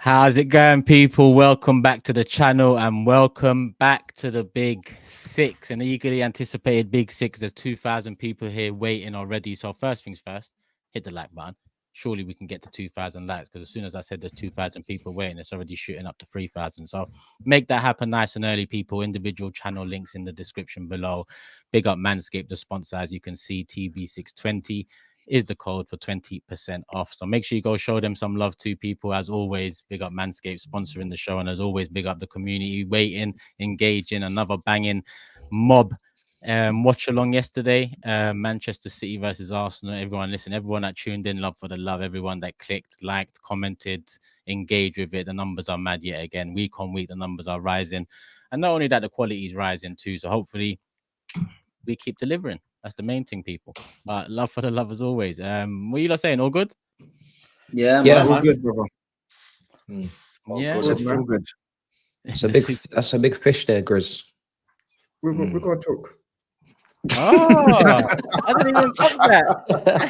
How's it going, people? Welcome back to the channel and welcome back to the Big Six, an eagerly anticipated Big Six. There's 2,000 people here waiting already. So first things first, hit the like button. Surely we can get to 2,000 likes, because as soon as I said there's 2,000 people waiting, it's already shooting up to 3,000. So make that happen nice and early, people. Individual channel links in the description below. Big up Manscaped, the sponsor. As you can see, TB620 is the code for 20% off. So make sure you go show them some love too, people. As always, big up Manscaped sponsoring the show, and as always, big up the community waiting, engaging. Another banging mob watch along yesterday, Manchester City versus Arsenal. Everyone listen, everyone that tuned in, love for the love, everyone that clicked, liked, commented, engaged with it. The numbers are mad yet again. Week on week the numbers are rising, and not only that, the quality is rising too. So hopefully we keep delivering. That's the main thing, people. Love for the love as always. What you lot saying? All good? Yeah, all good, brother. Yeah, All good. That's a big fish there, Grizz. We're gonna talk. Oh, I didn't even clock that.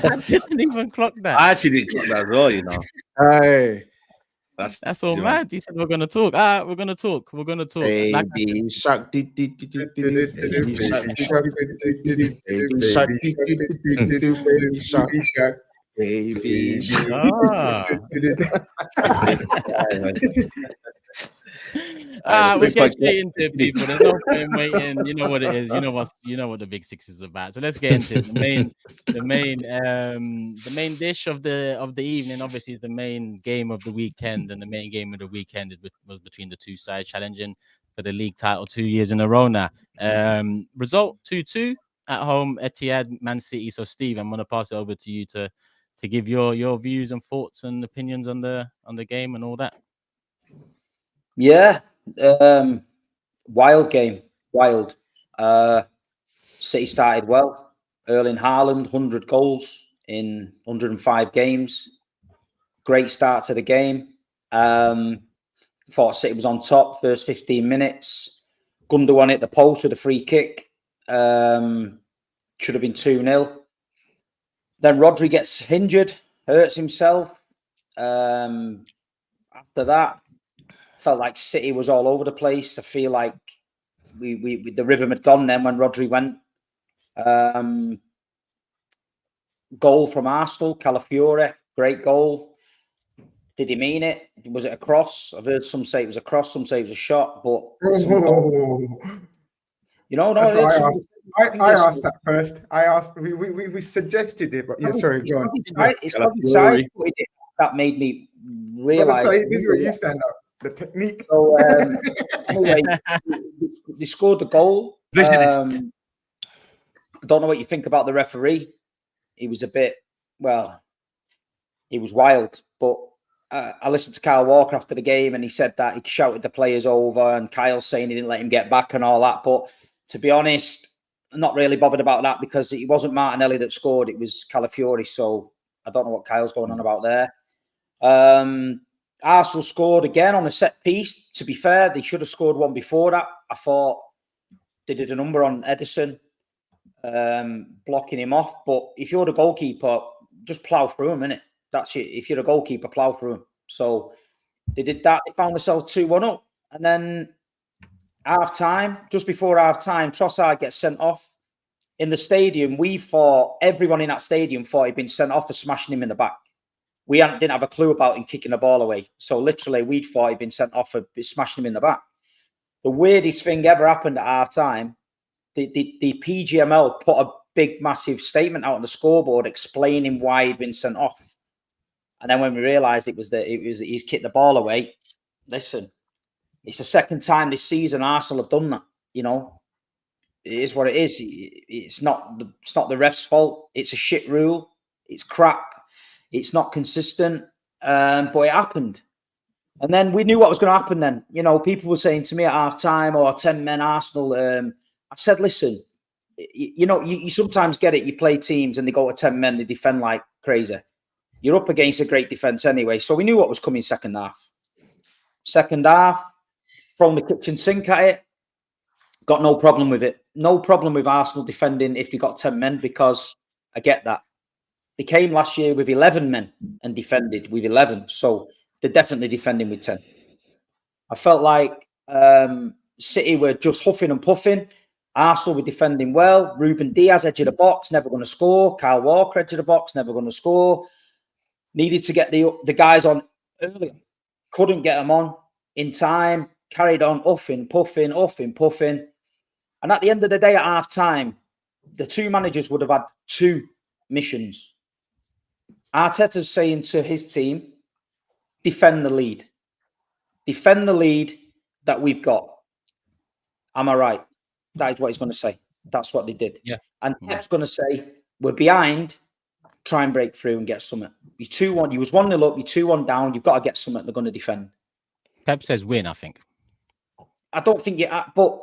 I didn't even clock that. I actually didn't clock that as well, you know. Hey, That's all mad. He said we're gonna talk. We're gonna talk. We're gonna talk. Baby shark. Baby we get straight into it, people. There's no point waiting. You know what it is. You know what the Big Six is about. So let's get into it. The main dish of the evening, obviously, is the main game of the weekend, and the main game of the weekend was between the two sides challenging for the league title 2 years in a row now. Result 2-2 at home, Etihad, Man City. So Steve, I'm gonna pass it over to you to give your views and thoughts and opinions on the game and all that. Yeah, wild game, wild. City started well. Erling Haaland, 100 goals in 105 games. Great start to the game. Thought City was on top first 15 minutes. Gundogan hit the post with a free kick. Should have been 2-0. Then Rodri gets injured, hurts himself. After that, felt like City was all over the place. I feel like we the rhythm had gone then when Rodri went. Goal from Arsenal, Calafiore, great goal. Did he mean it? Was it a cross? I've heard some say it was a cross, some say it was a shot, but you know, I asked that first. I asked. We suggested it, but yeah, sorry, go on. It's that made me realise. This is where you stand up. The technique. So anyway, they scored the goal. I don't know what you think about the referee. He was a bit, he was wild. But I listened to Kyle Walker after the game, and he said that he shouted the players over, and Kyle saying he didn't let him get back and all that. But to be honest, I'm not really bothered about that, because it wasn't Martinelli that scored; it was Calafiore. So I don't know what Kyle's going on about there. Arsenal scored again on a set piece. To be fair, they should have scored one before that. I thought they did a number on Edison, blocking him off. But if you're the goalkeeper, just plough through him, innit? That's it. If you're a goalkeeper, plough through him. So they did that. They found themselves 2-1 up. And then half-time, just before half-time, Trossard gets sent off. In the stadium, everyone in that stadium thought he'd been sent off for smashing him in the back. We didn't have a clue about him kicking the ball away. So literally, we thought he'd been sent off for smashing him in the back. The weirdest thing ever happened at half-time, the PGML put a big, massive statement out on the scoreboard explaining why he'd been sent off. And then when we realised he's kicked the ball away, listen, it's the second time this season Arsenal have done that. You know, it is what it is. It's not the ref's fault. It's a shit rule. It's crap. It's not consistent, but it happened. And then we knew what was going to happen then. You know, people were saying to me at half-time, 10 men Arsenal. I said, listen, you know, you sometimes get it. You play teams and they go to 10 men, they defend like crazy. You're up against a great defence anyway. So we knew what was coming second half. Second half, thrown the kitchen sink at it. Got no problem with it. No problem with Arsenal defending if they got 10 men, because I get that. They came last year with 11 men and defended with 11. So they're definitely defending with 10. I felt like City were just huffing and puffing. Arsenal were defending well. Ruben Diaz, edge of the box, never going to score. Kyle Walker, edge of the box, never going to score. Needed to get the guys on earlier. Couldn't get them on in time. Carried on huffing, puffing. And at the end of the day, at half time, the two managers would have had two missions. Arteta's saying to his team, defend the lead. Defend the lead that we've got. Am I right? That is what he's going to say. That's what they did. Yeah. And Pep's going to say, we're behind, try and break through and get something. You're 2-1. You was 1-0 up, you're 2-1 down, you've got to get something they're going to defend. Pep says win, I think. I don't think you are, but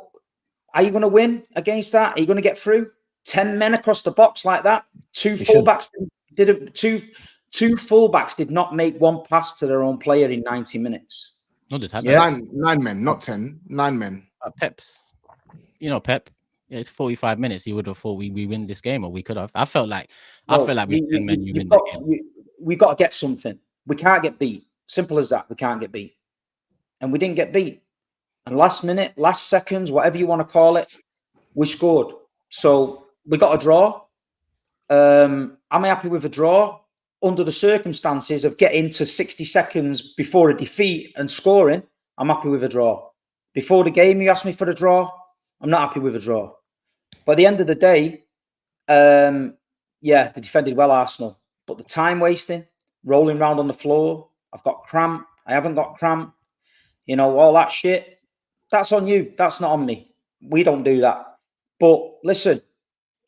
are you going to win against that? Are you going to get through? 10 men across the box like that? Two fullbacks did not make one pass to their own player in 90 minutes. No, they had nine men, not 10. 9 men. Pep's. You know, Pep. Yeah, it's 45 minutes. He would have thought we win this game, or we could have. I felt like with 10 men, you win the game. We got to get something. We can't get beat. Simple as that. We can't get beat, and we didn't get beat. And last minute, last seconds, whatever you want to call it, we scored. So we got a draw. Am I happy with a draw? Under the circumstances of getting to 60 seconds before a defeat and scoring, I'm happy with a draw. Before the game, you asked me for a draw. I'm not happy with a draw. But at the end of the day, yeah, they defended well, Arsenal. But the time wasting, rolling around on the floor, I've got cramp, I haven't got cramp, you know, all that shit. That's on you. That's not on me. We don't do that. But listen,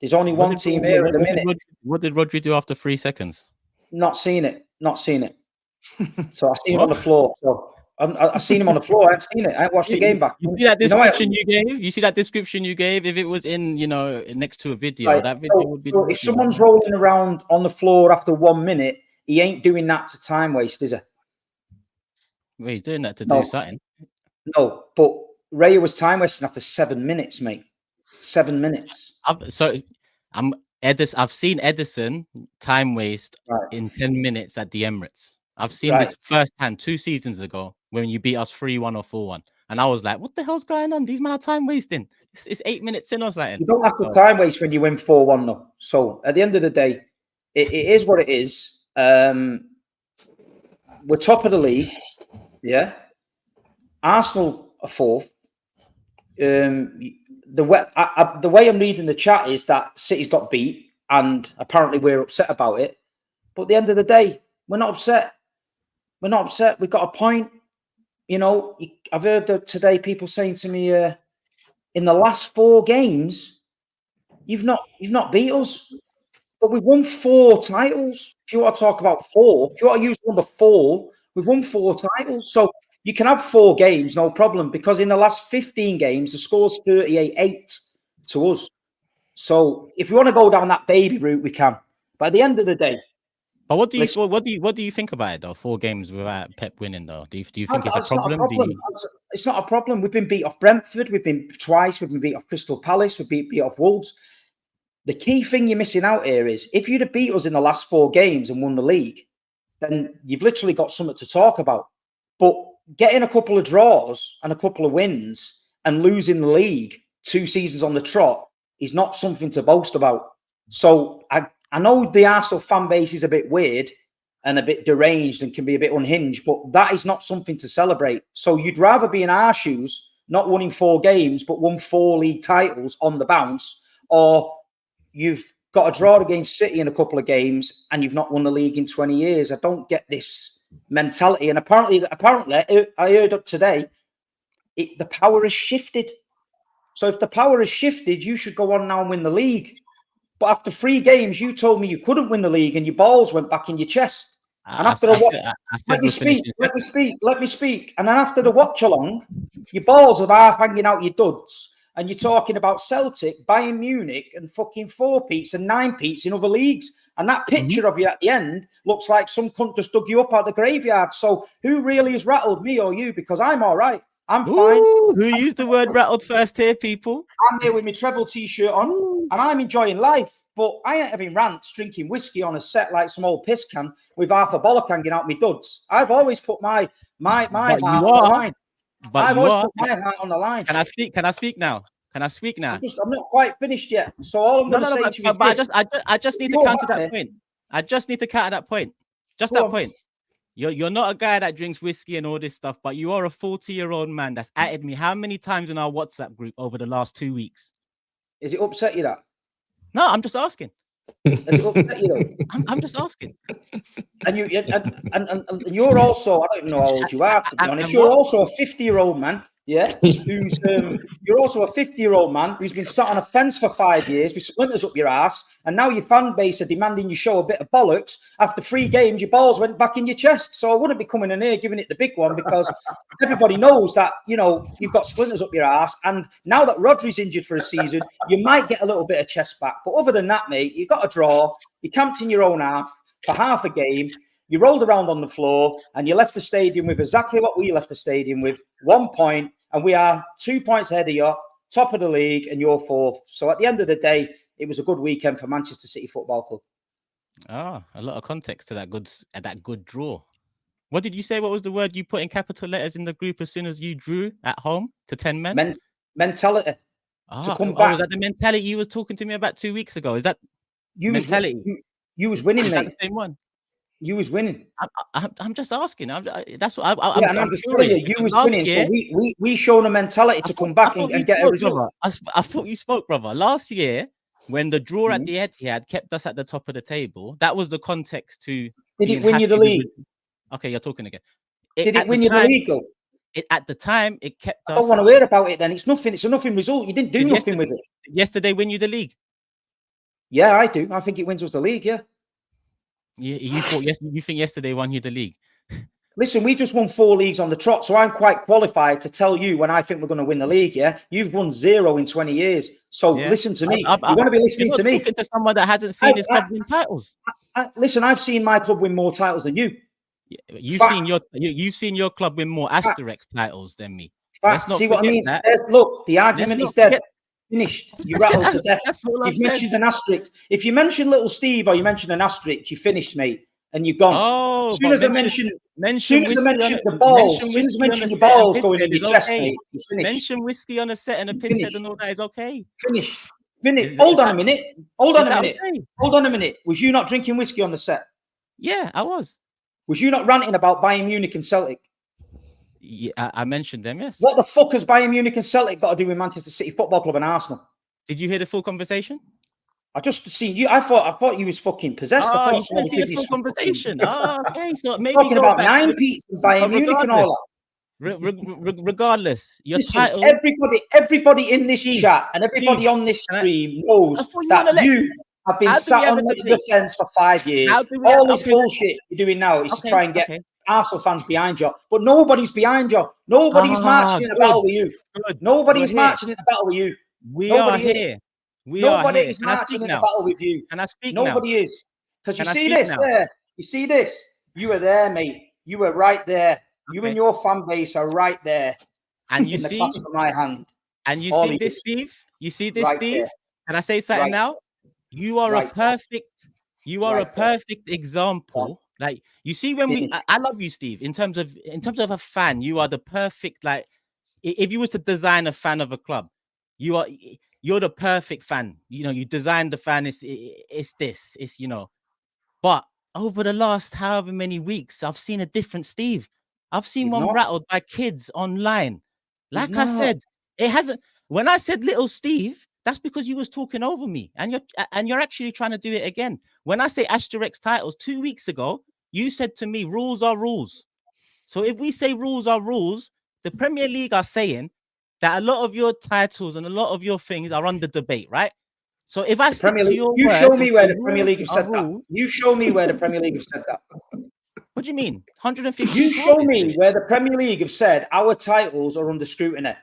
there's only one team here at the minute. What did Rodri do after 3 seconds? Not seen it. Not seen it. So I seen him on the floor. So I seen him on the floor. I haven't seen it. I haven't watched the game back. You see that description you gave? You see that description you gave? If it was in, you know, next to a video, right. that video would be. So if someone's rolling around on the floor after 1 minute, he ain't doing that to time waste, is he? Well, he's doing that to do something. No, but Raya was time wasting after 7 minutes, mate. 7 minutes. I've seen Edison time waste in 10 minutes at the Emirates. I've seen this firsthand 2 seasons ago when you beat us 3-1 or 4-1. And I was like, what the hell's going on? These men are time wasting. It's 8 minutes in or something. You don't have to time waste when you win 4-1, though. So at the end of the day, it is what it is. We're top of the league. Yeah. Arsenal are 4th. The way I'm reading the chat is that City's got beat, and apparently we're upset about it. But at the end of the day, we're not upset. We're not upset. We've got a point. You know, I've heard today people saying to me, in the last 4 games, you've not beat us. But we've won 4 titles. If you want to talk about 4, if you want to use number 4, we've won 4 titles. So you can have 4 games, no problem, because in the last 15 games, the score's 38-8 to us. So if you want to go down that baby route, we can. But at the end of the day, but what do you think about it though? 4 games without Pep winning though. Do you think it's a problem? It's not a problem. We've been beat off Brentford. We've been twice. We've been beat off Crystal Palace. We've been beat off Wolves. The key thing you're missing out here is if you'd have beat us in the last 4 games and won the league, then you've literally got something to talk about. But getting a couple of draws and a couple of wins and losing the league 2 seasons on the trot is not something to boast about. So I know the Arsenal fan base is a bit weird and a bit deranged and can be a bit unhinged, but that is not something to celebrate. So you'd rather be in our shoes, not winning 4 games, but won 4 league titles on the bounce, or you've got a draw against City in a couple of games and you've not won the league in 20 years. I don't get this mentality. And apparently I heard up today, the power has shifted. So if the power has shifted, you should go on now and win the league. But after 3 games, you told me you couldn't win the league and your balls went back in your chest. And after let me speak. And then after the watch along, your balls are half hanging out your duds. And you're talking about Celtic, Bayern Munich, and fucking 4-peats and 9-peats in other leagues. And that picture of you at the end looks like some cunt just dug you up out of the graveyard. So who really has rattled, me or you? Because I'm all right. I'm fine. Who used the word rattled first here, people? I'm here with my treble T-shirt on. and I'm enjoying life. But I ain't having rants, drinking whiskey on a set like some old piss can with half a bollock hanging out my duds. I've always put my heart on the line. But I've you always are. put my heart on the line. Can I speak? Can I speak now? Can I speak now? I'm not quite finished yet. So all I'm going to say to you is this. I just need to counter that point. I just need to counter that point. Just that point. You're not a guy that drinks whiskey and all this stuff, but you are a 40-year-old man that's added me how many times in our WhatsApp group over the last 2 weeks? Is it upset you that? No, I'm just asking. Has it upset you though? I'm just asking. And you're also, I don't even know how old you are, to be honest. You're also a 50-year-old man, yeah? Who's you're also a 50-year-old man who's been sat on a fence for 5 years with splinters up your ass, and now your fan base are demanding you show a bit of bollocks. After 3 games, your balls went back in your chest. So I wouldn't be coming in here giving it the big one, because everybody knows that, you know, you've got splinters up your ass. And now that Rodri's injured for a season, you might get a little bit of chest back. But other than that, mate, you got a draw. You camped in your own half for half a game. You rolled around on the floor and you left the stadium with exactly what we left the stadium with, 1 point. And we are 2 points ahead of you, top of the league, and you're fourth. So at the end of the day, it was a good weekend for Manchester City Football Club. Ah, a lot of context to that good draw. What did you say? What was the word you put in capital letters in the group as soon as you drew at home to 10 men? Mentality. To come back. Was that the mentality you were talking to me about 2 weeks ago? Is that mentality? You was winning, mate. The same one. You was winning. I'm just asking. That's what I'm just curious. You was winning, so we shown a mentality to come back and get a result. I thought you spoke, brother. Last year, when the draw at the Etihad kept us at the top of the table, that was the context to. Did it win you the league? Okay, you're talking again. Did it win you the league, though? At the time, it kept us. I don't want to hear about it then. It's nothing. It's a nothing result. You didn't do nothing with it. Yesterday, win you the league? Yeah, I do. I think it wins us the league, yeah. You think yesterday won you the league? Listen, we just won 4 leagues on the trot, so I'm quite qualified to tell you when I think we're going to win the league. Yeah, you've won 0 in 20 years, so listen to me. You want to be listening to me? Talking to someone that hasn't seen his club win titles. Listen, I've seen my club win more titles than you. You've seen your club win more asterisk titles than me. See what I mean? Look, the argument is dead. Finished. You rattled to death. You've mentioned an asterisk. If you mention little Steve or you mention an asterisk, you finished, mate, and you're gone. Oh, as soon as I mention the balls, as soon as I mention the balls going in your chest, mate, you finish. Mention whiskey on a set and a piss head and all that is okay. Finish. Hold on a minute. Hold on a minute. Was you not drinking whiskey on the set? Yeah, I was. Was you not ranting about Bayern Munich and Celtic? Yeah, I mentioned them, yes. What the fuck has Bayern Munich and Celtic got to do with Manchester City Football Club and Arsenal? Did you hear the full conversation? I just seen you. I thought you was fucking possessed. I thought you didn't see the full conversation. Okay, so maybe talking about 9 pieces and Bayern Munich and all that. Regardless, your title. Everybody in this chat and everybody on this stream knows that you have been sat on the fence for 5 years. All this bullshit you're doing now is to try and get Arsenal fans behind you, but nobody's behind you. Nobody's marching in a battle with you. Nobody's marching in a battle with you. Nobody is. Nobody is marching in a battle with you. Can I speak Nobody is. Because you see this there. You see this. You were there, mate. You were right there. You and your fan base are right there. And you see the clasp of my hand. And you see this, Steve. You see this, Steve. Can I say something now? You are a perfect. You are a perfect example. Like, you see, when I love you, Steve. In terms of a fan, you are the perfect. Like, if you was to design a fan of a club, you're the perfect fan. You know, you designed the fan. It's this. It's, you know. But over the last however many weeks, I've seen a different Steve. I've seen one rattled by kids online. Like I said, it hasn't. When I said little Steve, that's because you was talking over me, and you're actually trying to do it again. When I say asterisk titles, 2 weeks ago, you said to me, rules are rules. So if we say rules are rules, the Premier League are saying that a lot of your titles and a lot of your things are under debate, right? So if I stick to your words, show me where the Premier League have said that. You show me where the Premier League have said that. What do you mean? 150. You show me where the Premier League have said our titles are under scrutiny.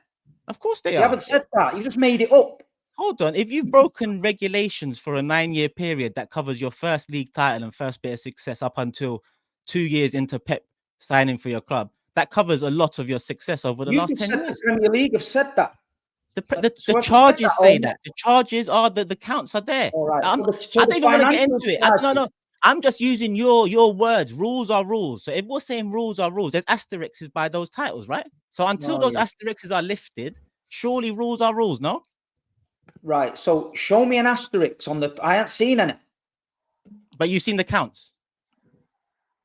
Of course they are. You haven't said that. You just made it up. Hold on. If you've broken regulations for a 9-year period that covers your first league title and first bit of success up until 2 years into Pep signing for your club, that covers a lot of your success over the last 10 years. The Premier League have said that. The charges say that. The charges are the counts are there. All right. I don't even want to get into it. No. I'm just using your words. Rules are rules. So if we're saying rules are rules, there's asterisks by those titles, right? So until those asterisks are lifted, surely rules are rules, no? Right. So show me an asterisk on the. I haven't seen any. But you've seen the counts.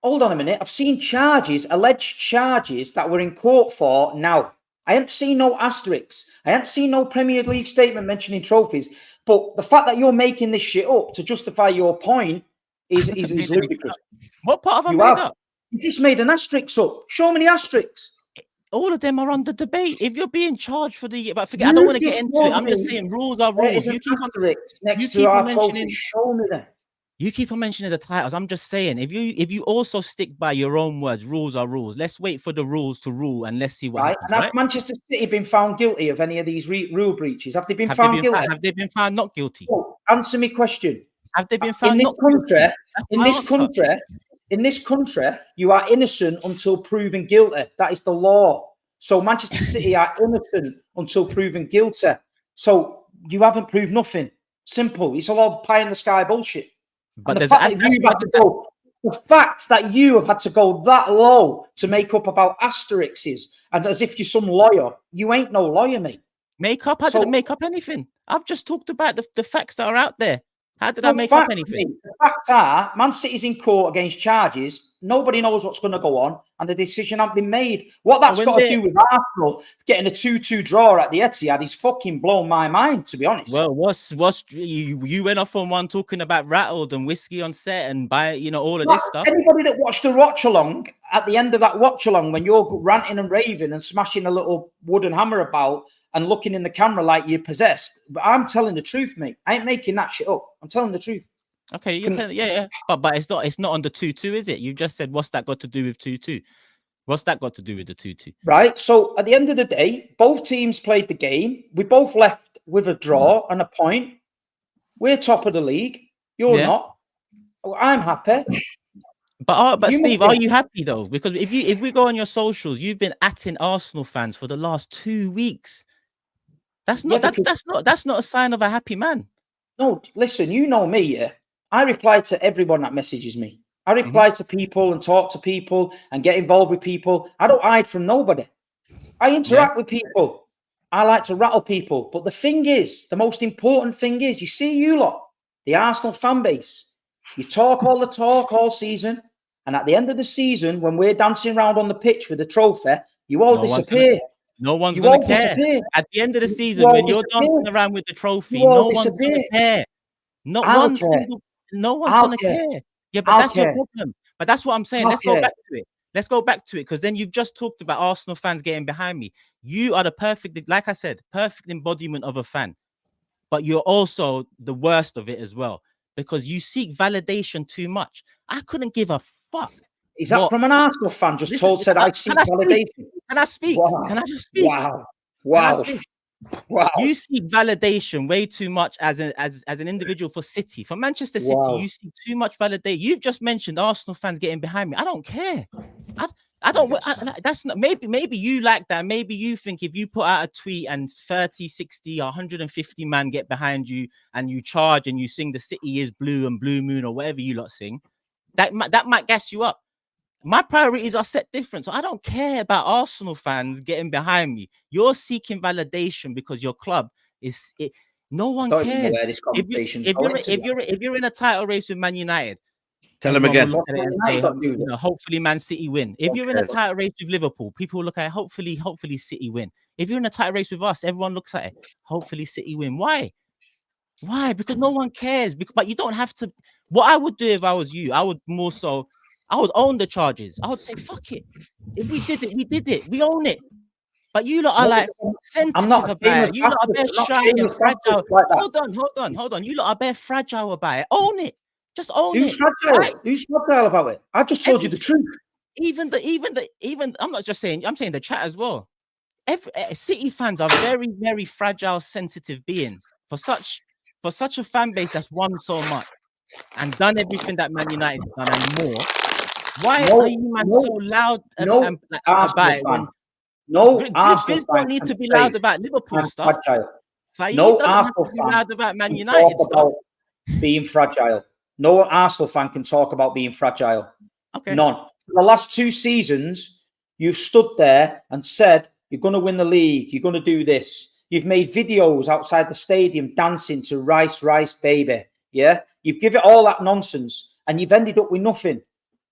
Hold on a minute. I've seen charges, alleged charges that we're in court for now. I haven't seen no asterisks. I haven't seen no Premier League statement mentioning trophies. But the fact that you're making this shit up to justify your point is ludicrous. What part have I made up? You just made an asterisk up. Show me the asterisks. All of them are under debate. If you're being charged for the, but forget, I don't want to get into it. I'm just saying rules are rules. You keep on next to our trophy. Show me them. You keep on mentioning the titles. I'm just saying, if you also stick by your own words, rules are rules. Let's wait for the rules to rule and let's see what happens. And have Manchester City been found guilty of any of these rule breaches? Have they been found guilty? Have they been found not guilty? Oh, answer me question. Have they been found not guilty? In this country, you are innocent until proven guilty. That is the law. So Manchester City are innocent until proven guilty. So you haven't proved nothing. Simple. It's a lot of pie in the sky bullshit. But the fact that you have had to go that low to make up about asterisks and as if you're some lawyer, you ain't no lawyer, mate. I didn't make up anything. I've just talked about the facts that are out there. How did I make up anything? The facts are, Man City's in court against charges. Nobody knows what's going to go on, and the decision hasn't been made. What that's got to do with Arsenal getting a 2-2 draw at the Etihad is fucking blown my mind, to be honest. Well, you went off on one talking about rattled and whiskey on set and all of this stuff. Anybody that watched the watch along at the end of that watch along when you're ranting and raving and smashing a little wooden hammer about and looking in the camera like you're possessed. But I'm telling the truth, mate. I ain't making that shit up. I'm telling the truth. Okay, you're telling, yeah. But it's not on the 2-2, is it? You just said, what's that got to do with 2-2? What's that got to do with the 2-2? Right. So at the end of the day, both teams played the game. We both left with a draw and a point. We're top of the league. You're not. I'm happy. But Steve, are you happy though? Because if we go on your socials, you've been atting Arsenal fans for the last 2 weeks. That's not a sign of a happy man. No, listen, you know me, yeah. I reply to everyone that messages me. I reply to people and talk to people and get involved with people. I don't hide from nobody. I interact with people. I like to rattle people. But the thing is, the most important thing is, you see you lot, the Arsenal fan base, you talk all the talk all season. And at the end of the season, when we're dancing around on the pitch with the trophy, you all disappear. No one's going to care. At the end of the season, when you're dancing around with the trophy, no one's going to care. No one's going to care. Yeah, but that's your problem. But that's what I'm saying. Let's go back to it. Let's go back to it, because then you've just talked about Arsenal fans getting behind me. You are the perfect, like I said, perfect embodiment of a fan. But you're also the worst of it as well, because you seek validation too much. I couldn't give a fuck. Is that from an Arsenal fan just said I seek validation? Can I speak? Wow. Can I just speak? Wow. You seek validation way too much as an individual for City. For Manchester City, you seek too much validation. You've just mentioned Arsenal fans getting behind me. I don't care. I don't. That's not. Maybe you like that. Maybe you think if you put out a tweet and 30, 60, 150 man get behind you and you charge and you sing "The City is Blue" and "Blue Moon" or whatever you lot sing, that might gas you up. My priorities are set different, so I don't care about Arsenal fans getting behind me. You're seeking validation because your club is it. No one cares. If you're in a title race with Man United, tell them again. Hopefully, Man City win. If you're in a title race with Liverpool, people look at it, hopefully City win. If you're in a title race with us, everyone looks at it, hopefully City win. Why? Because no one cares. But you don't have to. What I would do if I was you, I would own the charges. I would say, fuck it. If we did it, we did it. We own it. But you lot are like sensitive about it. You lot are very shy and fragile. Hold on. You lot are very fragile about it. Own it. Just own it. Who's fragile about it? I just told you the truth. Even I'm not just saying, I'm saying the chat as well. City fans are very, very fragile, sensitive beings. For such a fan base that's won so much and done everything that Man United has done and more. Why are you man so loud about it? No GRIZZ Arsenal don't fan need to can be say loud about Liverpool I'm stuff. fragile. SAEED No doesn't have Arsenal to be fan loud about Man can United talk stuff. about being fragile. No Arsenal fan can talk about being fragile. Okay. None. For the last 2 seasons, you've stood there and said you're going to win the league. You're going to do this. You've made videos outside the stadium dancing to Rice, Rice, Baby. Yeah? You've given it all that nonsense and you've ended up with nothing.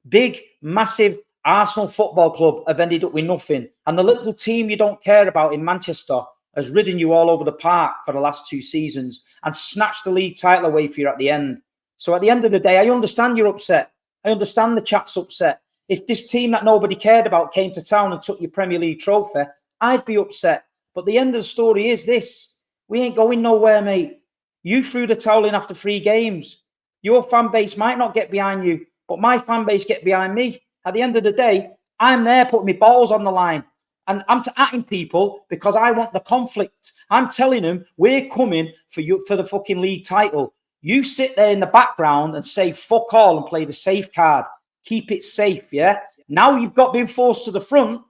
Big, massive Arsenal Football Club have ended up with nothing. And the little team you don't care about in Manchester has ridden you all over the park for the last 2 seasons and snatched the league title away from you at the end. So at the end of the day, I understand you're upset. I understand the chat's upset. If this team that nobody cared about came to town and took your Premier League trophy, I'd be upset. But the end of the story is this. We ain't going nowhere, mate. You threw the towel in after 3 games. Your fan base might not get behind you, but my fan base get behind me. At the end of the day, I'm there putting my balls on the line. And I'm atting people because I want the conflict. I'm telling them we're coming for you for the fucking league title. You sit there in the background and say fuck all and play the safe card. Keep it safe, yeah? Now you've got been forced to the front.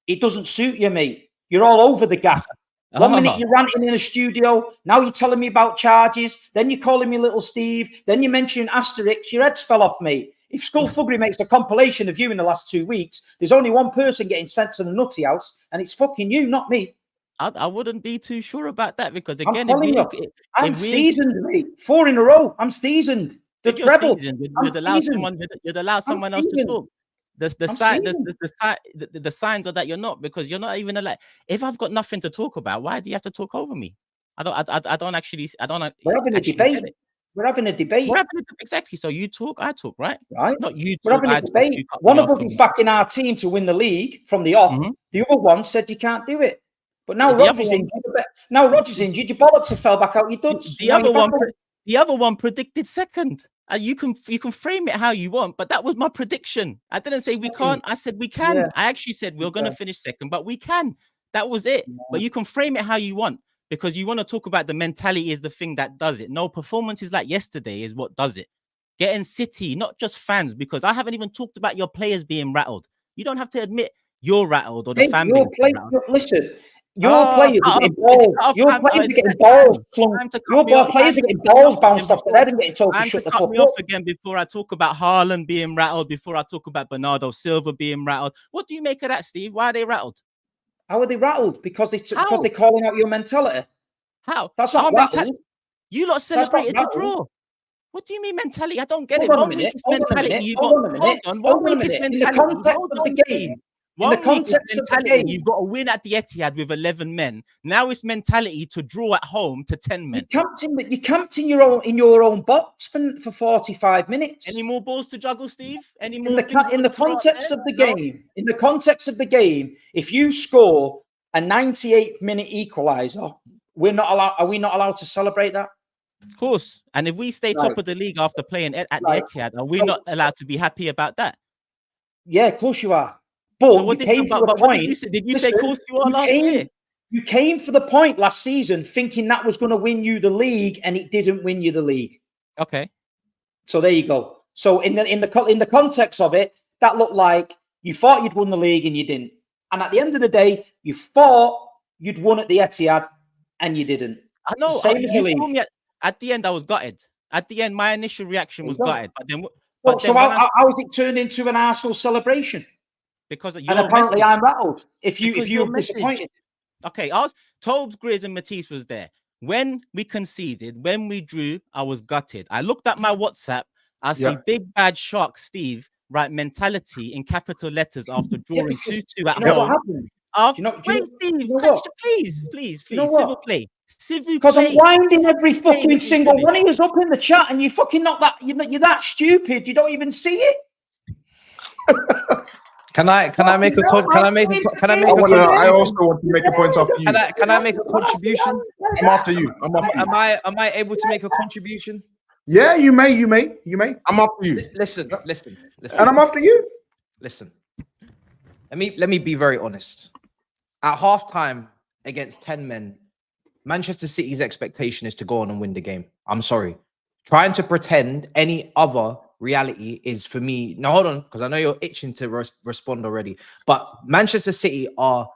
It doesn't suit you, mate. You're all over the gap. One minute you're ranting in a studio. Now you're telling me about charges. Then you're calling me Little Steve. Then you're mentioning Asterix. Your head's fell off, mate. If Thuggery makes a compilation of you in the last 2 weeks, there's only one person getting sent to the nutty house, and it's fucking you, not me. I wouldn't be too sure about that because I'm again, telling you, I'm seasoned, mate. 4 in a row. I'm seasoned. The treble. You'd allow someone else to talk. The signs are that you're not, because you're not even allowed. If I've got nothing to talk about, why do you have to talk over me? I don't actually. We're having a debate. We're having a debate. Exactly. So you talk, I talk, right? Right. Not you talk. We're having a debate. One of us is backing our team to win the league from the off. The other one said you can't do it. But now Rodgers injured. Now Rodgers injured. Your bollocks have fell back out your duds. The other one predicted second. You can frame it how you want, but that was my prediction. I didn't say we can't. I said we can. Yeah. I actually said we're going to finish second, but we can. That was it. Yeah. But you can frame it how you want, because you want to talk about the mentality is the thing that does it. No, performances like yesterday is what does it. Getting City, not just fans, because I haven't even talked about your players being rattled. You don't have to admit you're rattled or the fan base. Listen. Your players are getting balls. Your players are getting balls. Your players are getting balls bounced off the head and getting told to shut the fuck up. Again, before I talk about Haaland being rattled, before I talk about Bernardo Silva being rattled, what do you make of that, Steve? Why are they rattled? How are they rattled? Because they're calling out your mentality. How? That's not rattled. You lot celebrated the draw. What do you mean mentality? I don't get it. Hold on a minute. Hold on a minute. In the context of the game. In the context of the game, you've got to win at the Etihad with 11 men. Now it's mentality to draw at home to 10 men. You camped in your own box for 45 minutes. Any more balls to juggle, Steve? Any more? In the context of the game, in the context of the game, if you score a 98th minute equaliser, are we not allowed to celebrate that? Of course. And if we stay top of the league after playing at the Etihad, are we not allowed to be happy about that? Yeah, of course you are. But so you came for the point. Did you say, of course you are last year? You came for the point last season thinking that was going to win you the league, and it didn't win you the league. Okay. So there you go. So in the context of it, that looked like you thought you'd won the league and you didn't. And at the end of the day, you thought you'd won at the Etihad and you didn't. I know. Same as the league. At the end, I was gutted. At the end, my initial reaction was gutted. But then, how was it turned into an Arsenal celebration? Because of your apparently I'm rattled. If you're disappointed. Okay, TOBS, GRIZZ, and Matisse was there. When we conceded, when we drew, I was gutted. I looked at my WhatsApp. I see Big Bad Shark Steve write mentality in capital letters after drawing 2-2 at home. You know what happened? Wait, Steve, please, civil play. Because I'm winding every fucking single one of you up in the chat, and you're fucking not that. You're that stupid. You don't even see it. Can I make a I also want to make a point after you. Can I make a contribution? I'm after you. Am I able to make a contribution? Yeah, you may. I'm after you. Listen. And I'm after you. Listen. Let me be very honest. At halftime against 10 men, Manchester City's expectation is to go on and win the game. I'm sorry. Trying to pretend any other reality is, for me, now hold on, because I know you're itching to respond already, but Manchester City are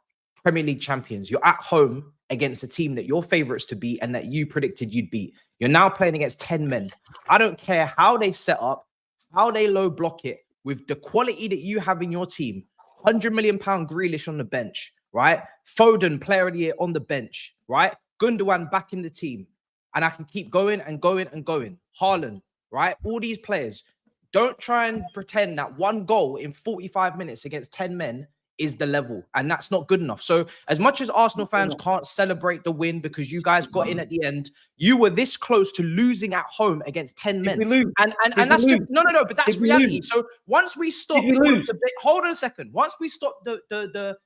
Premier League champions. You're at home against a team that you're favourites to beat and that you predicted you'd beat. You're now playing against 10 men. I don't care how they set up, how they low block it, with the quality that you have in your team. £100 million Grealish on the bench, right? Foden, player of the year, on the bench, right? Gundogan back in the team. And I can keep going and going and going. Haaland, right? All these players. Don't try and pretend that one goal in 45 minutes against 10 men is the level, and that's not good enough. So as much as Arsenal fans can't celebrate the win because you guys got in at the end, you were this close to losing at home against 10 men. And that's just no, but that's reality. So once we stop hold on a second. Once we stop the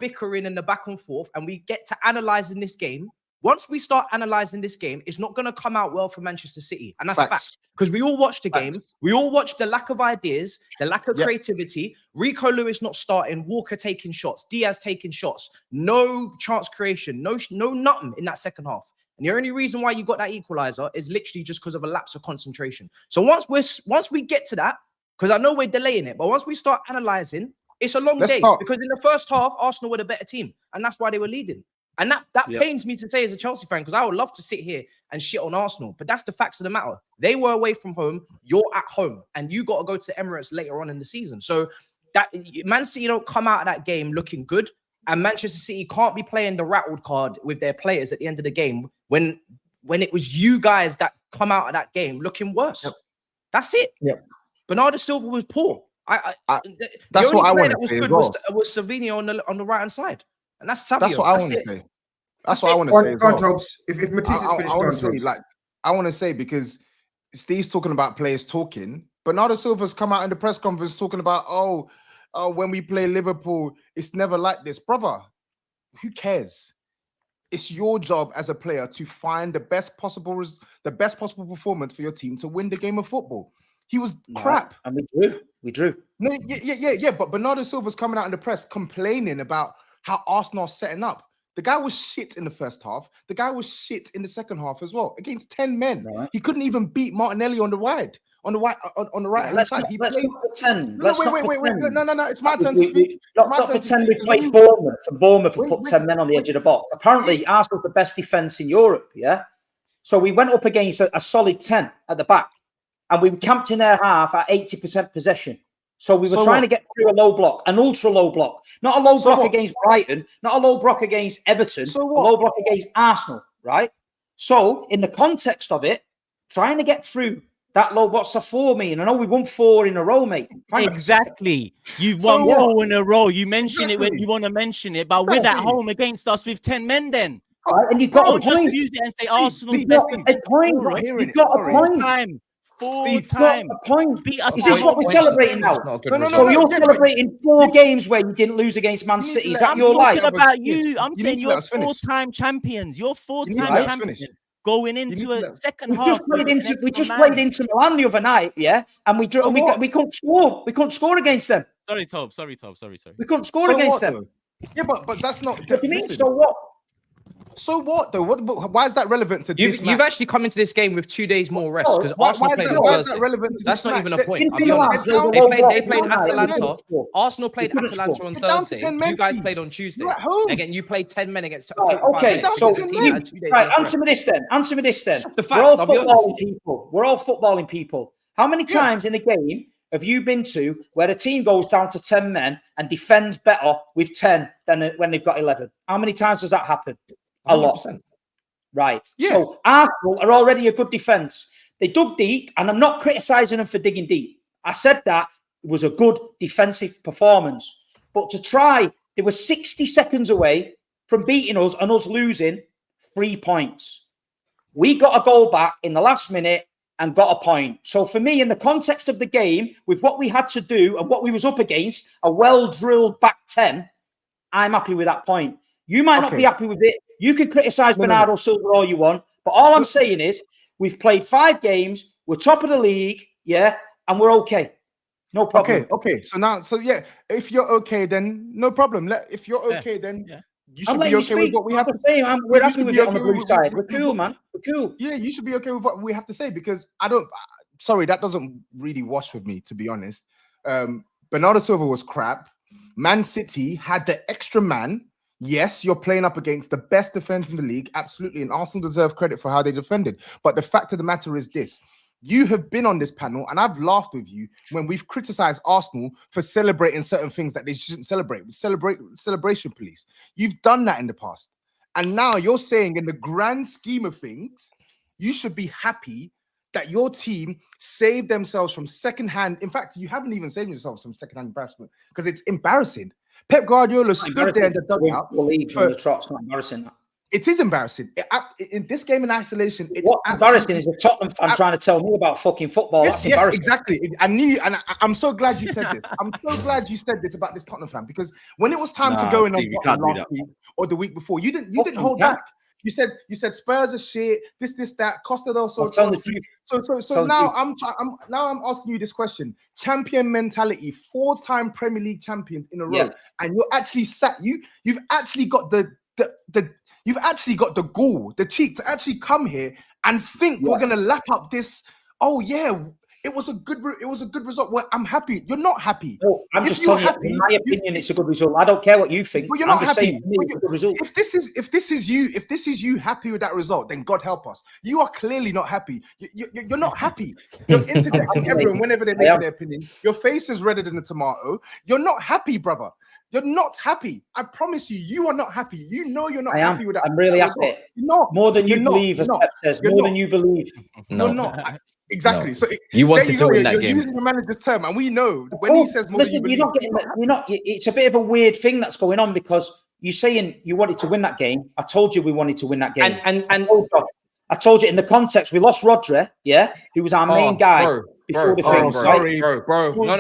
bickering and the back and forth and we get to analyzing this game, once we start analyzing this game, it's not going to come out well for Manchester City. And that's fact. Because we all watched the game. We all watched the lack of ideas, the lack of creativity. Rico Lewis not starting, Walker taking shots, DIAZ taking shots. No chance creation, no nothing in that second half. And the only reason why you got that equaliser is literally just because of a lapse of concentration. So once we get to that, because I know we're delaying it, but once we start analysing, it's a long day. Because in the first half, Arsenal were the better team. And that's why they were leading. And that pains me to say as a Chelsea fan, because I would love to sit here and shit on Arsenal, but that's the facts of the matter. They were away from home, you're at home, and you got to go to the Emirates later on in the season. So that Man City don't come out of that game looking good, and Manchester City can't be playing the rattled card with their players at the end of the game when it was you guys that come out of that game looking worse. That's it. Bernardo Silva was poor. That's what I want to say. Was Savinho on the right hand side. And that's Savio. That's what I want to say. That's what I want to say. TOBS. If Matisse is finished, I want to say, I want to say, because Steve's talking about players talking. Bernardo Silva's come out in the press conference talking about, when we play Liverpool, it's never like this, brother. Who cares? It's your job as a player to find the best possible performance for your team to win the game of football. He was crap, and we drew. No, yeah. But Bernardo Silva's coming out in the press complaining about how Arsenal are setting up. The guy was shit in the first half. The guy was shit in the second half as well. Against 10 men. Right. He couldn't even beat Martinelli on the right hand side. Let's not pretend. No, wait. No. It's my turn to speak. Let's pretend we played Bournemouth. And Bournemouth have put 10 men on the edge of the box. Apparently, Arsenal's the best defence in Europe, yeah? So we went up against a solid 10 at the back. And we camped in their half at 80% possession. So we were trying to get through a low block, an ultra low block, not a low block against Brighton, not a low block against Everton, a low block against Arsenal, right? So in the context of it, trying to get through that low, what's the 4 mean? I know we won 4 in a row, mate. Exactly. You've won 4 in a row. You mention it when you want to mention it, but we're at home against us with 10 men then. Right, and you got a point. Use it and say Arsenal. You got a point. You got a point. Full time. Is this what we're celebrating now? So you're celebrating 4 games where you didn't lose against Man City. Is that your life? About you. I'm saying you're 4-time champions. You're 4-time champions. Going into a second half. We just played into Milan the other night, yeah, and we couldn't score. We couldn't score against them. Sorry, TOBS. Sorry. We couldn't score against them. Yeah, but that's not. What do you mean? So what? So what though? Why is that relevant to this match? You've actually come into this game with 2 days more rest because Arsenal played on Thursday. That's not even a point. I'll be honest. They played Atalanta. Arsenal played Atalanta on Thursday. You guys played on Tuesday. Again, you played 10 men against. Okay, so answer me this then. We're all footballing people. We're all footballing people. How many times in a game have you been to where a team goes down to 10 men and defends better with 10 than when they've got 11? How many times does that happen? A lot. Right. Yeah. So Arsenal are already a good defence. They dug deep, and I'm not criticising them for digging deep. I said that it was a good defensive performance. But they were 60 seconds away from beating us and us losing 3 points. We got a goal back in the last minute and got a point. So for me, in the context of the game, with what we had to do and what we was up against, a well-drilled back 10, I'm happy with that point. You might not be happy with it. You can criticise Bernardo Silva all you want, but all I'm saying is we've played 5 games, we're top of the league, yeah, and we're okay. No problem. Okay. So if you're okay, then no problem. If you're okay, then you should be okay with what we have to say. We're happy with it on the blue side. We're cool, man. We're cool. Yeah, you should be okay with what we have to say because sorry, that doesn't really wash with me, to be honest. Bernardo Silva was crap. Man City had the extra man Yes, you're playing up against the best defense in the league, absolutely, and Arsenal deserve credit for how they defended. But the fact of the matter is this. You have been on this panel, and I've laughed with you when we've criticized Arsenal for celebrating certain things that they shouldn't celebrate. Celebration police. You've done that in the past. And now you're saying in the grand scheme of things, you should be happy that your team saved themselves from secondhand. In fact, you haven't even saved yourselves from secondhand embarrassment because it's embarrassing. Pep Guardiola stood there in the dugout. The trot's not embarrassing. It is embarrassing. In this game in isolation, it's what's embarrassing is a Tottenham fan trying to tell me about fucking football. Yes, exactly. I'm so glad you said this. I'm so glad you said this about this Tottenham fan, because when it was time to go in on Tottenham last week or the week before, you didn't hold back. You said Spurs are shit. This, that. Costa del Sol. So now I'm asking you this question: champion mentality, 4-time Premier League champions in a row, and you're actually you've actually got you've actually got the gall, the cheek to actually come here and think we're gonna lap up this. Oh yeah, it was a good result. Well, I'm happy. You're not happy. No, I'm just telling you, in my opinion, it's a good result. I don't care what you think. But you're not happy. It's a good result. If this is you happy with that result, then God help us. You are clearly not happy. You're not happy. You're interjecting everyone whenever they make their opinion. Your face is redder than a tomato. You're not happy, brother. You're not happy. I promise you, you are not happy. You know you're not happy with that. I'm really happy. You're not. More than you believe, as Pep says. More than you believe. No. You're not. Exactly. No. So you wanted to win that game. You're using the manager's term, and we know when he says more than you believe. You're not. It's a bit of a weird thing that's going on, because you're saying you wanted to win that game. I told you we wanted to win that game. And I told you in the context, we lost Rodri, who was our main guy. Before the thing. Sorry, bro. No.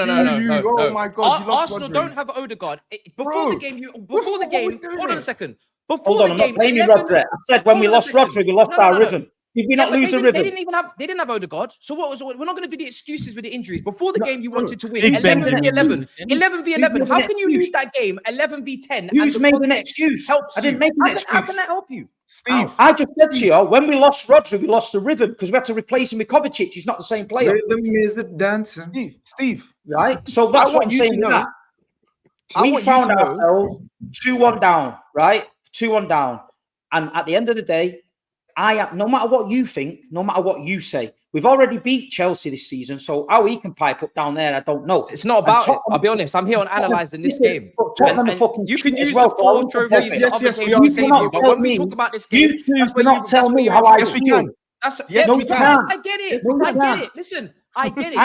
Oh my God! Arsenal don't have Odegaard. Before the game, hold on a second. Hold on, I'm not blaming Rodri. I said when we lost Rodri, we lost our rhythm. Did we not lose a rhythm? They didn't have Odegaard. So we're not going to do the excuses with the injuries. Before the game, you wanted to win 11v11. 11v11. How can you lose that game 11v10? Who's made an excuse? I didn't make an excuse. How can that help you? Steve, I just said to you, when we lost Rodri, we lost the rhythm because we had to replace him with Kovacic. He's not the same player. Rhythm is a dancer. Steve. Right? So that's what I'm saying. We found ourselves 2-1 down, right? 2-1 down. And at the end of the day, no matter what you think, no matter what you say, we've already beat Chelsea this season. So how he can pipe up down there, I don't know. It's not about it. I'll be honest. I'm here on analysing this game. And you can use the 4 trophies. Yes, we are. But when we talk about this game, you two cannot tell me how I feel. Yes, we can. I get it. I get it. Listen. I get it. You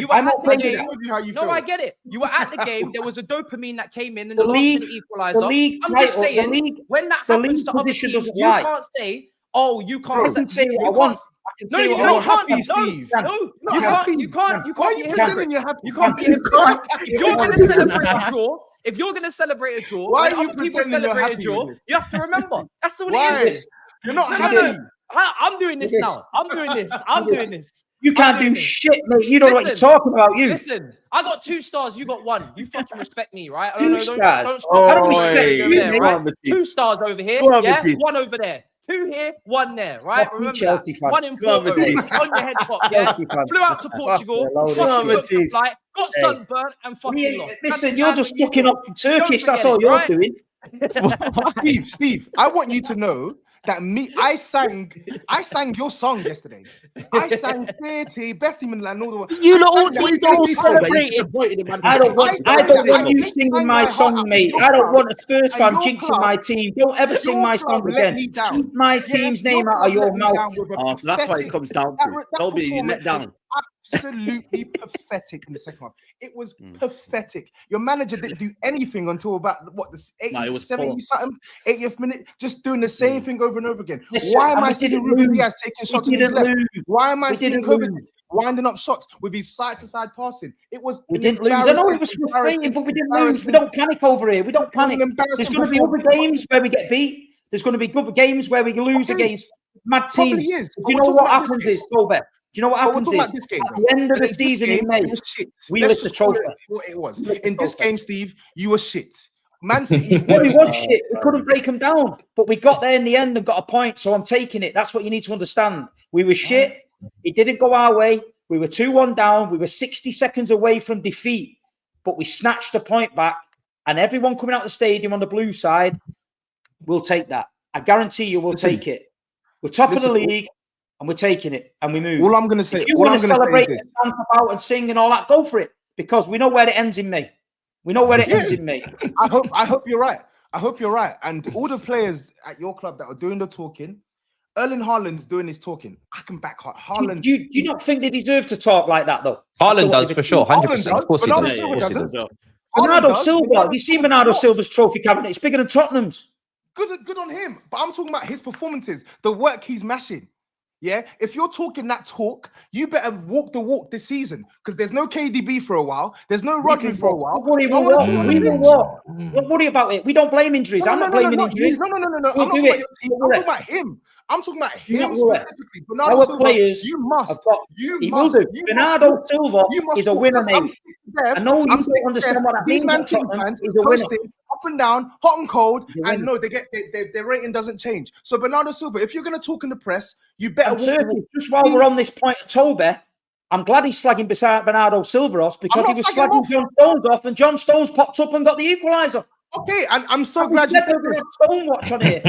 were at the game. No, I get it. You were at the game. There was a dopamine that came in the last minute equaliser. I'm just saying, when that happens to other teams, you can't say, "Oh, you can't say what I want." No, you can't. Steve. No, you can't. You can't. You're pretending you're happy. You can't be. If you're going to celebrate a draw, why are you pretending you're happy? You have to remember. That's all it is. You're not happy. I'm doing this now. I'm doing this. You can't do shit, mate. You don't know what you're talking about. Listen, I got 2 stars. You got 1. You fucking respect me, right? Two stars. I don't respect you, there, right? 2 stars over here. Yeah, 1 over there. 2 here, 1 there, right? Remember that. 1 in Porto, on your head top, yeah? Flew out to Portugal, got sunburnt and fucking lost. Listen, you're just looking up from Turkish. That's all you're doing. Steve, I want you to know that I sang your song yesterday. I sang City, best team in the land. You don't celebrate it. I don't want you singing my song, mate. I don't want a Spurs fan jinxing my team. Don't ever sing my song again. Keep my team's name out of your mouth. Oh, so that's what it comes down to. Don't be let down. Absolutely pathetic in the second half. It was pathetic. Your manager didn't do anything until about the 80th minute, just doing the same thing over and over again. Why am I seeing Ruben Diaz taking shots on his left? Why am I seeing Kovacic winding up shots with his side-to-side passing? We didn't lose. I know it was frustrating, but we didn't lose. We don't panic over here. We don't panic. There's going to be other games where we get beat. There's going to be good games where we lose against mad teams. You know what happens is, Tobes. Do you know what happens is, at the end of the season in May, we lift the trophy. What it was. In this game, Steve, you were shit. Man City. We was shit. We couldn't break them down. But we got there in the end and got a point. So I'm taking it. That's what you need to understand. We were shit. It didn't go our way. We were 2-1 down. We were 60 seconds away from defeat. But we snatched the point back. and everyone coming out the stadium on the blue side will take that. I guarantee you, we'll take it. We're top of the league, and we're taking it, and we move. All I'm going to say, if you want to celebrate and dance about and sing and all that, go for it, because we know where it ends in May. We know where it ends in May. I hope you're right. I hope you're right. And all the players at your club that are doing the talking, Erling Haaland's doing his talking. I can back Haaland. Do you not think they deserve to talk like that, though? Haaland does, for sure. 100%. Of course he does. Bernardo Silva. Have you seen Bernardo Silva's trophy cabinet? It's bigger than Tottenham's. Good on him. But I'm talking about his performances, the work he's mashing. Yeah, if you're talking that talk, you better walk the walk this season, because there's no KDB for a while. There's no Rodri for a while. Don't worry about it. We don't blame injuries. I'm not blaming injuries. No. I'm not talking about your team. I'm talking about him. I'm talking about him specifically. Bernardo Silva, players, you must. Bernardo Silva is a winner, mate. I know you don't understand what that means. These man team fans is a winner. Up and down, hot and cold, and no, their rating doesn't change. So Bernardo Silva, if you're going to talk in the press, you better. Just while we're on this point of TOBS, I'm glad he's slagging beside Bernardo Silva off, because he was slagging John Stones off, and John Stones popped up and got the equaliser. Okay, and I'm so glad you said this. Stone watch on here.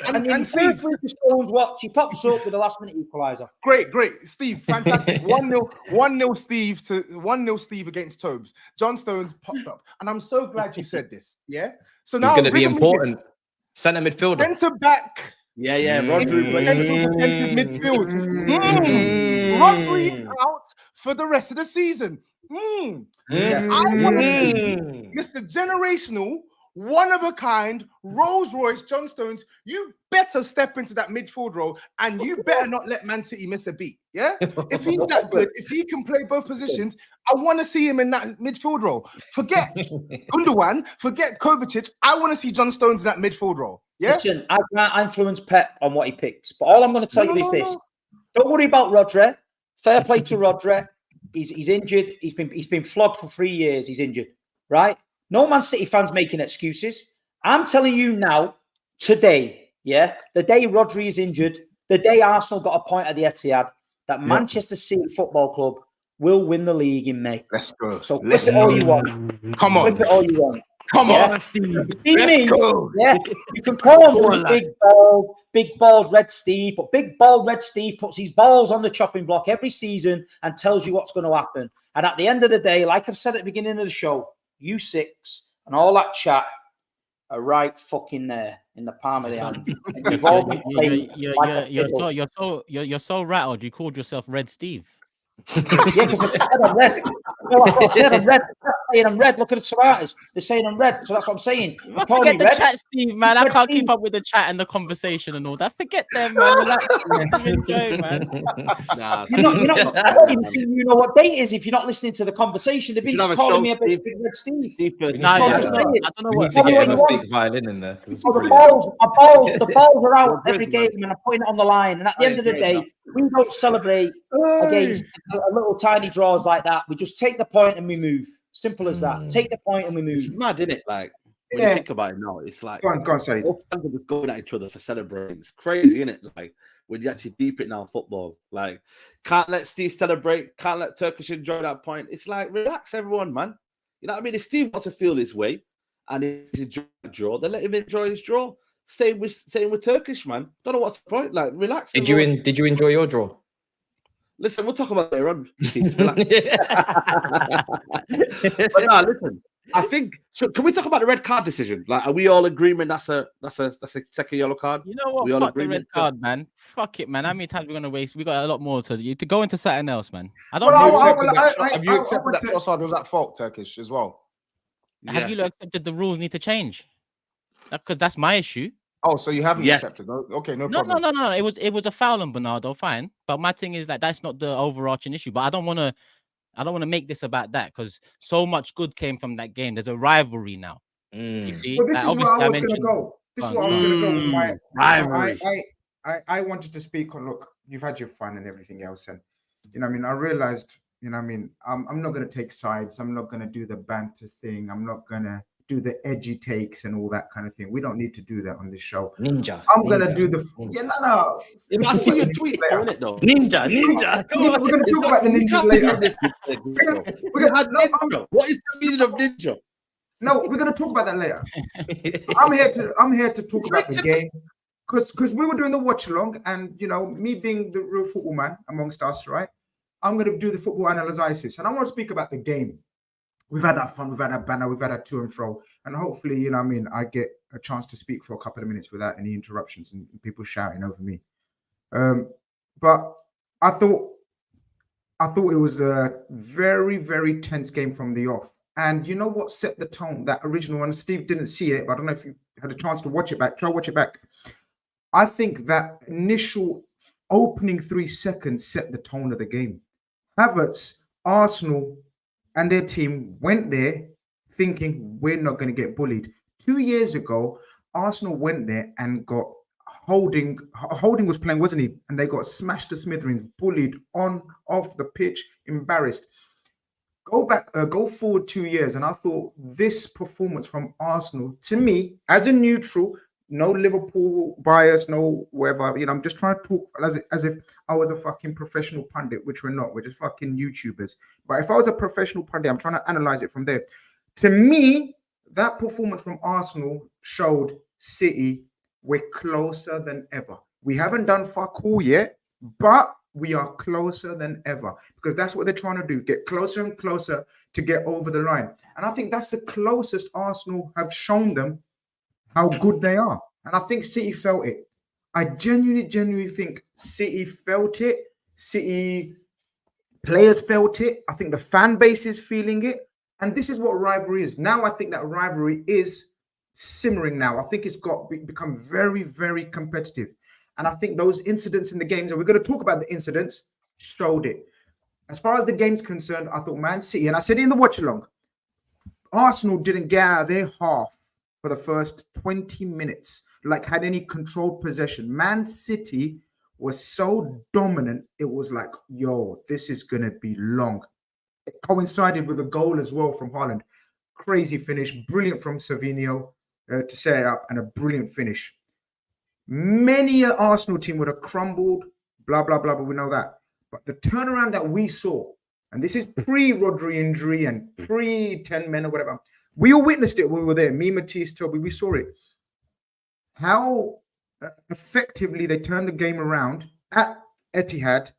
And Steve, Stones watch, he pops up with the last minute equaliser. Great, Steve, fantastic. 1-0 Steve against TOBS. John Stones popped up, and I'm so glad you said this. Yeah, so now it's going to be important. Centre midfielder, centre back. Yeah. Rodri midfield. Rodri out for the rest of the season. I want Mr. Generational, one of a kind, Rolls Royce, John Stones. You better step into that midfield role, and you better not let Man City miss a beat. Yeah, if he's that good, if he can play both positions, I want to see him in that midfield role. Forget Gundogan, forget Kovacic. I want to see John Stones in that midfield role. Yeah. Listen, I can't influence Pep on what he picks, but all I'm going to tell you is this: don't worry about Rodri. Fair play to Rodri. He's injured. He's been flogged for 3 years. He's injured, right? No Man City fans making excuses. I'm telling you now, today, the day Rodri is injured, the day Arsenal got a point at the Etihad, that Manchester City Football Club will win the league in May. Let's go. So flip it all you want. Come on. Flip it all you want. Come on, Steve. You see me? Yeah. You can call him big bald red Steve, but big bald red Steve puts his balls on the chopping block every season and tells you what's going to happen. And at the end of the day, like I've said at the beginning of the show, you six and all that chat are right fucking there in the palm of the hand. You're so rattled. You called yourself Red Steve. Yeah, because I'm red. I said I'm red. They're saying I'm red. Look at the tomatoes. They're saying I'm red. So that's what I'm saying. Forget the chat, Steve, man. I can't keep up with the chat and the conversation and all that. Forget them, man. Relax. Enjoy, man. You're not, I don't even think you know what date it is if you're not listening to the conversation. They've been calling me a big red Steve. I don't know what. To get a big violin in there. The balls are out every game, and I'm putting it on the line. And at the end of the day, we don't celebrate against little tiny draws like that. We just take the point and we move. Simple as that. Take the point and we move. It's mad, isn't it? Like when you think about it now, it's like go on, sorry. All fans are just going at each other for celebrating. It's crazy, isn't it? Like when you actually deep it now, football. Like can't let Steve celebrate. Can't let Turkish enjoy that point. It's like relax, everyone, man. You know what I mean? If Steve wants to feel his way and he's enjoying a draw, then let him enjoy his draw. Same with Turkish, man. Don't know what's the point. Like relax. Did you enjoy your draw? Listen, we'll talk about it later on. But no, listen. I think. So can we talk about the red card decision? Like, are we all agreement that's a second yellow card? You know what? Fuck the red card, man. Fuck it, man. How many times we're gonna waste? We got a lot more to go into something else, man. I don't. Have you accepted that Trossard was at fault, Turkish, as well? Have you accepted the rules need to change? Because that's my issue. Oh, so you haven't accepted? Okay, no problem. No. It was a foul on Bernardo, fine. But my thing is that's not the overarching issue. But I don't want to make this about that because so much good came from that game. There's a rivalry now. You see, but this is where I was going to go. This is where I was going to go with my rivalry. I wanted to speak on. Look, you've had your fun and everything else, and you know, what I mean, I realized, you know, what I mean, I'm not going to take sides. I'm not going to do the banter thing. I'm not going to do the edgy takes and all that kind of thing. We don't need to do that on this show. Ninja. I'm gonna do the no. Yeah, but I see your tweet on it though. Ninja. Yeah, we're gonna talk about the ninjas later. What is the meaning of ninja? No, we're gonna talk about that later. I'm here to talk about the game because we were doing the watch along, and you know, me being the real football man amongst us, right? I'm gonna do the football analysis, and I want to speak about the game. We've had that fun, we've had that banner, we've had that to and fro, and hopefully, you know, I mean, I get a chance to speak for a couple of minutes without any interruptions and people shouting over me. But I thought it was a very, very tense game from the off. And you know what set the tone? That original one, Steve didn't see it, but I don't know if you had a chance to watch it back. Try watch it back. I think that initial opening 3 seconds set the tone of the game. Havertz, Arsenal, and their team went there thinking we're not going to get bullied. 2 years ago, Arsenal went there and got Holding was playing, wasn't he? And they got smashed to smithereens, bullied on, off the pitch, embarrassed. Go forward 2 years, and I thought this performance from Arsenal, to me, as a neutral, no Liverpool bias, no whatever, you know, I'm just trying to talk as if I was a fucking professional pundit, which we're not. We're just fucking YouTubers. But if I was a professional pundit, I'm trying to analyze it from there. To me, that performance from Arsenal showed City we're closer than ever. We haven't done fuck all yet, but we are closer than ever because that's what they're trying to do, get closer and closer to get over the line. And I think that's the closest Arsenal have shown them how good they are. And I think City felt it. I genuinely think City felt it. City players felt it. I think the fan base is feeling it. And this is what rivalry is. Now I think that rivalry is simmering now. I think it's become very, very competitive. And I think those incidents in the games, and we're going to talk about the incidents, showed it. As far as the game's concerned, I thought Man City, and I said it in the watch along, Arsenal didn't get out of their half for the first 20 minutes, like had any controlled possession. Man City was so dominant, it was like, yo, this is going to be long. It coincided with a goal as well from Haaland. Crazy finish, brilliant from Savinho to set it up, and a brilliant finish. Many an Arsenal team would have crumbled, blah, blah, blah, but we know that. But the turnaround that we saw, and this is pre-Rodri injury and pre-10 men or whatever, we all witnessed it when we were there. Me, Matisse, Toby, we saw it. How effectively they turned the game around at Etihad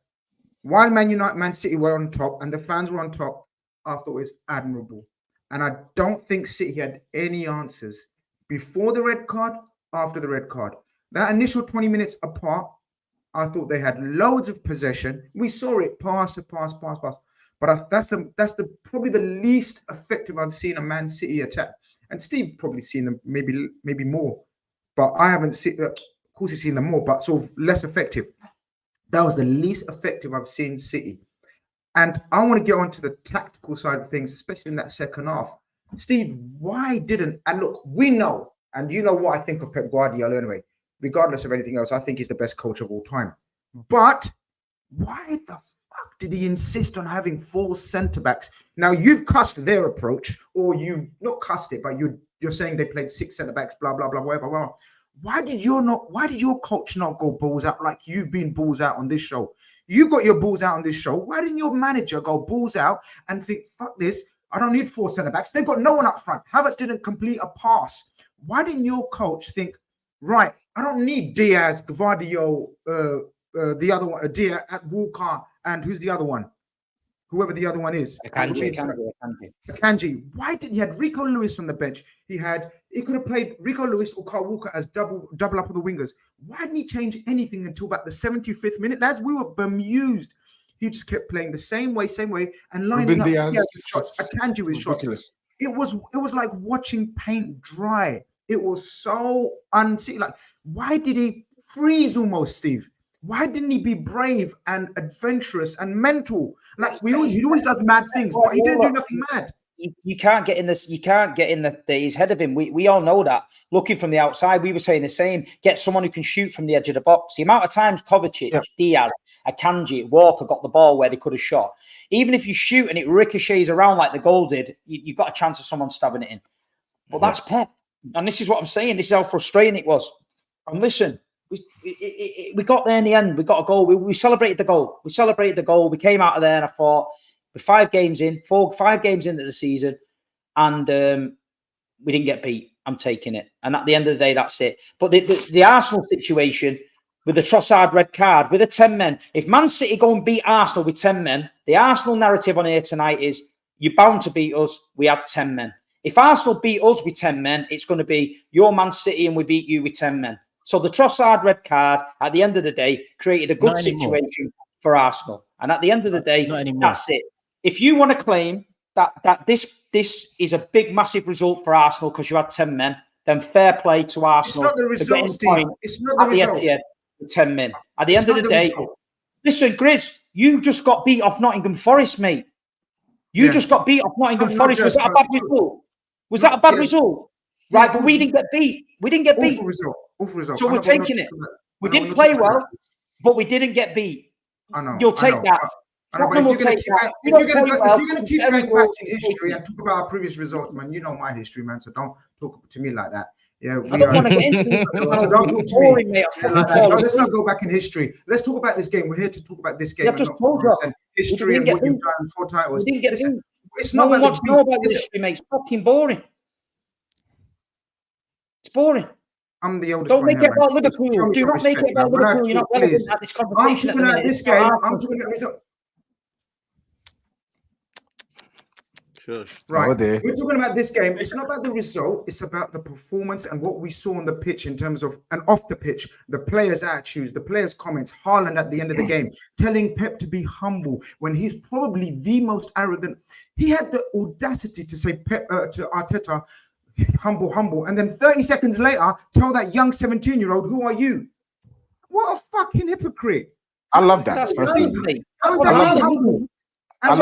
while Man City were on top and the fans were on top, I thought it was admirable. And I don't think City had any answers before the red card, after the red card. That initial 20 minutes apart, I thought they had loads of possession. We saw it pass to pass. But that's probably the least effective I've seen a Man City attack. And Steve probably seen them maybe more, but I haven't seen. Of course, he's seen them more, but sort of less effective. That was the least effective I've seen City. And I want to get on to the tactical side of things, especially in that second half. Steve, why didn't, and look, we know, and you know what I think of Pep Guardiola anyway, regardless of anything else, I think he's the best coach of all time. But why the fuck did he insist on having 4 centre-backs? Now, you've cussed their approach, or you, not cussed it, but you're saying they played 6 centre-backs, blah, blah, blah, whatever. Well, why did your coach not go balls out like you've been balls out on this show? You got your balls out on this show. Why didn't your manager go balls out and think, fuck this, I don't need 4 centre-backs. They've got no one up front. Havertz didn't complete a pass. Why didn't your coach think, right, I don't need DIAZ, Gvardiol, the other one, Diaz, at Walker, and who's the other one? Whoever the other one is. Akanji. Why didn't he had Rico Lewis on the bench? He could have played Rico Lewis or Carl Walker as double up of the wingers. Why didn't he change anything until about the 75th minute? Lads, we were bemused. He just kept playing the same way, and lining up shots. Akanji with shots. It was like watching paint dry. It was so unseen. Like, why did he freeze almost, Steve? Why didn't he be brave and adventurous and mental? Like he always does mad things, but he didn't do nothing mad. You can't get in this. You can't get in his head of him. We all know that. Looking from the outside, we were saying the same. Get someone who can shoot from the edge of the box. The amount of times Kovacic, Diaz, Akanji, Walker got the ball where they could have shot. Even if you shoot and it ricochets around like the goal did, you've got a chance of someone stabbing it in. But that's Pep. And this is what I'm saying. This is how frustrating it was. And listen, we got there in the end. We got a goal. We celebrated the goal. We celebrated the goal. We came out of there and I thought, we're 5 games into the season, and we didn't get beat. I'm taking it. And at the end of the day, that's it. But the Arsenal situation with the Trossard red card, with the 10 men, if Man City go and beat Arsenal with 10 men, the Arsenal narrative on here tonight is, you're bound to beat us. We had 10 men. If Arsenal beat us with 10 men, it's going to be, you're Man City and we beat you with 10 men. So the Trossard red card, at the end of the day, created a good situation for Arsenal. And at the end of the day, that's it. If you want to claim that this is a big, massive result for Arsenal because you had 10 men, then fair play to Arsenal. It's not the result, Steve. It's not the result. Etihad with 10 men. At the end of the day, listen, Grizz, you just got beat off Nottingham Forest, mate. You just got beat off Nottingham Forest. Was that a bad result? Was that a bad result? Right, but we didn't get beat. We didn't get beat. Awful result. So we're taking it. We didn't play well, but we didn't get beat. I know. You'll take that. If you're going to keep going back in history and talk about our previous results, man, you know my history, man. So don't talk to me like that. Yeah, I don't want to get into it. So don't talk to me. Let's not go back in history. Let's talk about this game. We're here to talk about this game. I've just told you history and what you've done, 4 titles. We didn't get beat. It's not no one wants to know about this history, mate. It's fucking boring. It's boring. I'm the oldest. Don't make it about Liverpool. Do not make it about Liverpool. You're not relevant at this conversation. I'm talking about this game. I'm talking about result. Sure. Right. We're talking about this game. It's not about the result. It's about the performance and what we saw on the pitch in terms of, and off the pitch, the players' attitudes, the players' comments. Haaland at the end of the game telling Pep to be humble when he's probably the most arrogant. He had the audacity to say Pep to Arteta, humble, humble. And then 30 seconds later, tell that young 17-year-old, who are you? What a fucking hypocrite. I love that. How is that being humble? I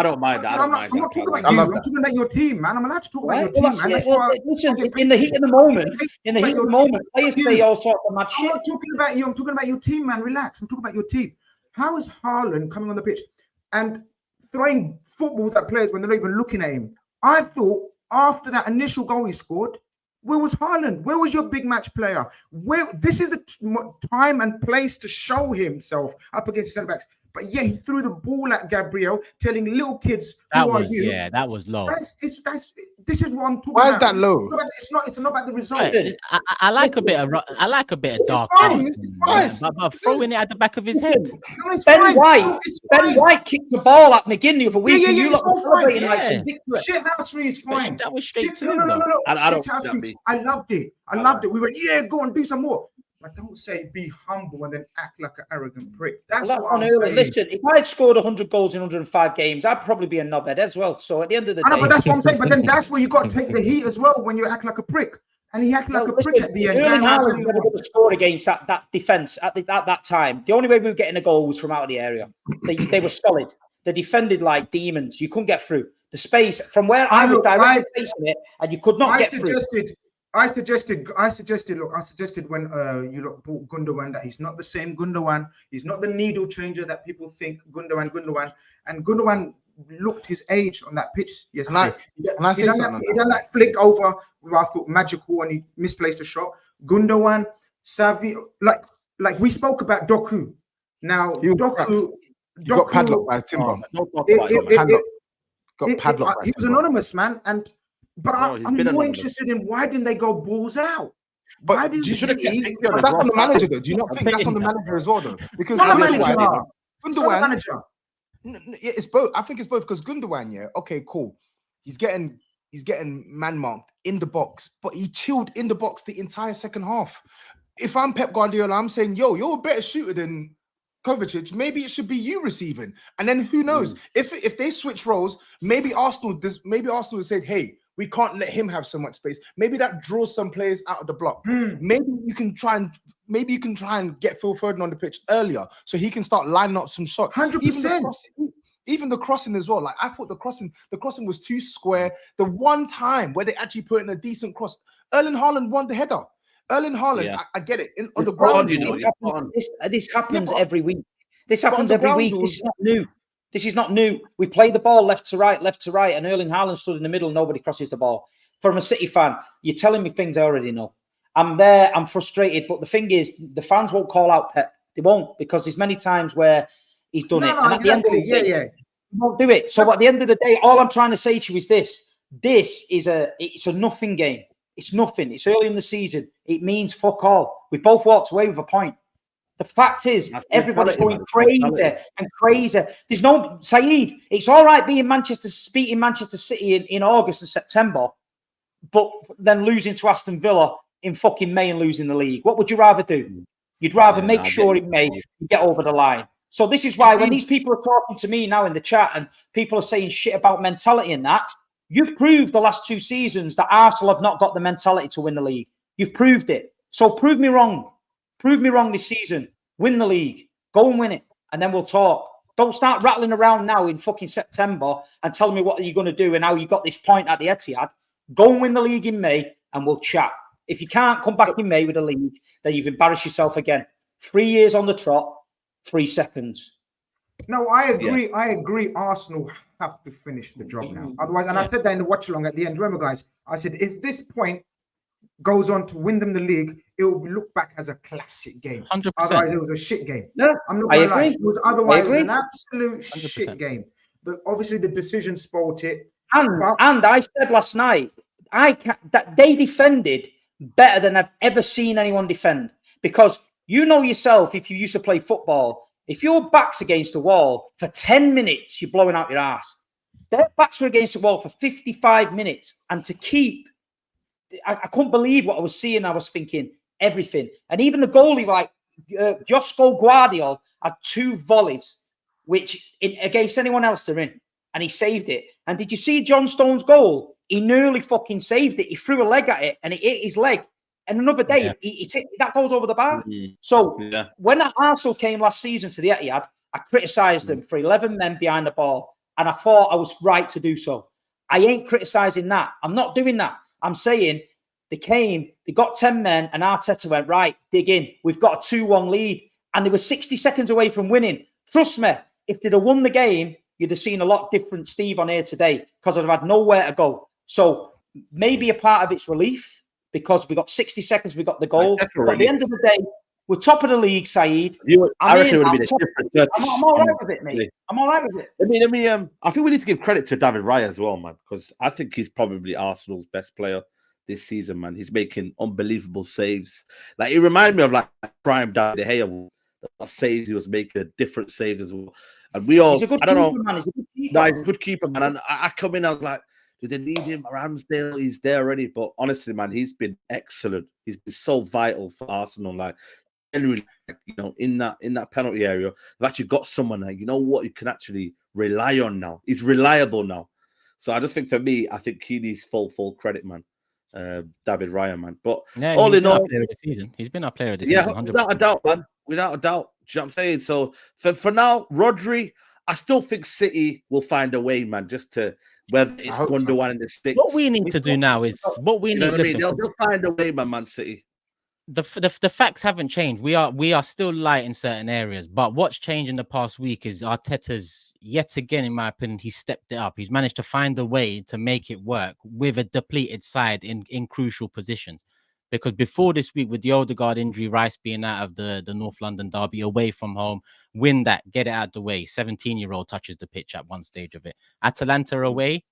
don't mind that. I'm not talking about you. I'm talking about your team, man. I'm allowed to talk about your team, man. Listen, in the heat of the moment, players say all sorts of mad shit. I'm not talking about you. I'm talking about your team, man. Relax. I'm talking about your team. How is Haaland coming on the pitch and throwing footballs at players when they're not even looking at him? I thought after that initial goal he scored, where was Haaland? Where was your big match player? This is the time and place to show himself up against the centre backs. But yeah, he threw the ball at Gabriel, telling little kids, "Who are you?" Yeah, that was low. This is what I'm talking about. Why is that low? It's not about the result. I like a bit of dark. It's fine. But throwing it at the back of his head. No, Ben White kicked the ball at McGinn the other week. Yeah, you lot were celebrating like some victory. victory. Shithousery is fine. That was straight to No. I don't. I loved it. I loved it. We went, yeah, go on, do some more. But don't say be humble and then act like an arrogant prick. That's what I'm saying. Listen, if I had scored 100 goals in 105 games, I'd probably be a knobhead as well. So at the end of the day, I know, but that's what I'm saying. But then that's where you got to take the heat as well when you act like a prick. And he acted like a prick at the end. Erling Haaland never got a score against that defence at that time. The only way we were getting a goal was from out of the area. They were solid. They defended like demons. You couldn't get through. The space from where I was directly facing it, and you could not get through. I suggested when you look bought Gundogan that he's not the same Gundogan. He's not the needle changer that people think Gundogan. And Gundogan looked his age on that pitch yesterday. He done that flick over, I thought magical, and he misplaced a shot. Gundogan, Savi, like we spoke about Doku. Now Doku got padlocked by Timber. He was anonymous, man, But I'm more interested in why didn't they go balls out? But that's on the manager, though. Do you not think that's on the manager as well, though? Because Gundogan, it's both. I think it's both because Gundogan, yeah, okay, cool. He's getting man marked in the box, but he chilled in the box the entire second half. If I'm Pep Guardiola, I'm saying, yo, you're a better shooter than Kovacic. Maybe it should be you receiving, and then who knows if they switch roles? Maybe Arsenal said, hey, we can't let him have so much space. Maybe that draws some players out of the block. Maybe you can try and get Phil Foden on the pitch earlier so he can start lining up some shots. 100%. Even the crossing as well. Like I thought the crossing was too square. The one time where they actually put in a decent cross, Erling Haaland won the header. Erling Haaland, I get it. On the ground, this happens every week. This happens every week. This is not new. This is not new. We play the ball left to right, and Erling Haaland stood in the middle. Nobody crosses the ball. from a City fan, you're telling me things I already know. I'm there, I'm frustrated, but the thing is, the fans won't call out Pep. They won't, because there's many times where he's done it. And at the end of the day, he won't do it. So at the end of the day, all I'm trying to say to you is this. This is it's a nothing game. It's nothing. It's early in the season. It means fuck all. We both walked away with a point. The fact is, everybody's going crazy and crazy. There's no SAEED. It's all right beating Manchester City in August and September, but then losing to Aston Villa in fucking May and losing the league. What would you rather do? You'd rather make sure in May you get over the line. So this is why when these people are talking to me now in the chat and people are saying shit about mentality and that, you've proved the last 2 seasons that Arsenal have not got the mentality to win the league. You've proved it. So prove me wrong. Prove me wrong this season. Win the league. Go and win it. And then we'll talk. Don't start rattling around now in fucking September and tell me what are you going to do and how you got this point at the Etihad. Go and win the league in May and we'll chat. If you can't come back in May with a league, then you've embarrassed yourself again. 3 years on the trot, 3 seconds. No, I agree. Yeah. I agree. Arsenal have to finish the job now. Otherwise, and I said that in the watch along at the end. Remember, guys, I said if this point goes on to win them the league, it will look back as a classic game. 100%. Otherwise, it was a shit game. No, I'm not going to lie. It was otherwise it was an absolute 100%. Shit game. But obviously, the decision spoiled it. And I said last night, that they defended better than I've ever seen anyone defend. Because you know yourself, if you used to play football, if your back's against the wall for 10 minutes, you're blowing out your ass. Their backs were against the wall for 55 minutes. And to keep, I couldn't believe what I was seeing. I was thinking everything. And even the goalie, like Josko Guardiola, had 2 volleys, which against anyone else they're in. And he saved it. And did you see John Stones' goal? He nearly fucking saved it. He threw a leg at it and it hit his leg. And another day, that goes over the bar. So when Arsenal came last season to the Etihad, I criticised them for 11 men behind the ball. And I thought I was right to do so. I ain't criticising that. I'm not doing that. I'm saying they came, they got 10 men, and Arteta went, right, dig in. We've got a 2-1 lead. And they were 60 seconds away from winning. Trust me, if they'd have won the game, you'd have seen a lot different Steve on here today because I'd have had nowhere to go. So maybe a part of it's relief because we got 60 seconds, we got the goal. But at the end of the day, we're top of the league, SAEED. I reckon it would have been a different Turkish. I'm all right with it, mate. I'm all right with it. Let me. I think we need to give credit to David Raya as well, man, because I think he's probably Arsenal's best player this season, man. He's making unbelievable saves. Like, it reminded me of like prime David De Gea. Saves he was making different saves as well. And we all, I don't know, man. He's a good keeper, man. And I come in, I was like, do they need him? Ramsdale, he's there already. But honestly, man, he's been excellent. He's been so vital for Arsenal. Like, generally, you know, in that penalty area, they've actually got someone there. You know what? You can actually rely on now. He's reliable now. So I just think for me, I think he needs full credit, man. David Raya, man. But all in all, he's been our player of the season. 100%. Without a doubt, man. Without a doubt. Do you know what I'm saying? So for now, Rodri, I still think City will find a way, man, just to whether it's Gundogan in the sticks. What we need to do now is what we need. What I mean? They'll find a way, Man City. The facts haven't changed. We are still light in certain areas, but what's changed in the past week is Arteta's yet again, in my opinion, he stepped it up. He's managed to find a way to make it work with a depleted side in crucial positions. Because before this week, with the Odegaard injury, Rice being out of the North London derby, away from home, win that, get it out of the way. 17-year-old touches the pitch at one stage of it. Atalanta away,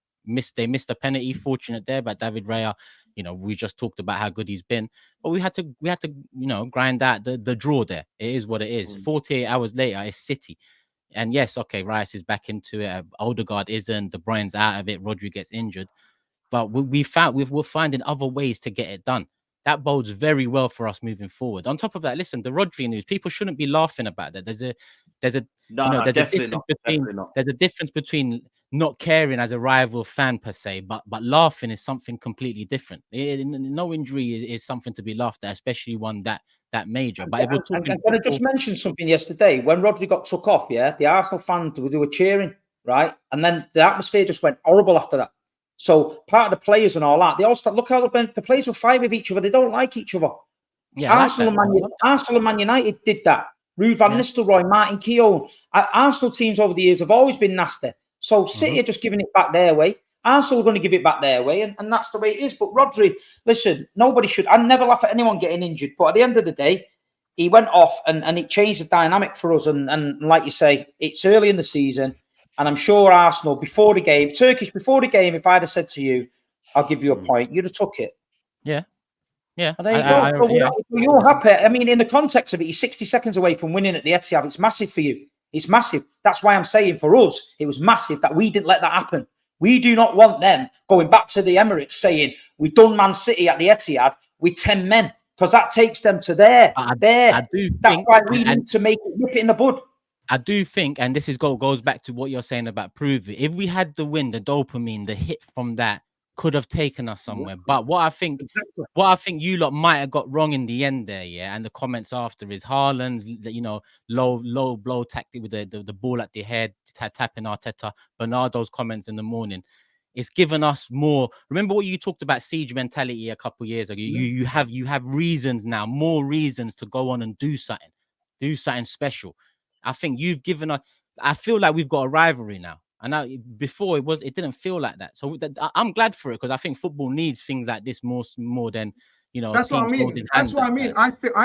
they missed a penalty. Fortunate there by David Raya. You know, we just talked about how good he's been, but we had to you know, grind out the draw there. It is what it is. 48 hours later, it's City. And yes, okay, Rice is back into it. Odegaard isn't. De Bruyne's out of it. Rodri gets injured. But we're finding other ways to get it done. That bodes very well for us moving forward. On top of that, listen, the Rodri news, people shouldn't be laughing about that. There's a difference between not caring as a rival fan per se, but laughing is something completely different. No injury is something to be laughed at, especially one that major. But if we're talking, I'm going to just mention something yesterday when Rodri got took off. Yeah, the Arsenal fans they were cheering, right, and then the atmosphere just went horrible after that. So part of the players and all that, they all start, look how the players will fight with each other. They don't like each other. Yeah, Arsenal and Man United did that. Ruud van Nistelrooy, Martin Keown. Arsenal teams over the years have always been nasty. So City are just giving it back their way. Arsenal are going to give it back their way, and that's the way it is. But Rodri, listen, nobody should. I never laugh at anyone getting injured, but at the end of the day, he went off and it changed the dynamic for us. And like you say, it's early in the season, and I'm sure Arsenal before the game, Turkish before the game, if I'd have said to you, "I'll give you a point," you'd have took it. Yeah. Yeah. And there you go. You're happy. I mean, in the context of it, you're 60 seconds away from winning at the Etihad. It's massive for you. It's massive. That's why I'm saying for us, it was massive that we didn't let that happen. We do not want them going back to the Emirates saying we've done Man City at the Etihad with 10 men, because that takes them to there. That's why we need to make it, nip it in the bud. I do think, and this is goes back to what you're saying about prove it. If we had the win, the dopamine, the hit from that could have taken us somewhere. But what I think you lot might have got wrong in the end there, yeah, and the comments after is Haaland's, low blow tactic with the ball at the head, tapping Arteta, Bernardo's comments in the morning. It's given us more. Remember what you talked about siege mentality a couple of years ago. You have reasons now, more reasons to go on and do something special. I think you've given us. I feel like we've got a rivalry now. And before it didn't feel like that. So I'm glad for it, because I think football needs things like this more than That's what I mean. That's what I mean. I think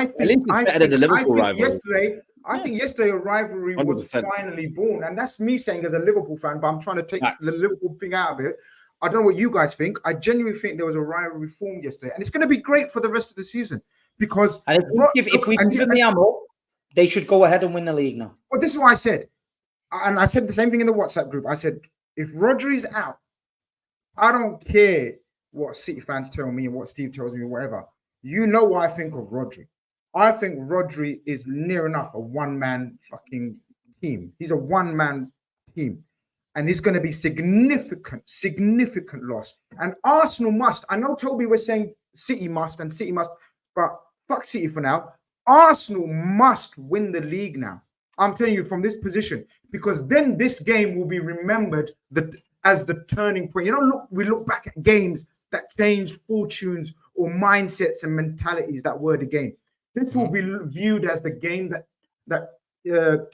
yesterday a rivalry 100%. Was finally born, and that's me saying as a Liverpool fan. But I'm trying to take the Liverpool thing out of it. I don't know what you guys think. I genuinely think there was a rivalry formed yesterday, and it's going to be great for the rest of the season because if we give them the ammo, they should go ahead and win the league now. Well, this is what I said. And I said the same thing in the WhatsApp group. I said, if Rodri's out, I don't care what City fans tell me and what Steve tells me or whatever. You know what I think of Rodri. I think Rodri is near enough a one-man fucking team. He's a one-man team. And it's going to be significant loss. And Arsenal must. I know, Toby, was saying City must, but fuck City for now. Arsenal must win the league now. I'm telling you from this position, because then this game will be remembered as the turning point. We look back at games that changed fortunes or mindsets and mentalities that were the game. This will be viewed as the game that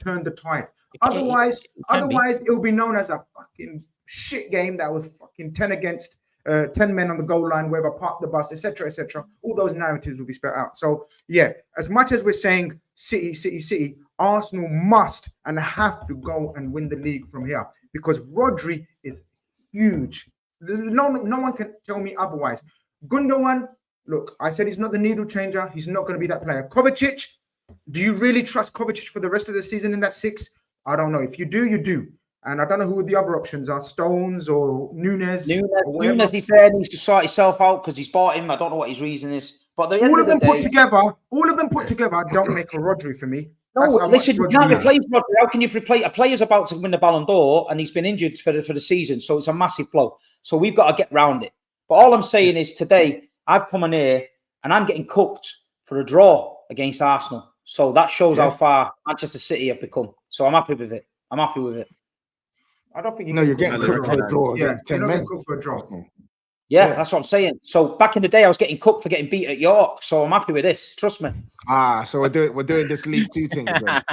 turned the tide. Otherwise, it will be known as a fucking shit game that was fucking 10 against 10 men on the goal line, wherever, park the bus, etc., etc. All those narratives will be spelled out. So, yeah, as much as we're saying City, Arsenal must and have to go and win the league from here, because Rodri is huge. No one can tell me otherwise. Gundogan, look, I said he's not the needle changer. He's not going to be that player. Kovacic, do you really trust Kovacic for the rest of the season in that 6? I don't know. If you do, you do. And I don't know who the other options are, Stones or Nunes. Nunes, he said, needs to sort himself out because he's bought him. I don't know what his reason is. But all of them put together don't make a Rodri for me. No, listen, you can't replace Rodri. How can you replace a player's about to win the Ballon d'Or and he's been injured for the season? So it's a massive blow. So we've got to get round it. But all I'm saying is today, I've come in here and I'm getting cooked for a draw against Arsenal. So that shows how far Manchester City have become. So I'm happy with it. I don't think you're getting cooked for a draw. Yeah, you're not getting cooked for a draw. Yeah, that's what I'm saying. So back in the day, I was getting cooked for getting beat at York. So I'm happy with this. Trust me. So we're doing this League 2 thing again.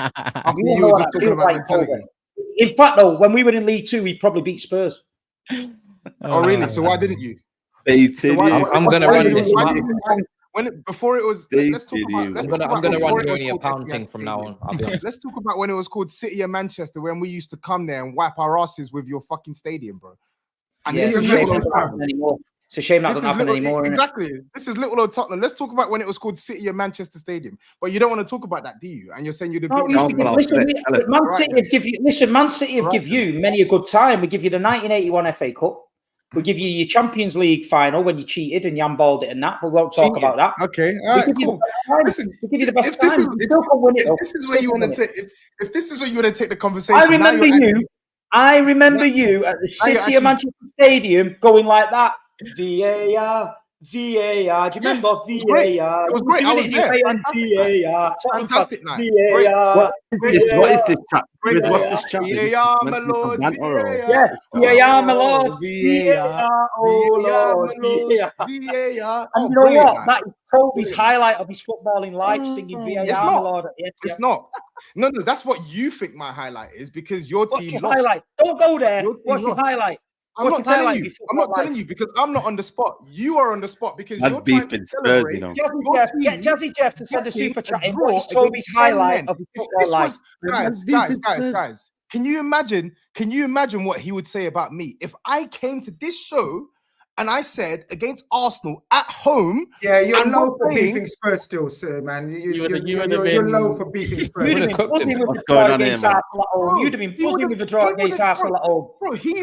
In fact, though, when we were in League 2, we probably beat Spurs. Oh, really? So why didn't you? I'm going to run this. Before it was, let's talk about. I'm going to run only a pound thing from now on. I'll be honest. Let's talk about when it was called City of Manchester, when we used to come there and wipe our asses with your fucking stadium, bro. And this is anymore. It's a shame that doesn't happen anymore. Exactly. This is little old Tottenham. Let's talk about when it was called City of Manchester Stadium. But you don't want to talk about that, do you? And you're saying you'd have Man City have give you many a good time. We give you the 1981 FA Cup. We give you your Champions League final when you cheated and handballed it and that, but we won't talk about that. Okay, all right, cool. Listen, we give you the best time. If this is where you want to take the conversation, I remember you at the City of Manchester Stadium going like that. VAR. Do you remember VAR? It was great. I was there. VAR. Fantastic night. VAR. What is this chat? What's this chat? VAR, my lord. Yeah, VAR, my lord. VAR, oh Lord. VAR. And you know what? That is Toby's highlight of his footballing life, singing VAR, my lord. It's not. No, that's what you think my highlight is, because your team lost. Highlight? Don't go there. What's your highlight? I'm not telling you. I'm not telling you because I'm not on the spot. You are on the spot because That's you're trying beefing to Spurs, celebrate. you know. Get Jazzy Jeff to send a getting super chat a in. draw What is Toby's against 10 highlight men. of his If football this life? was guys, can you imagine what he would say about me if I came to this show and I said against Arsenal at home? Yeah, you're and low we're for saying- beefing Spurs still, sir, man. You're been- low for beefing Spurs. You'd have been cooked buzzing him. with What's the draw going on here, against man? Arsenal at home. You'd have been buzzing with the draw against Arsenal at home. Bro, he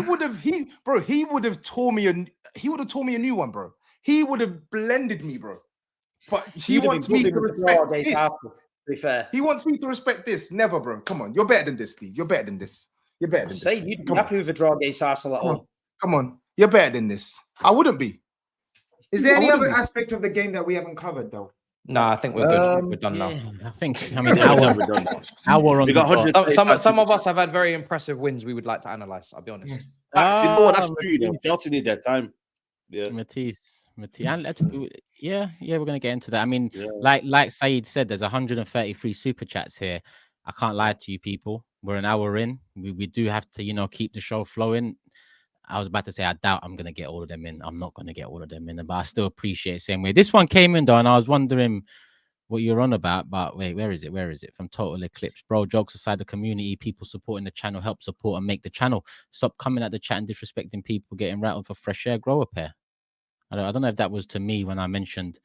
would have tore me a new one, bro. He would have blended me, bro. But he You'd have wants been me to buzzing with the draw respect against this. Arsenal, to be fair. He wants me to respect this. Never, bro. Come on. You're better than this, Steve. You're better than this. You're better than Say this. you'd be Come on. happy with the draw against Arsenal at Come on. home. Come on. You're better than this. I wouldn't be. Is there any I other wouldn't be. aspect of the game that we haven't covered, though? No, I think we're good. We're done now. I think. I mean, Yeah, hour we're done. on We got the dot. 100. Some of us have had very impressive wins we would like to analyze. I'll be honest. You know what? That's Ah, true. Though. Chelsea need their time. Yeah. Matisse, and yeah, we're gonna get into that. I mean, Yeah. like Saeed said, there's 133 super chats here. I can't lie to you, people. We're an hour in. We do have to, keep the show flowing. I was about to say I doubt I'm gonna get all of them in. I'm not gonna get all of them in, but I still appreciate it the same way. This one came in though, and I was wondering what you're on about. But wait, where is it? Where is it? From Total Eclipse, bro. Jokes aside, the community, people supporting the channel, help support and make the channel. Stop coming at the chat and disrespecting people, getting rattled for fresh air. Grow a pair. I don't know if that was to me when I mentioned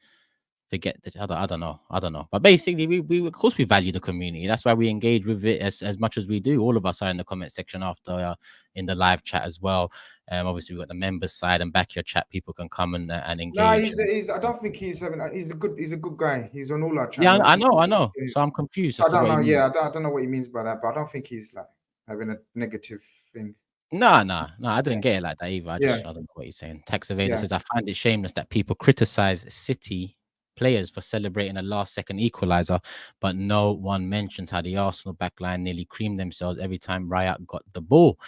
forget that. I don't know. But basically, we of course we value the community. That's why we engage with it as much as we do. All of us are in the comment section after in the live chat as well. Obviously we've got the members side and back your chat. People can come and engage. No, he's. I don't think he's having. He's a good guy. He's on all our Yeah, channels. I know. So I'm confused. I don't know. Yeah, I don't know what he means by that, but I don't think he's like having a negative thing. No, I didn't get it like that either. I don't know what he's saying. Tax Evader says, I find it shameless that people criticize City players for celebrating a last-second equaliser, but no one mentions how the Arsenal backline nearly creamed themselves every time Riot got the ball.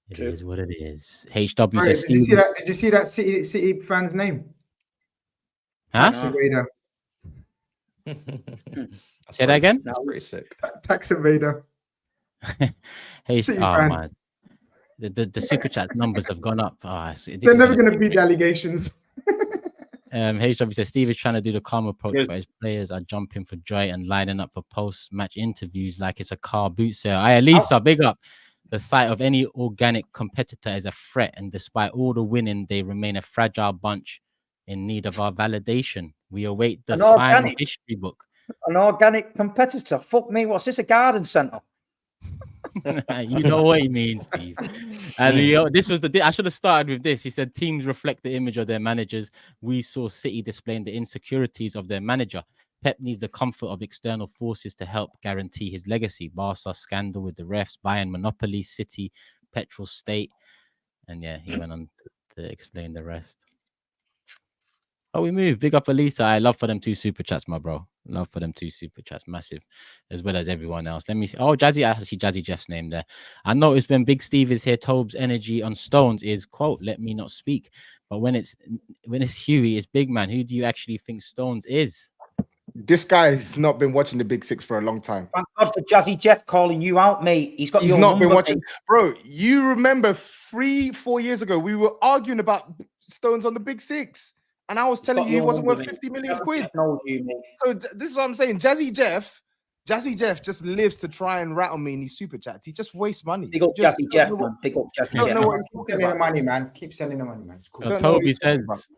It is what it is. HW says, Did you see that City fan's name? Huh? Tax Evader. Say that again? That's pretty sick. Tax Evader. Hey, City oh fan. man, the super chat numbers have gone up. They're never going to beat the allegations. HW says Steve is trying to do the calm approach, Yes. but his players are jumping for joy and lining up for post-match interviews like it's a car boot sale. Elisa, big up. The sight of any organic competitor is a threat, and despite all the winning, they remain a fragile bunch in need of our validation. We await the final history book. An organic competitor. Fuck me. What's this? A garden centre? You know what he means, Steve. And this was I should have started with this. He said teams reflect the image of their managers. We saw City displaying the insecurities of their manager. Pep needs the comfort of external forces to help guarantee his legacy. Barca scandal with the refs, Bayern monopoly, City, petrol state. And yeah, he went on to explain the rest. Oh, we moved. Big up Elisa. I love for them 2 super chats, my bro. Love for them 2 super chats. Massive. As well as everyone else. Let me see. Oh, Jazzy. I see Jazzy Jeff's name there. I noticed when Big Steve is here, TOBS energy on Stones is, quote, let me not speak. But when it's Huey, it's big man. Who do you actually think Stones is? This guy's not been watching the Big Six for a long time. Thank God for Jazzy Jeff calling you out, mate. He's He's not been watching. Bro, you remember 3-4 years ago, we were arguing about Stones on the Big Six. And I was telling you he wasn't worth 50 million quid. So this is what I'm saying. Jazzy Jeff just lives to try and rattle me in these super chats. He just wastes money. Big up Jazzy Jeff, man. Big up Jazzy Jeff. Keep sending the money, man. Keep sending the money, man. It's cool. Toby says,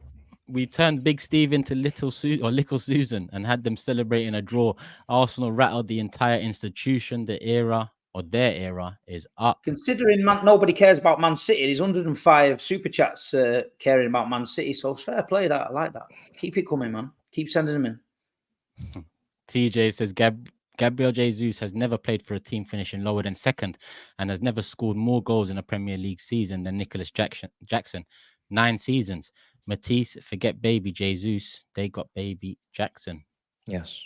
we turned Big Steve into Little Susan and had them celebrating a draw. Arsenal rattled the entire institution. Their era is up. Considering nobody cares about Man City, there's 105 super chats caring about Man City. So it's fair play that. I like that. Keep it coming, man. Keep sending them in. TJ says Gabriel Jesus has never played for a team finishing lower than second and has never scored more goals in a Premier League season than Nicholas Jackson. 9 seasons. Matisse, forget baby Jesus. They got baby Jackson. Yes.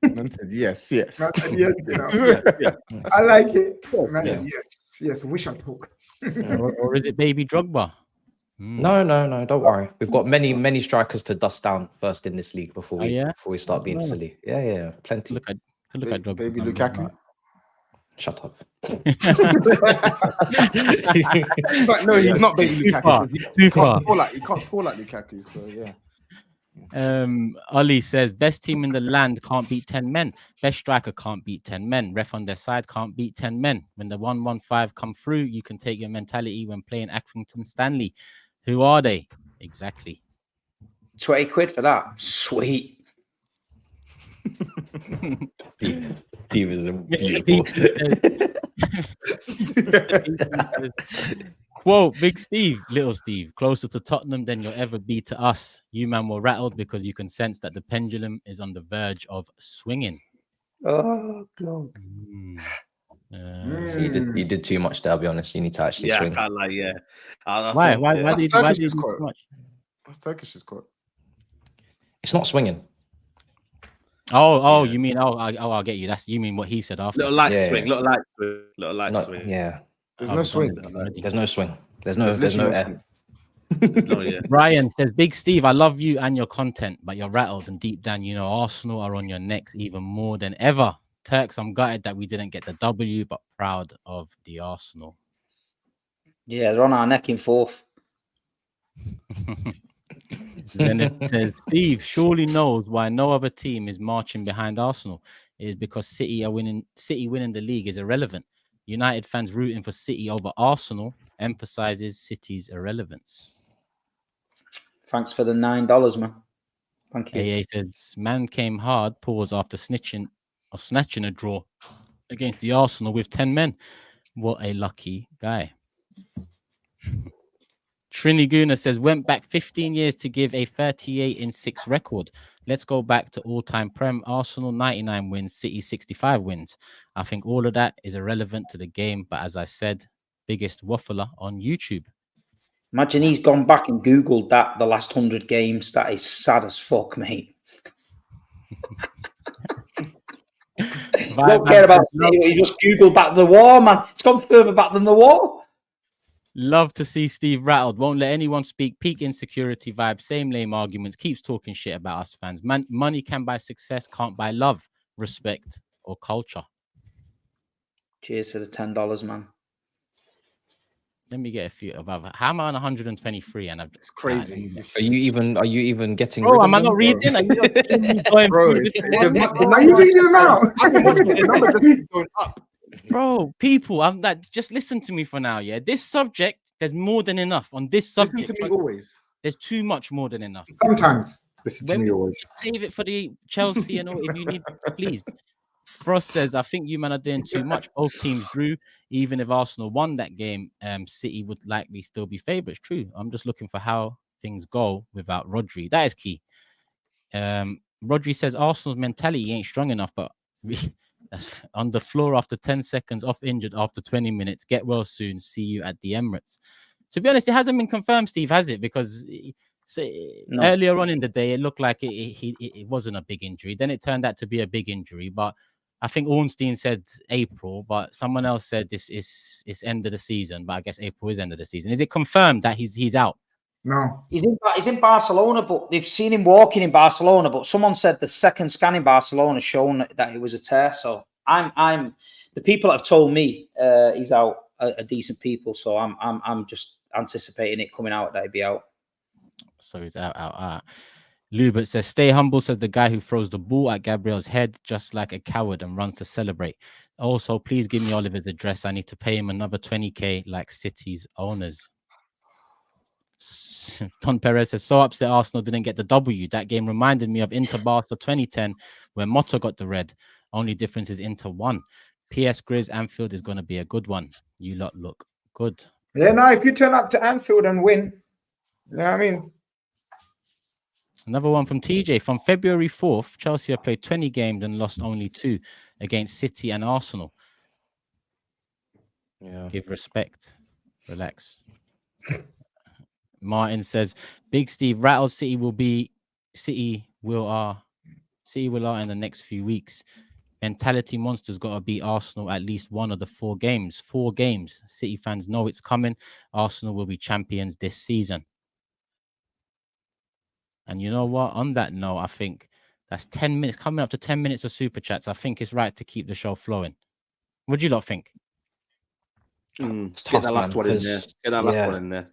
Man said yes. Man said yes, you know. Yeah. I like it. Man Yeah. said yes. We shall talk. or is it baby Drogba? No, don't worry. We've got many strikers to dust down first in this league before we start being silly. Yeah, plenty. Look at Drogba. Baby Lukaku. Shut up. But no, he's not baby Lukaku. Too far. He can't score like Lukaku. So yeah. Ollie says best team in the land can't beat 10 men. Best striker can't beat 10 men. Ref on their side can't beat 10 men. When the 115 come through, you can take your mentality when playing Accrington Stanley. Who are they? Exactly. 20 quid for that. Sweet. Steve is beautiful. Quote, Big Steve, Little Steve, closer to Tottenham than you'll ever be to us. You man were rattled because you can sense that the pendulum is on the verge of swinging. Oh, God. So you did too much there, I'll be honest. You need to actually swing. I can't lie, yeah. Why did you do too much? That's Turkish's quote. It's not swinging. Oh, you mean I'll get you. You mean what he said after. Little light swing. Yeah. Little light swing. Yeah. There's no swing. There's no swing. There's no air. Brian says, Big Steve, I love you and your content, but you're rattled and deep down, you know, Arsenal are on your necks even more than ever. Turks, I'm gutted that we didn't get the W, but proud of the Arsenal. Yeah, they're on our neck in fourth. Then it says, Steve surely knows why no other team is marching behind Arsenal. It is because City winning the league is irrelevant. United fans rooting for City over Arsenal emphasizes City's irrelevance. Thanks for the $9, man. Thank you. AA says, man came hard, pause after snatching a draw against the Arsenal with 10 men. What a lucky guy. Triniguna says, went back 15 years to give a 38-6 record. Let's go back to all-time Prem. Arsenal 99 wins, City 65 wins. I think all of that is irrelevant to the game, but as I said, biggest waffler on YouTube. Imagine he's gone back and Googled that the last 100 games. That is sad as fuck, mate. You don't care about City, you just Google back the war, man. It's gone further back than the war. Love to see Steve rattled. Won't let anyone speak. Peak insecurity vibe. Same lame arguments. Keeps talking shit about us fans. Money can buy success, can't buy love, respect, or culture. Cheers for the $10, man. Let me get a few above. How am I on 123? And it's crazy. Are you even getting? Bro, am I not reading? Are you not seeing me going Bro, through are you reading them out? Going up. Bro, people, I'm like, just listen to me for now. Yeah, this subject, there's more than enough on this subject. Listen to me always. There's too much more than enough. Sometimes listen to me always. Save it for the Chelsea and all if you need, please. Frost says, I think you man are doing too much. Both teams drew. Even if Arsenal won that game, City would likely still be favourites. True. I'm just looking for how things go without Rodri. That is key. Rodri says Arsenal's mentality ain't strong enough, but that's on the floor after 10 seconds, off injured after 20 minutes. Get well soon. See you at the Emirates. To be honest, it hasn't been confirmed, Steve, has it? Because earlier on in the day, it looked like it wasn't a big injury. Then it turned out to be a big injury. But I think Ornstein said April, but someone else said this is end of the season. But I guess April is end of the season. Is it confirmed that he's out? No. He's in Barcelona, but they've seen him walking in Barcelona. But someone said the second scan in Barcelona shown that it was a tear. So I'm the people that have told me he's out are decent people. So I'm just anticipating it coming out that he'd be out. So he's out. Lubert says, stay humble, says the guy who throws the ball at Gabriel's head just like a coward and runs to celebrate. Also, please give me Oliver's address. I need to pay him another 20k like City's owners. Ton Perez says, so upset Arsenal didn't get the W. That game reminded me of Inter Barca 2010 where Mota got the red. Only difference is Inter won. PS GRIZZ, Anfield is going to be a good one. You lot look good. Yeah, no, if you turn up to Anfield and win, you know what I mean? Another one from TJ. From February 4th, Chelsea have played 20 games and lost only 2 against City and Arsenal. Yeah. Give respect. Relax. Martin says, Big Steve rattled. City will are in the next few weeks. Mentality monsters got to beat Arsenal at least one of the 4 games. 4 games. City fans know it's coming. Arsenal will be champions this season. And you know what? On that note, I think that's 10 minutes, coming up to 10 minutes of super chats. I think it's right to keep the show flowing. What do you lot think? It's Get tough, that last man, one in there. 'cause- Get that last yeah. one in there.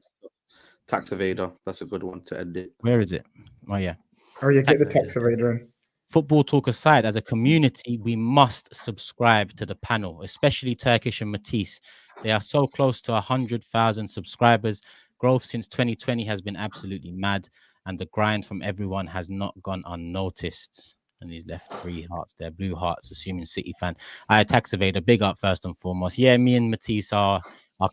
Tax evader. That's a good one to end it. Where is it? Oh yeah. Oh yeah, get the Tax tax evader in. Football talk aside, as a community, we must subscribe to the panel, especially Turkish and Matisse. They are so close to 100,000 subscribers. Growth since 2020 has been absolutely mad, and the grind from everyone has not gone unnoticed. And he's left 3 hearts there, blue hearts, assuming City fan. Tax evader, big up first and foremost. Yeah, me and Matisse are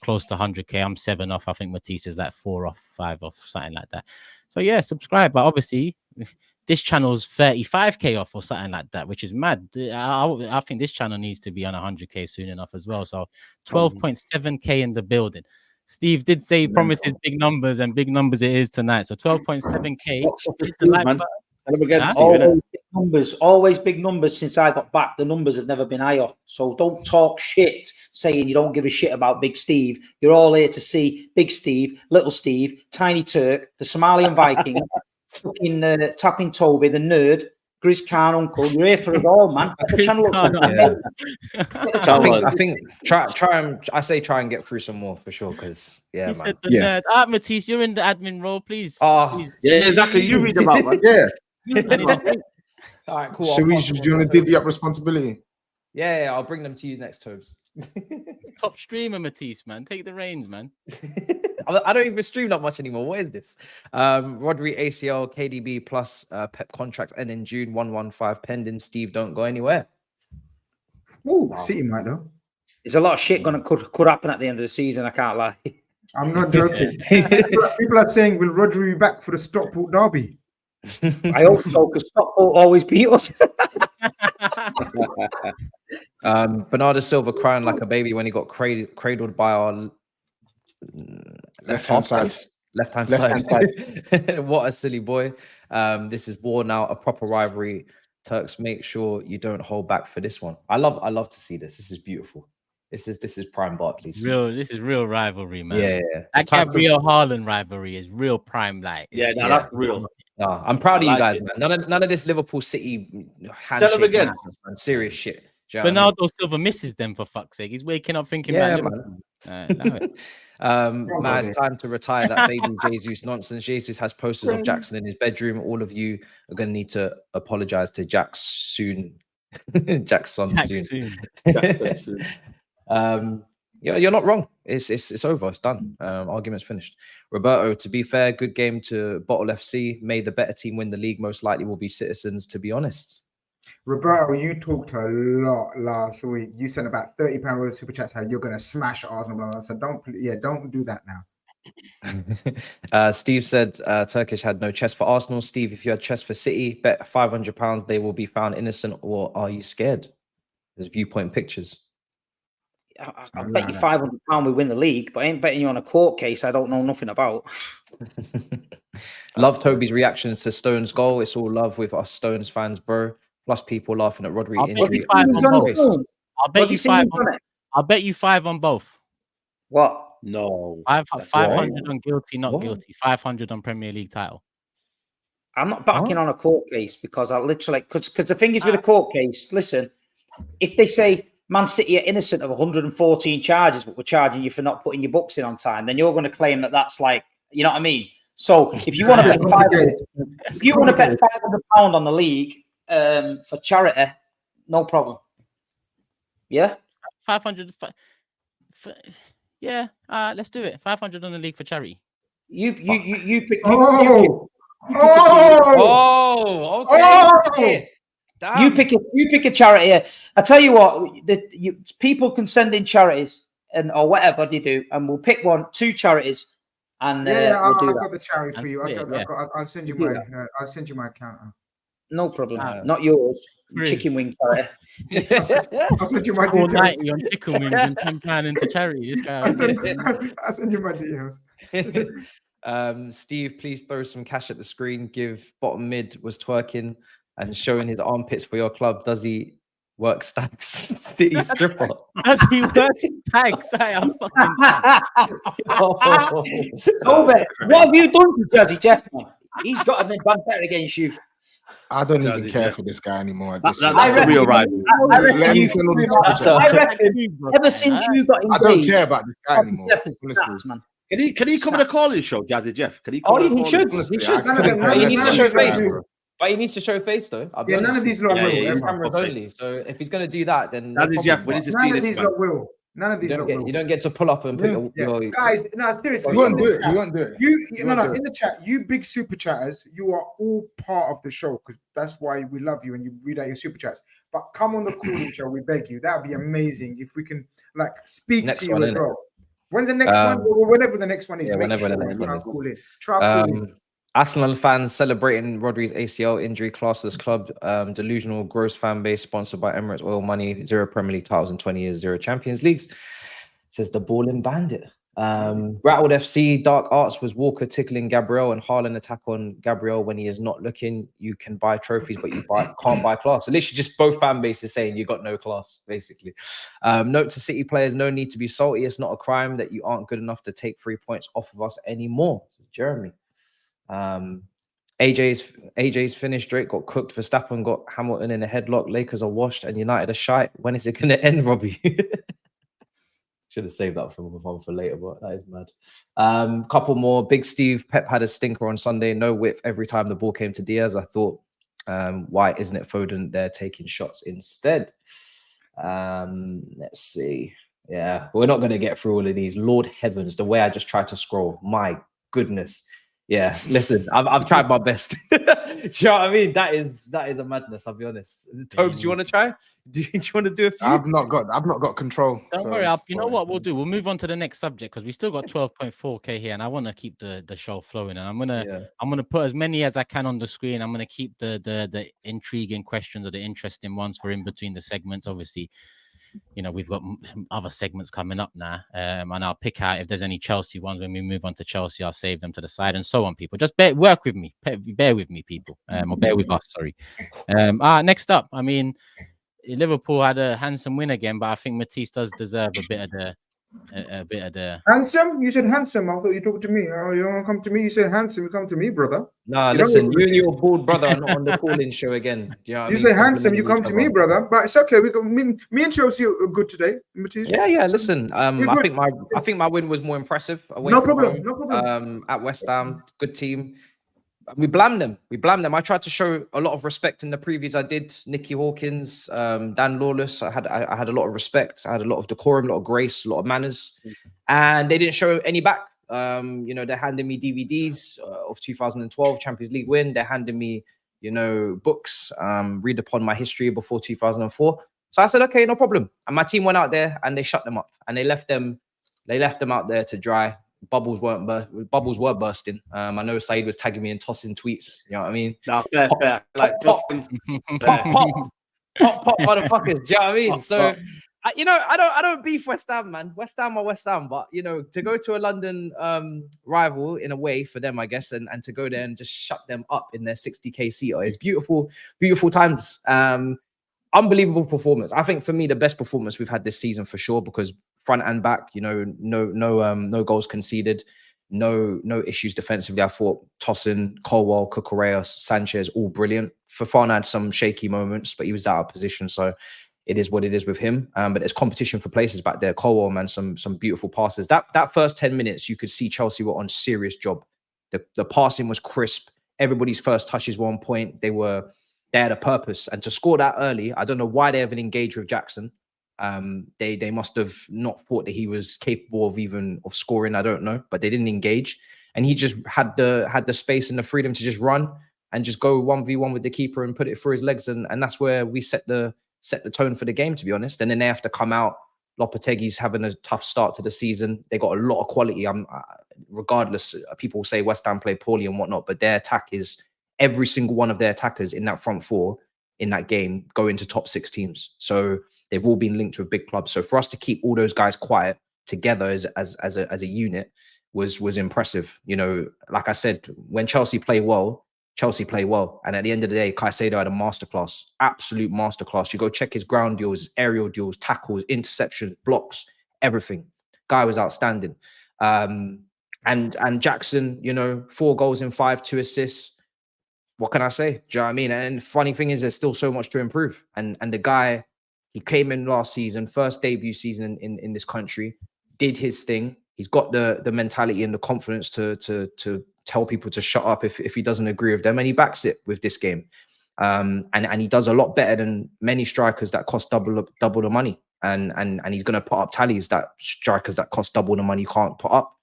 close to 100k. I'm 7 off. I think Matisse is like 4 off, 5 off, something like that. So yeah, subscribe. But obviously, this channel's 35k off or something like that, which is mad. I think this channel needs to be on 100k soon enough as well. So 12.7k in the building. Steve did say he promises big numbers, and big numbers it is tonight. So 12.7k. Hit the like button. Always big numbers since I got back. The numbers have never been higher. So don't talk shit saying you don't give a shit about Big Steve. You're all here to see Big Steve, Little Steve, Tiny Turk, the Somalian Viking, fucking Tapping Toby, the nerd, GRIZZ Khan Uncle. You're here for it all, man. The channel looks I think try and get through some more for sure. Because he said the nerd. Matisse, you're in the admin role, please. Please. Yeah, exactly. You read them out, man. Yeah. All right, cool. Do you want to divvy up responsibility? Yeah, I'll bring them to you next, Tobes. Top streamer, Matisse, man. Take the reins, man. I don't even stream that much anymore. What is this? Rodri ACL, KDB plus Pep contract end in June, 115 pending. Steve, don't go anywhere. Ooh, City might though. There's a lot of shit could happen at the end of the season. I can't lie. I'm not joking. People are saying, will Rodri be back for the Stockport derby? I hope so, because Stockport always beat us. Bernardo Silva crying like a baby when he got cradled by our Left-hand side. Left-hand side. What a silly boy. This is born out a proper rivalry. Turks, make sure you don't hold back for this one. I love to see this. This is beautiful. This is prime Barclays. This is real rivalry, man. Yeah. That Gabriel Haaland rivalry is real prime light. That's real. No, I'm proud of you guys, man. None of this Liverpool City handshake. Tell him again. Man. Serious shit. Bernardo Silva misses them, for fuck's sake. He's waking up thinking about Liverpool. Man, it's time to retire that baby Jesus nonsense. Jesus has posters of Jackson in his bedroom. All of you are going to need to apologize to Jack soon. Jackson soon. Yeah, you're not wrong. It's over. It's done. Argument's finished. Roberto, to be fair, good game to Bottle FC. May the better team win the league. Most likely will be Citizens, to be honest. Roberto, you talked a lot last week. You said about £30 worth of super chats how you're going to smash Arsenal. So don't do that now. Steve said Turkish had no chest for Arsenal. Steve, if you had chest for City, bet £500 they will be found innocent, or are you scared? There's viewpoint pictures. I bet you £500 we win the league, but I ain't betting you on a court case I don't know nothing about. Love Toby's reactions to Stones' goal. It's all love with us Stones fans, bro. Plus people laughing at Rodri injury. I'll bet you 5 on both. What? No. 500 on guilty, not guilty. 500 on Premier League title. I'm not backing on a court case because I literally because the thing is with a court case, listen, if they say Man City are innocent of 114 charges, but we're charging you for not putting your books in on time, then you're going to claim that that's like, you know what I mean? So if you want to bet £500 on the league for charity, no problem. Yeah, 500. Yeah, let's do it. 500 on the league for charity. You pick. Okay. Damn. You pick a charity. I tell you what, people can send in charities or whatever they do, and we'll pick 2 charities, and I've we'll got the charity for you. I'll send you my account. No problem. Not yours. Chicken wing charity. I'll send you my details. 90 on chicken wings and £10 into charity. This guy. I'll send you my details. Steve, please throw some cash at the screen. Give bottom mid was twerking and showing his armpits for your club. Does he work stacks? City stripper. Does he work stacks? I am fucking what have you done to Jazzy Jeff, man? He's got an advantage against you. I don't even Jazzy care Jeff. for this guy anymore. At That- this that- rate. that's the reckon- real rival. I reckon Let you- him send all the I Superchats. reckon ever since you got I don't engaged, care about this guy anymore. Jeff is Honestly. nuts, man. Can he come on a calling show, Jazzy Jeff? Can he come Oh, on a he calling should. show? He should. None of them- But he needs to none show of these face. lot will. But he needs to show face, though. I'll be Yeah, none honest. of these lot Yeah, will. yeah, ever. he's Cameras Okay. only. So if he's going to do that, then no Jazzy problem, Jeff, we need but to None see of this these man. lot will. None of these lot will. you don't get to pull up and pick your Guys, no, seriously. He won't in do the it. chat, He won't do it. No, in the chat, you big super chatters, you are all part of the show because that's why we love you and you read out your super chats. But come on the calling show, we beg you. That would be amazing if we can like speak Next to you one, as innit? well. When's the next one? Well, whenever the next one is. yeah, make whenever the sure next you one try is. and call in. Try call in. Arsenal fans celebrating Rodri's ACL injury, classless club, delusional, gross fan base, sponsored by Emirates Oil Money, 0 Premier League titles in 20 years, 0 Champions Leagues. Says the balling bandit. Rattled FC, Dark Arts was Walker tickling Gabriel and Haaland attack on Gabriel when he is not looking. You can buy trophies, but you can't buy class. So literally just both fan bases saying you got no class, basically. Note to City players, no need to be salty. It's not a crime that you aren't good enough to take 3 points off of us anymore. Jeremy. AJ's finished. Drake got cooked. Verstappen got Hamilton in a headlock. Lakers are washed and United are shite. When is it going to end, Robbie? Should have saved that for later, but that is mad. Couple more. Big Steve. Pep had a stinker on Sunday. No whip every time the ball came to Diaz. I thought, why isn't it Foden there taking shots instead? Let's see. Yeah, we're not going to get through all of these. Lord heavens, the way I just tried to scroll. My goodness. Yeah, listen, I've tried my best. Do you know what I mean? That is a madness. I'll be honest. Tobes, do you want to try? Do you want to do a few? I've not got control. Don't so- worry. You know what we'll do? We'll move on to the next subject because we still got 12.4K here, and I want to keep the show flowing. And I'm gonna put as many as I can on the screen. I'm gonna keep the intriguing questions or the interesting ones for in between the segments. Obviously, you know, we've got other segments coming up now, and I'll pick out if there's any Chelsea ones when we move on to Chelsea. I'll save them to the side and so on. People, just work with me, bear with me, people, or bear with us. Sorry. Next up, I mean, Liverpool had a handsome win again, but I think Matisse does deserve a bit of the. Handsome? You said handsome. I thought you talked to me. Oh, you don't want to come to me? You said handsome. You come to me, brother. Nah, You listen, know- you and your bald brother are not on the call-in show again. Do you know what I You mean? say handsome. You come Complimenting to each me, other. brother. But it's okay. We got me and Chelsea are good today, Matisse. Yeah. Listen, We're I good. think my win was more impressive. Away No from problem. home, No problem. At West Ham, good team. We blamed them. I tried to show a lot of respect in the previews. I did. Nicky Hawkins, Dan Lawless. I had a lot of respect. I had a lot of decorum, a lot of grace, a lot of manners, and they didn't show any back. You know, they're handing me DVDs of 2012 Champions League win. They're handing me, you know, books. Read upon my history before 2004. So I said, okay, no problem. And my team went out there and they shut them up and they left them out there to dry. Bubbles were bursting. I know SAEED was tagging me and tossing tweets. You know what I mean? No, fair. Like, Pop, motherfuckers. Do you know what I mean? So, you know, I don't beef West Ham, man. West Ham are West Ham, but you know, to go to a London rival in a way for them, I guess, and to go there and just shut them up in their 60K seater is beautiful times. Unbelievable performance. I think for me, the best performance we've had this season for sure, because front and back, you know, no goals conceded, no issues defensively. I thought Tosin, Colwell, Cucurella, Sanchez, all brilliant. Fofana had some shaky moments, but he was out of position, so it is what it is with him. But there's competition for places back there. Colwell, man, some beautiful passes. That first 10 minutes, you could see Chelsea were on serious job. The passing was crisp. Everybody's first touches were on point. They had a purpose, and to score that early, I don't know why they haven't engaged with Jackson. They must have not thought that he was capable of scoring. I don't know, but they didn't engage, and he just had the space and the freedom to just run and just go 1v1 with the keeper and put it through his legs, and that's where we set the tone for the game, to be honest. And then they have to come out. Lopetegui's having a tough start to the season. They got a lot of quality. Regardless, people say West Ham play poorly and whatnot, but their attack is. Every single one of their attackers in that front four in that game go into top 6 teams. So they've all been linked with big clubs. So for us to keep all those guys quiet together as a unit was impressive. You know, like I said, when Chelsea play well. And at the end of the day, Caicedo had a masterclass, absolute masterclass. You go check his ground deals, aerial deals, tackles, interceptions, blocks, everything. Guy was outstanding. And Jackson, you know, 4 goals in 5, 2 assists. what can I say? Do you know what I mean? And funny thing is, there's still so much to improve. And the guy, he came in last season, first debut season in this country, did his thing. He's got the mentality and the confidence to tell people to shut up if he doesn't agree with them, and he backs it with this game. And he does a lot better than many strikers that cost double the money. And he's going to put up tallies that strikers that cost double the money can't put up.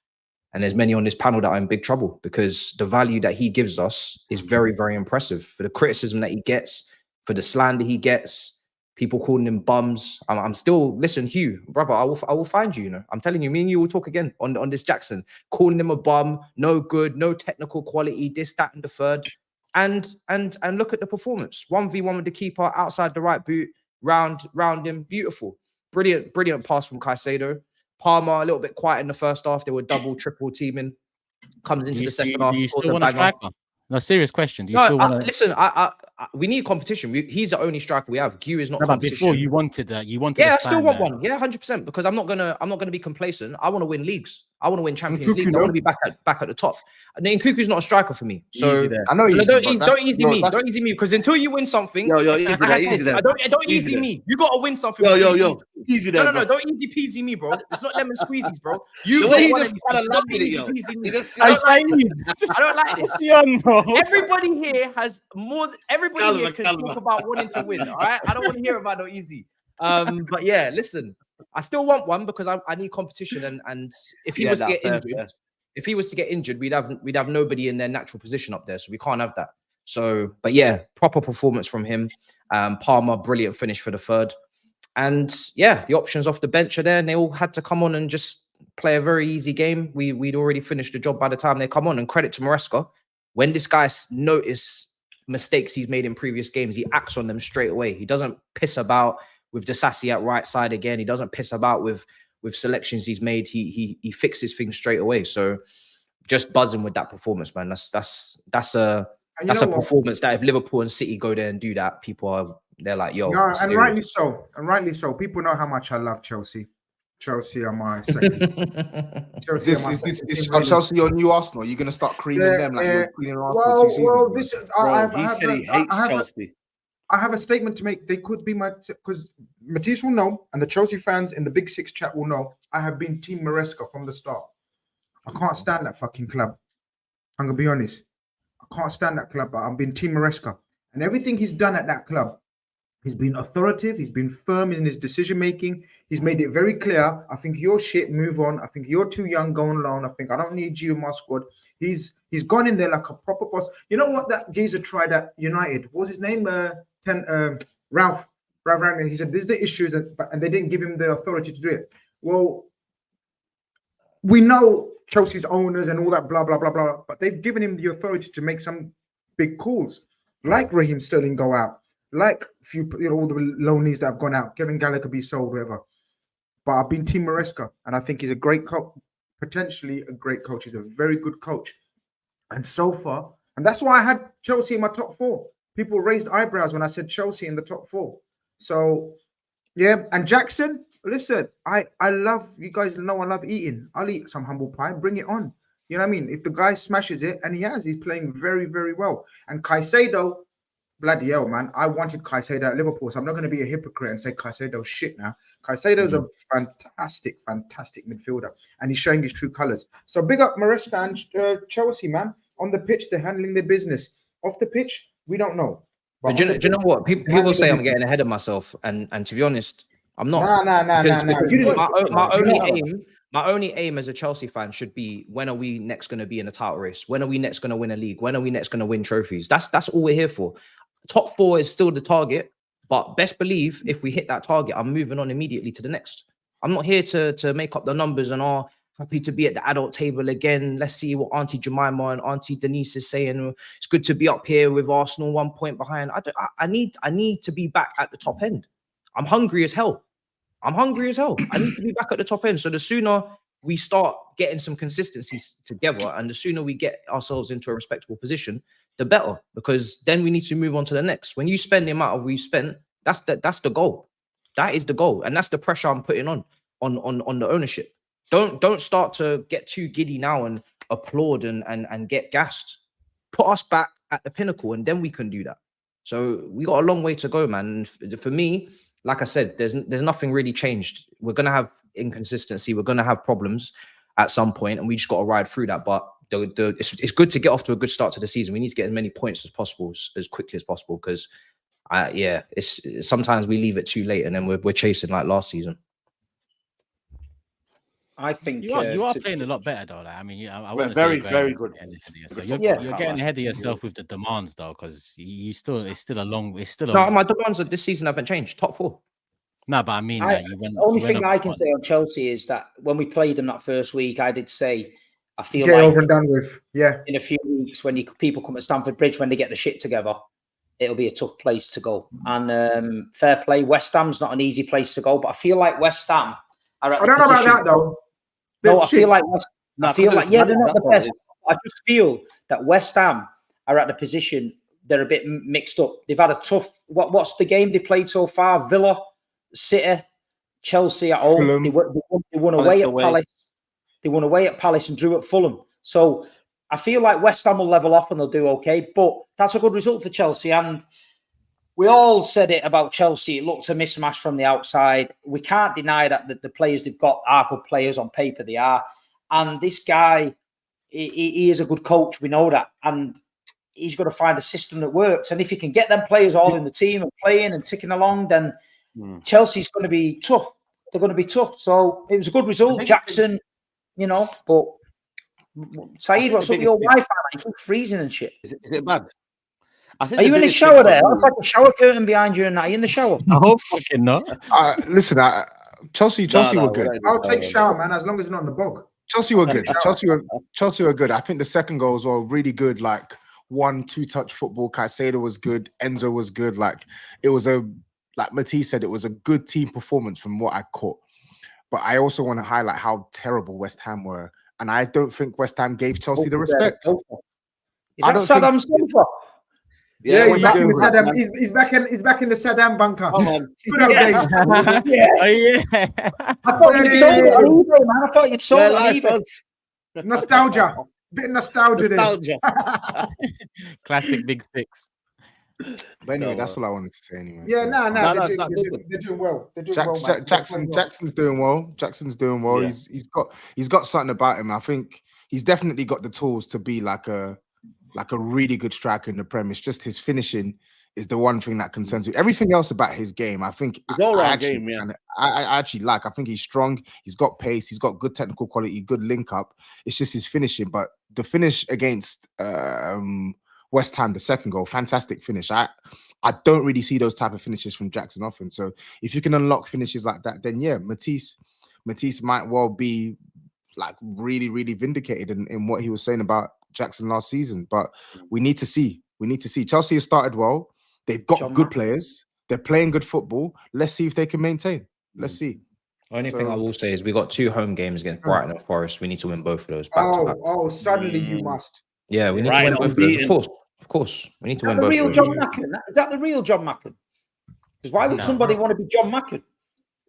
And there's many on this panel that are in big trouble because the value that he gives us is very, very impressive. For the criticism that he gets, for the slander he gets, people calling him bums. I'm still, listen, Hugh, brother, I will find you, you know. I'm telling you, me and you will talk again on this Jackson, calling him a bum, no good, no technical quality, this, that, and the third. And look at the performance. 1v1 with the keeper outside the right boot, round him, beautiful. Brilliant pass from Caicedo. Palmer, a little bit quiet in the first half. They were double, triple teaming. Comes into the second half. Do you still want a striker? No, serious question. Do you still want to listen? We need competition. He's the only striker we have. Gu is not competition. Before you wanted that. You wanted. Yeah, I still want one. Yeah, 100%. Because I'm not gonna be complacent. I want to win leagues. I want to win Champions League. I want to be back at the top. And then Nkuku's not a striker for me. So I know don't easy me. Don't easy me. Because until you win something, easy there. Don't easy me. You gotta win something. Easy there. No, don't easy peasy me, bro. It's not lemon squeezies, bro. I don't like this. Everybody here has more. Everybody here can talk about wanting to win. All right, I don't want to hear about no easy. But yeah, listen, I still want one because I need competition. And if he was to get injured, if he was to get injured, we'd have nobody in their natural position up there, so we can't have that. So, but yeah, proper performance from him. Palmer, brilliant finish for the third. And yeah, the options off the bench are there, and they all had to come on and just play a very easy game. We'd already finished the job by the time they come on. And credit to Maresca, when this guy noticed mistakes he's made in previous games, he acts on them straight away. He doesn't piss about with Disasi at right side again. He doesn't piss about with selections he's made. He fixes things straight away. So just buzzing with that performance, man. That's a performance that if Liverpool and City go there and do that, they're like, yo. No, and rightly so. And rightly so. People know how much I love Chelsea. Chelsea are my second. Chelsea or new Arsenal? You're going to start creaming them like you're creaming Arsenal 2 seasons? I have a statement to make. They could be because Matisse will know, and the Chelsea fans in the Big Six chat will know, I have been Team Maresca from the start. I can't stand that fucking club. I'm going to be honest. I can't stand that club, but I've been Team Maresca. And everything he's done at that club, he's been authoritative. He's been firm in his decision-making. He's made it very clear. I think you're shit, move on. I think you're too young, go on loan. I think I don't need you in my squad. He's gone in there like a proper boss. You know what that geezer tried at United? What was his name? Ralph. He said, there's the issues, and they didn't give him the authority to do it. Well, we know Chelsea's owners and all that, blah, blah, blah, blah, but they've given him the authority to make some big calls, like Raheem Sterling go out, like all the loanees that have gone out, Kevin Gallagher be sold, whatever. But I've been Team Maresca, and I think he's a great coach, potentially a great coach. He's a very good coach. And so far, and that's why I had Chelsea in my top 4. People raised eyebrows when I said Chelsea in the top 4. So, yeah. And Jackson, listen, I love, you guys know I love eating. I'll eat some humble pie. Bring it on. You know what I mean? If the guy smashes it, and he's playing very, very well. And Caicedo, bloody hell, man. I wanted Caicedo at Liverpool, so I'm not going to be a hypocrite and say Caicedo's shit now. Caicedo's a fantastic, fantastic midfielder, and he's showing his true colours. So big up Maresca and Chelsea, man. On the pitch, they're handling their business. Off the pitch, we don't know. But do you know what? People say I'm getting ahead of myself, and to be honest, I'm not. My only aim as a Chelsea fan should be, when are we next going to be in a title race? When are we next going to win a league? When are we next going to win trophies? That's all we're here for. Top 4 is still the target, but best believe if we hit that target, I'm moving on immediately to the next. I'm not here to make up the numbers and happy to be at the adult table again. Let's see what Auntie Jemima and Auntie Denise is saying. It's good to be up here with Arsenal 1 point behind. I need to be back at the top end. I'm hungry as hell. I need to be back at the top end. So the sooner we start getting some consistencies together, and the sooner we get ourselves into a respectable position, the better. Because then we need to move on to the next. When you spend the amount we've spent, that's the goal. That is the goal, and that's the pressure I'm putting on the ownership. Don't start to get too giddy now and applaud and get gassed. Put us back at the pinnacle, and then we can do that. So we got a long way to go, man. For me, like I said, there's nothing really changed. We're gonna have inconsistency. We're gonna have problems at some point, and we just got to ride through that. But it's good to get off to a good start to the season. We need to get as many points as possible, as quickly as possible, because it's sometimes we leave it too late, and then we're chasing like last season. I think you are playing a lot better though. Like, I mean, I want to very, say very good. So you're getting ahead of yourself with the demands though, because it's still a long. No, my demands this season haven't changed. Top 4. No, but I mean, the only thing I can say on Chelsea is that when we played them that first week, I did say I feel get like over and done with. Yeah, in a few weeks when people come to Stamford Bridge, when they get the shit together, it'll be a tough place to go. And fair play, West Ham's not an easy place to go, but I feel like West Ham are at I don't know about that though. No, I feel like they're not the best. I just feel that West Ham are at the position, they're a bit mixed up. They've had a tough, what's the game they played so far? Villa, City, Chelsea at home. They won away at Palace. They won away at Palace and drew at Fulham. So I feel like West Ham will level off and they'll do okay. But that's a good result for Chelsea. And we all said it about Chelsea. It looked a mismatch from the outside. We can't deny that the players they've got are good players on paper. They are. And this guy, he is a good coach. We know that. And he's got to find a system that works. And if he can get them players all in the team and playing and ticking along, then Chelsea's going to be tough. They're going to be tough. So it was a good result. Jackson, but Saeed, what's up with your Wi-Fi? You keep freezing and shit. Is it bad? Are you in the shower there? I've got a shower curtain behind you and that. Are you in the shower? I hope fucking not. Listen, Chelsea were good. I'll take shower, man, as long as it's not in the bog. Chelsea were good. Chelsea were good. I think the second goal was really good. Like 1-2 touch football. Caicedo was good. Enzo was good. Like it was like Matisse said, it was a good team performance from what I caught. But I also want to highlight how terrible West Ham were, and I don't think West Ham gave Chelsea the respect. Is that Saddam Sofa? Yeah, he's back in the Saddam. He's back in the Saddam bunker. Good old days. I thought you'd sold it on eBay, man. I thought you'd sold it on eBay. Nostalgia. Bit of nostalgia there. Classic Big Six. But anyway, that's all I wanted to say anyway. Yeah, they're doing well. They're doing well. Jackson's doing well. Jackson's doing well. Yeah. He's got something about him. I think he's definitely got the tools to be like a really good striker in the Prem. It's just his finishing is the one thing that concerns me. Everything else about his game, I think I actually like. I think he's strong. He's got pace. He's got good technical quality, good link up. It's just his finishing. But the finish against West Ham, the second goal, fantastic finish. I don't really see those type of finishes from Jackson often. So if you can unlock finishes like that, then yeah, Matisse might well be like really, really vindicated in what he was saying about Jackson last season. But we need to see. Chelsea have started well. They've got good players. They're playing good football. Let's see if they can maintain. Let's see. Only thing I will say is we got 2 home games against Brighton and Forest. We need to win both of those. Back to back. Suddenly you must. Yeah, we need to win both of those. Of course. We need to win both of those. Is that the real John Macken? Because why would somebody want to be John Macken?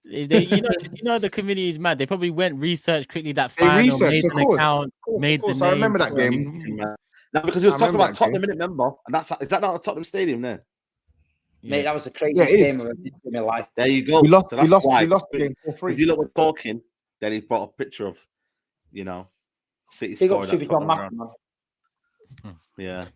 The community is mad. They probably went research quickly that final, made an account, made the name. I remember that game. No, because he was talking about Tottenham minute member, and is that not a Tottenham Stadium there? Mate, that was the craziest game of my life. There you go. We lost So that's why. the game 4-3. If you look, we're talking, then he brought a picture of, City Big up scored. to John Macken, man. Yeah.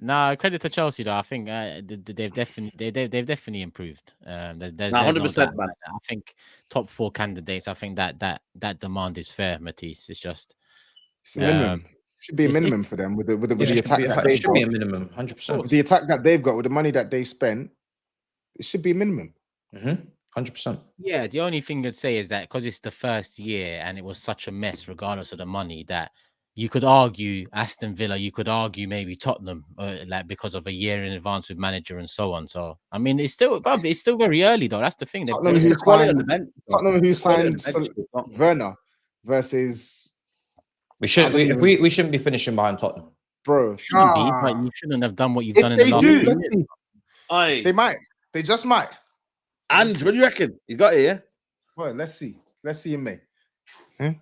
No, credit to Chelsea though. I think they've definitely improved. There's 100%, man. I think top 4 candidates. I think that demand is fair, Matisse. It's just minimum. Should be a minimum for them with the attack that they've got. Be a minimum, 100%. With the attack that they've got, with the money that they've spent, it should be a minimum. 100%. Yeah, the only thing I'd say is that because it's the first year and it was such a mess, regardless of the money, that you could argue Aston Villa, you could argue maybe Tottenham, because of a year in advance with manager and so on. So I mean, it's still very early though. That's the thing. Tottenham who signed Werner versus. We shouldn't be finishing behind Tottenham, bro. You shouldn't have done what you've done in the last 2 years. They might. They just might. And what do you reckon? You got it, yeah? Well, let's see. Let's see in May. We'll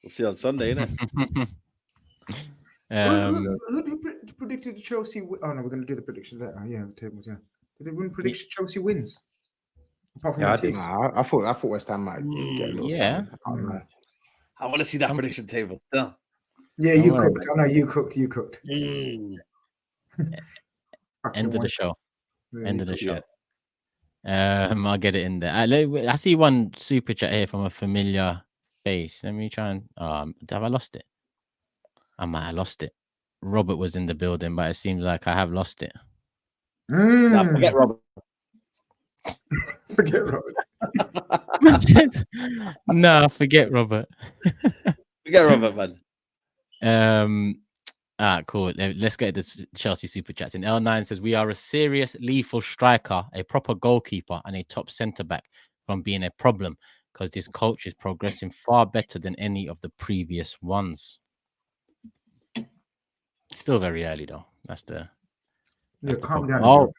see on Sunday, innit? predicted Chelsea? Oh no, we're going to do the predictions later. Yeah, the tables. Yeah. Did everyone predict Chelsea wins? Apart from Yeah, I Matisse. did. Nah, I thought West Ham might get a little Yeah. something. I can't lie. I want to see that Some- prediction table. Still. Yeah, Don't you worry, cooked. I know you cooked. You cooked. Mm. Fucking End of the one. show. Yeah, End you of the cooked. show. I'll get it in there. I see one super chat here from a familiar face. Let me try and. Have I lost it? I might have lost it. Robert was in the building, but it seems like I have lost it. Nah, forget Robert. Forget Robert. No, forget Robert. Forget Robert, man. Cool. Let's get the Chelsea super chats. In L9 says we are a serious, lethal striker, a proper goalkeeper, and a top centre back from being a problem because this coach is progressing far better than any of the previous ones. Still very early though. That's the Calm down. Oh,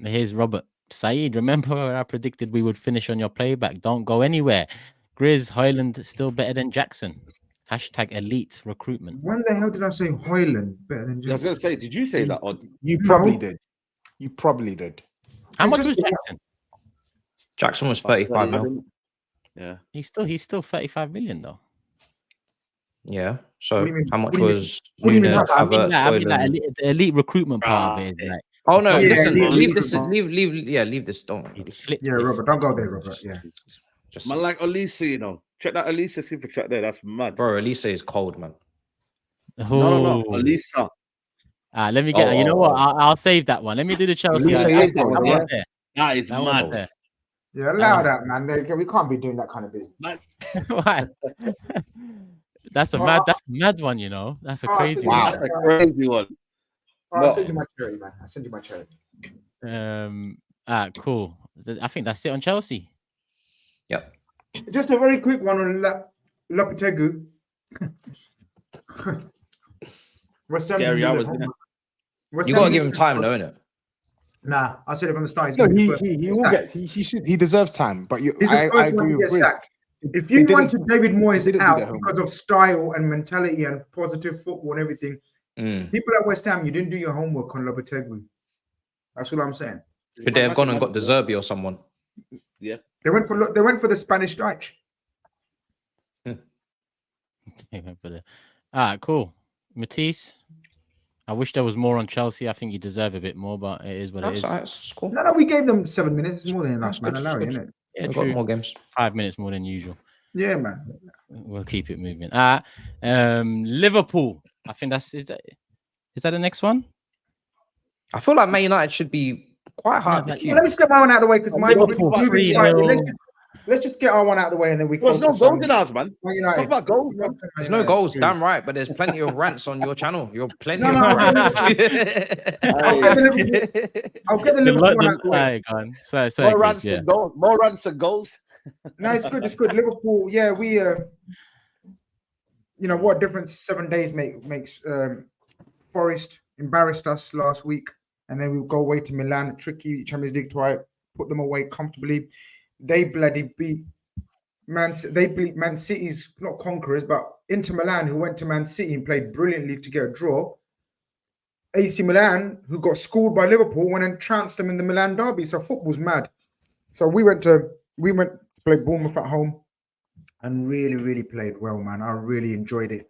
here's Robert. SAEED, remember where I predicted we would finish on your playback? Don't go anywhere. GRIZZ, Hoyland still better than Jackson. Hashtag elite recruitment. When the hell did I say Hoyland better than I was going Jackson? to say, did you say that? Or... You probably No. did. You probably did. How much just- was Jackson? Jackson was 35 mil. Yeah. He's still 35 million though. Yeah. What So do you mean? how much What do you mean? was What do you mean? Nunes, I mean, Havertz, Hoyland? the elite recruitment part of it is like Oh no! Yeah, listen, leave this. it. Leave this. Don't. he's flipped. Yeah, this. Robert. Don't go there, Robert. Yeah. Just Man, like OLISA, you know. Check that OLISA super chat there. That's mad. bro, Elise is cold, man. No. Oh. OLISA. Let me get. You know what? I'll save that one. Let me do the Chelsea. Elise That is one cold, yeah. there. That is That one mad. there. Yeah, allow that, man. We can't be doing that kind of business. Why? That's a mad one. You know, that's a Oh, crazy wow. one. That's a crazy one. I'll send you my charity, man. I'll send you my charity. Cool. I think that's it on Chelsea. Yep. Just a very quick one on Lopetegui. West Ham Scary didn't do hours, their innit? homework. West You Ham gotta give him didn't- time, though, innit? Nah, I said it from the start. he's No, gonna be he first. will get. He dedeserves time. But He's the I first one agree to with get Grizz. sacked. If you wanted David Moyes didn't do out their homework. because of style and mentality and positive football and everything, people at West Ham, you didn't do your homework on Lopetegui. That's what I'm saying. Could they have gone and got De Zerbi or someone? Yeah. They went for the Spanish Dyche. Cool. Matisse, I wish there was more on Chelsea. I think you deserve a bit more, but it is what it is. That's cool. No, we gave them 7 minutes. It's more than enough, That's man. good, Allow it, that's innit? Yeah, We've got true. more games. 5 minutes more than usual. Yeah, man. We'll keep it moving. Liverpool. I think is that the next one? I feel like Man United should be quite high up the but- queue. Let me just get my one out of the way because mine Liverpool 3-0. Let's just get our one out of the way and then we There's no focus goals on in ours, man. Man Talk United. about goals. Man. There's no goals, damn right, but there's plenty of rants on your channel. You're plenty No, of no, rants. I'll get the Liverpool one out of the way. More runs than goals. More runs than goals. No, it's good. It's good. Liverpool, yeah, we, what difference 7 days makes. Forest embarrassed us last week, and then we go away to Milan, tricky Champions League try, put them away comfortably. They bloody beat Man City's not conquerors, but Inter Milan, who went to Man City and played brilliantly to get a draw. AC Milan, who got schooled by Liverpool, went and trounced them in the Milan derby. So football's mad. So we went to play Bournemouth at home and really, really played well, man. I really enjoyed it.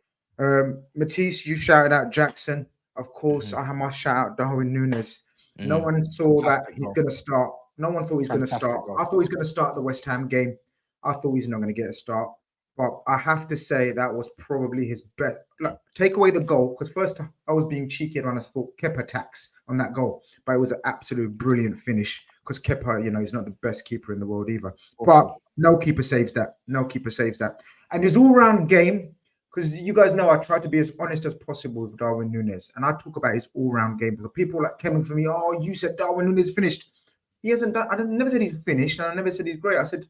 Matisse, you shouted out Jackson. Of course, I must shout out Darwin Núñez. No one saw that he's going to start. No one thought he's going to start. I thought he's going to start the West Ham game. I thought he's not going to get a start. But I have to say that was probably his best. Like, take away the goal, because first I was being cheeky on us for Kepa tax on that goal. But it was an absolute brilliant finish because Kepa, he's not the best keeper in the world either. But no keeper saves that. No keeper saves that. And his all-round game, because you guys know I try to be as honest as possible with Darwin Núñez. And I talk about his all-round game. Because people like coming for me, oh, you said Darwin Núñez finished. He hasn't done. I never said he's finished, and I never said he's great. I said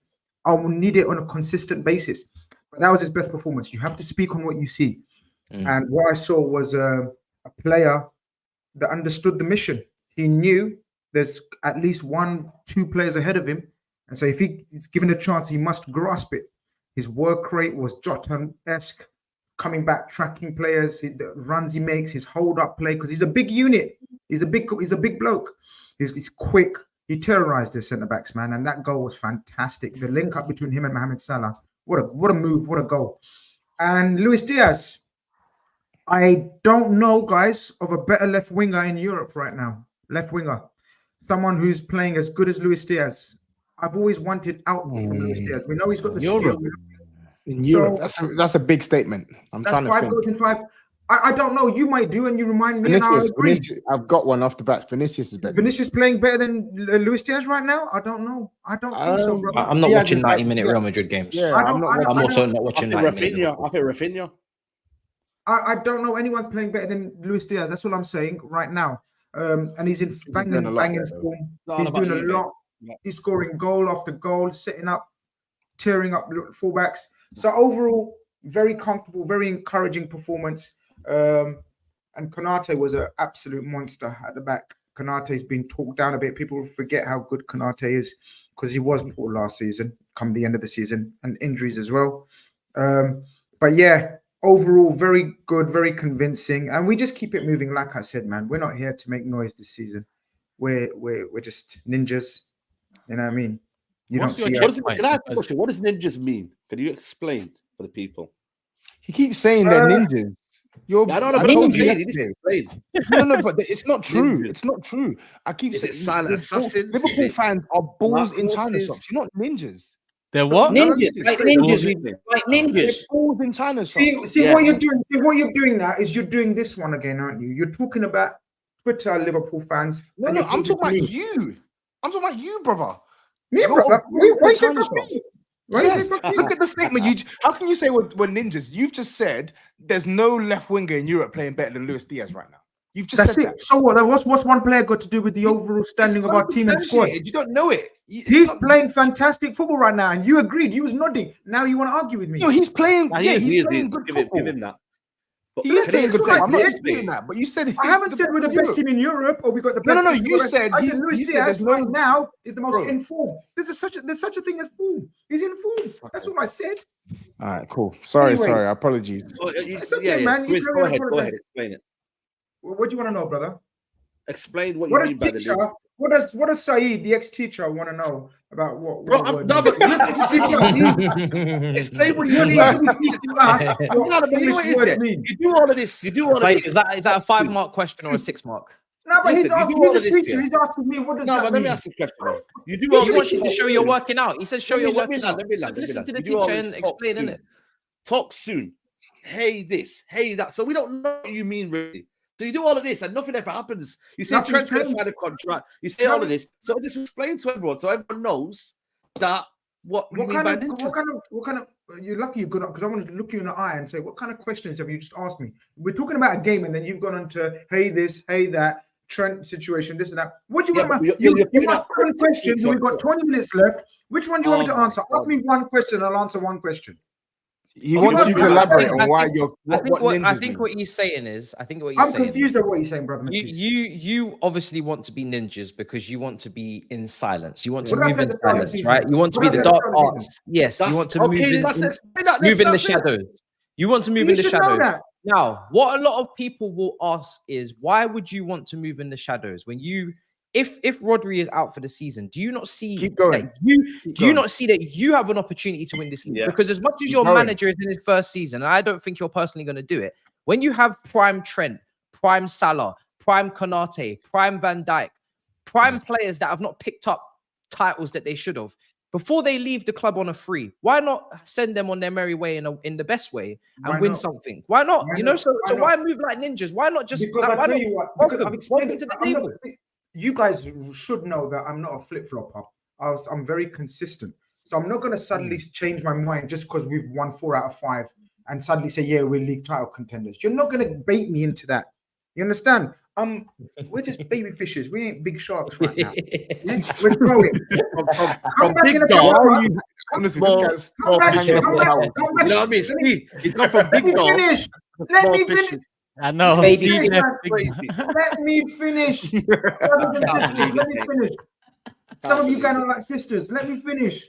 I will need it on a consistent basis. But that was his best performance. You have to speak on what you see. And what I saw was a player that understood the mission. He knew there's at least 1-2 players ahead of him. And so if he's given a chance, he must grasp it. His work rate was Jotun-esque, coming back, tracking players, the runs he makes, his hold up play, because he's a big unit. He's a big bloke. He's quick. He terrorized the centre backs, man, and that goal was fantastic. The link up between him and Mohamed Salah, what a move, what a goal. And Luis Diaz, I don't know, guys, of a better left winger in Europe right now. Left winger, someone who's playing as good as Luis Diaz. I've always wanted out from Luis Diaz. We know he's got the skill. In Europe, that's a big statement. I'm trying to think. Goals in 5. I don't know. You might do, and you remind me. Vinicius, I've got one off the bat. Vinicius is better. Vinicius playing better than Luis Diaz right now? I don't know. I don't think so, brother. I'm not watching 90-minute Real Madrid games. Yeah, I'm also not watching 90-minute. I think Rafinha. I don't know anyone's playing better than Luis Diaz. That's all I'm saying right now. And he's in banging form. He's doing a lot. Yeah. He's scoring goal after goal, setting up, tearing up fullbacks. So overall, very comfortable, very encouraging performance. And Konate was an absolute monster at the back. Konate's been talked down a bit. People forget how good Konate is because he was poor last season, come the end of the season, and injuries as well. But yeah, overall, very good, very convincing. And we just keep it moving. Like I said, man, we're not here to make noise this season. We're just ninjas. You know what I mean? You don't see us. Can I ask a question? What does ninjas mean? Can you explain for the people? He keeps saying they're ninjas. I don't know, but no, but it's not true. It's not true. I keep saying silent assassins. Liverpool fans are balls in China shops. You're not ninjas. They're what? Ninjas, like ninjas, like ninjas. They're balls in China shops. See what you're doing. What you're doing now is you're doing this one again, aren't you? You're talking about Twitter Liverpool fans. No, I'm talking about you. I'm talking about you, brother. Me, brother. Why is it me? Yes. Look at the statement. How can you say we're ninjas? You've just said there's no left winger in Europe playing better than Luis Diaz right now. You've just said that. So what? What's one player got to do with the overall standing of our team and squad? You don't know it. He's playing fantastic football right now, and you agreed. You was nodding. Now you want to argue with me? No, he's playing. He's playing good football. Give him that. He is saying good football. I'm not disputing that, but you said I haven't said we're the best team in Europe or we got the best. No. You said Luis Diaz right now is the most in form. There's such a thing as form. He's in form. That's all I said. All right, cool. Sorry. Apologies. It's okay, man. Go ahead. Explain it. What do you want to know, brother? Explain what you mean by the. What does SAEED, the ex-teacher, want to know about what? Explain what you mean. You do all of this. Is that a 5-mark question or a 6-mark? No, but he's asking me. What does that mean? Let me ask you a question. You do all this to show you're working out. He says show you're working out. Listen to the teacher and explain, innit? Talk soon. Hey this, hey that. So we don't know what you mean really. So you do all of this and nothing ever happens. You say Trent's going to sign a contract. You say all of this. So just explain to everyone so everyone knows that what kind of you're lucky you got up because I wanted to look you in the eye and say what kind of questions have you just asked me? We're talking about a game and then you've gone on to hey this, hey that, Trent situation, this and that. What do you want to you asked one question, so we've got 20 minutes left. Which one do you want me to answer? Ask me one question, I'll answer one question. He wants you to elaborate on why you're. I think what he's saying is. I'm confused at what you're saying, brother. You obviously want to be ninjas because you want to be in silence. You want to move in silence, right? You want to be the dark arts. Yes, you want to move in the shadows. You want to move in the shadows. Now, what a lot of people will ask is, why would you want to move in the shadows when you? If Rodri is out for the season, do you not see that you not see that you have an opportunity to win this league? Yeah. Because as much as your manager is in his first season, and I don't think you're personally going to do it, when you have prime Trent, prime Salah, prime Konate, prime Van Dijk, prime players that have not picked up titles that they should have, before they leave the club on a free, why not send them on their merry way in the best way and win something? Why not? Why move like ninjas? Why not just welcome to the table? You guys should know that I'm not a flip-flopper. I'm very consistent. So I'm not going to suddenly change my mind just because we've won 4 out of 5 and suddenly say, yeah, we're league title contenders. You're not going to bait me into that. You understand? We're just baby fishes. We ain't big sharks right now. We're growing. Come back in a couple. Honestly, this guy's hanging up. You know what I mean? Steve, he's gone from big dogs. Let me finish. I know. Let me finish. Let me finish. Some of you guys are like sisters. Let me finish.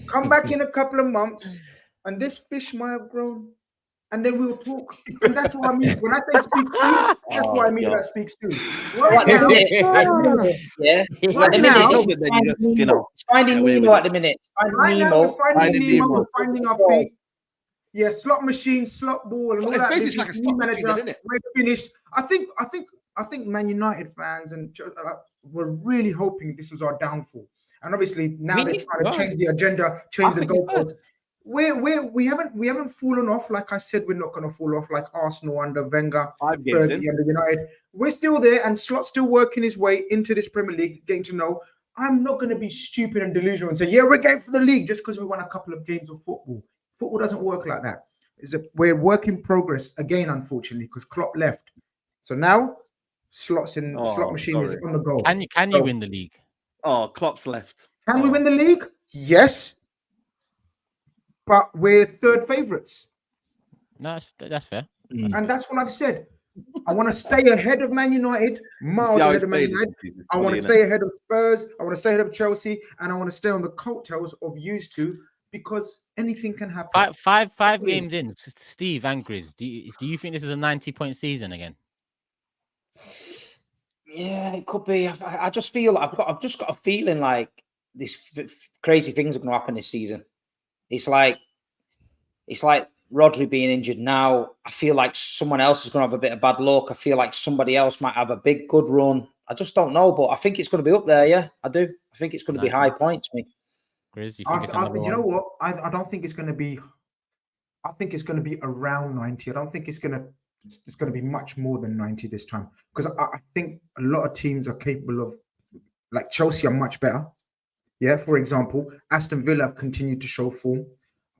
Come back in a couple of months, and this fish might have grown and then we'll talk. And that's what I mean. When I say speak soon, that's what I mean by speak soon. Right now, yeah. Right At the now, minute, then you just, you know, it's finding get away Nemo with at the minute. Finding right now, Nemo. we're finding Nemo, Nemo. we're finding our feet. Yeah, slot machine, slot ball, and all It's that. basically like a slot machine, isn't it? We're finished. I think Man United fans and were really hoping this was our downfall. And obviously now they're trying to change the agenda, change the goalposts. We haven't fallen off. Like I said, we're not going to fall off like Arsenal under Wenger, 5 games in. under United. We're still there, and Slot's still working his way into this Premier League, getting to know. I'm not going to be stupid and delusional and say, yeah, we're going for the league just because we won a couple of games of football. Football doesn't work like that. We're work in progress again, unfortunately, because Klopp left. So now slot machine is on the go. Can you win the league? Oh, Klopp's left. Can we win the league? Yes. But we're third favourites. No, that's fair. And that's what I've said. I want to stay ahead of Man United, miles ahead of Man United. I want to stay ahead of Spurs. I want to stay ahead of Chelsea. And I want to stay on the coattails of used to, because anything can happen. Five games in, Steve and Grizz. Do you think this is a 90-point season again? Yeah, it could be. I just feel I've just got a feeling like these crazy things are going to happen this season. It's like Rodri being injured now. I feel like someone else is going to have a bit of bad luck. I feel like somebody else might have a big good run. I just don't know, but I think it's going to be up there. Yeah, I do. I think it's going to be high points. Me, Grizz, you think it's another one? You know what? I don't think it's going to be. I think it's going to be around 90. I don't think it's going to be much more than 90 this time, because I think a lot of teams are capable of, like Chelsea are much better. Yeah, for example, Aston Villa have continued to show form.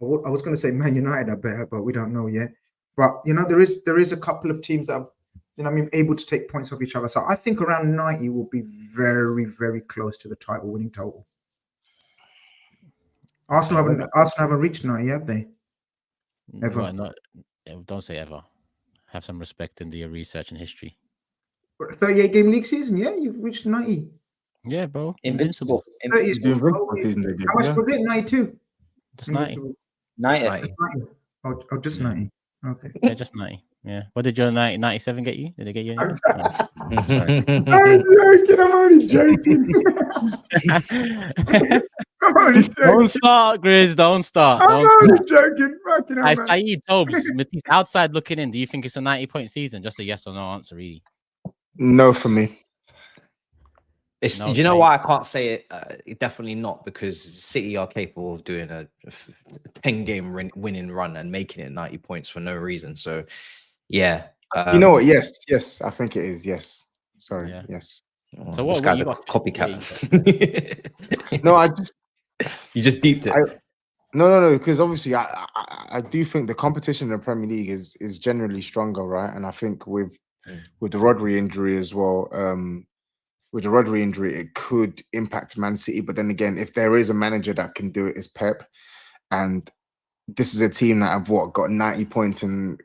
I was going to say Man United are better, but we don't know yet. But there is a couple of teams that are, able to take points off each other. So I think around 90 will be very, very close to the title winning total. Arsenal haven't reached 90, have they? Ever? Well, don't say ever. Have some respect in your research and history. 38 game league season, yeah, you've reached 90. Yeah, bro. invincible. How much was it? 92. Just 90. 90. Oh, just 90. Okay. Yeah, just 90. Yeah. What did your 97 get you? Did it get you? No. Sorry. I'm only joking. Don't start, Grizz. Don't start. I'm only joking. Fucking hell, man. SAEED, TOBS, Matisse, outside looking in. Do you think it's a 90-point season? Just a yes or no answer, really. No, for me. Do you know why I can't say it? Definitely not, because City are capable of doing a 10-game winning run and making it 90 points for no reason. So, yeah. You know what? Yes. I think it is. Yes. Sorry. Yeah. Yes. So what? This guy's a copycat. No, you just deeped it. No. Because obviously, I do think the competition in the Premier League is generally stronger, right? And I think with the Rodri injury as well. With the Rodri injury, it could impact Man City. But then again, if there is a manager that can do it, it's Pep. And this is a team that have got 90 points, and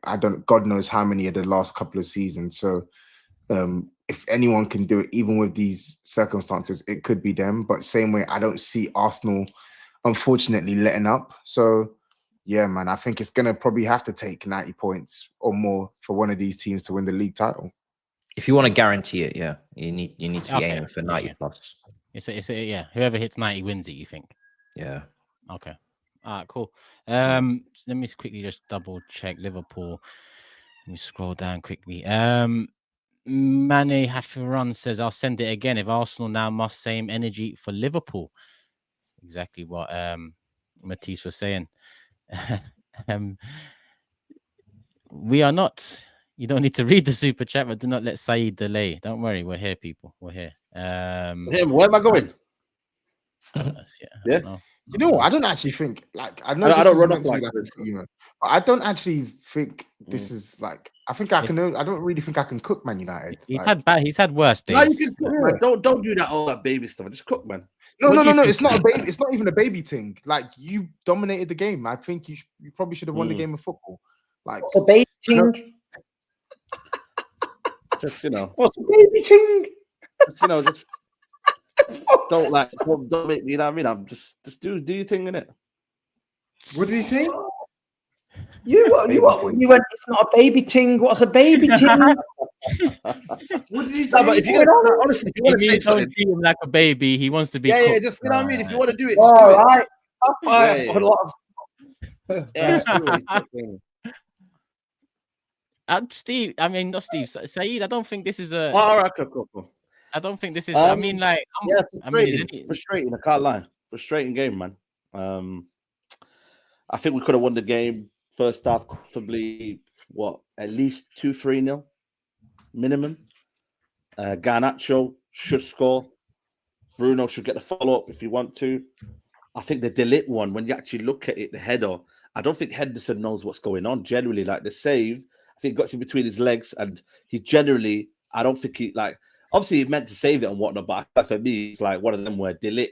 God knows how many of the last couple of seasons. So if anyone can do it, even with these circumstances, it could be them. But same way, I don't see Arsenal, unfortunately, letting up. So yeah, man, I think it's gonna probably have to take 90 points or more for one of these teams to win the league title. If you want to guarantee it, yeah, you need to be aiming for 90 plus. It's yeah. Whoever hits 90 wins it, you think? Yeah. Okay. All right, cool. Let me quickly just double check Liverpool. Let me scroll down quickly. Mane Hafiran says, I'll send it again. If Arsenal now must same energy for Liverpool. Exactly what Matisse was saying. We are not. You don't need to read the super chat, but do not let SAEED delay. Don't worry, we're here, people. We're here. Where am I going? Yeah. You know what? I don't actually think I know I don't run up like this, but I don't actually think this is like. I think I can. I don't really think I can cook Man United. He's had worse days. No, you can cook, man. Don't do that all that baby stuff. Just cook, man. No. It's not a baby. It's not even a baby thing. Like, you dominated the game. I think you probably should have won the game of football. Like, what's a baby ting? Just what's a baby ting? Just don't make me. You know what I mean? I'm just do your thing, innit? What did he say? You went. It's not a baby ting. What's a baby ting? What did he No, say? but if you honestly, if you want to say Don't something, treat him like a baby. He wants to be. yeah, cooked. just you know what I mean. If you want to do it, just All do it. right. I Yeah. put a lot of. Yeah, just do it. Steve, I mean not Steve, Saeed. I don't think this is a. All right, cool. I don't think this is. I mean, like, Yeah, I mean, is frustrating. Frustrating. I can't lie. Frustrating game, man. I think we could have won the game first half comfortably. What, at least 2-3-0 minimum. Garnacho should score. Bruno should get the follow up if you want to. I think the Delit one, when you actually look at it, the header, I don't think Henderson knows what's going on. Generally, like the save, I think it got in between his legs, and he generally, I don't think he like. Obviously, he meant to save it and whatnot, but for me, it's like one of them where Delit,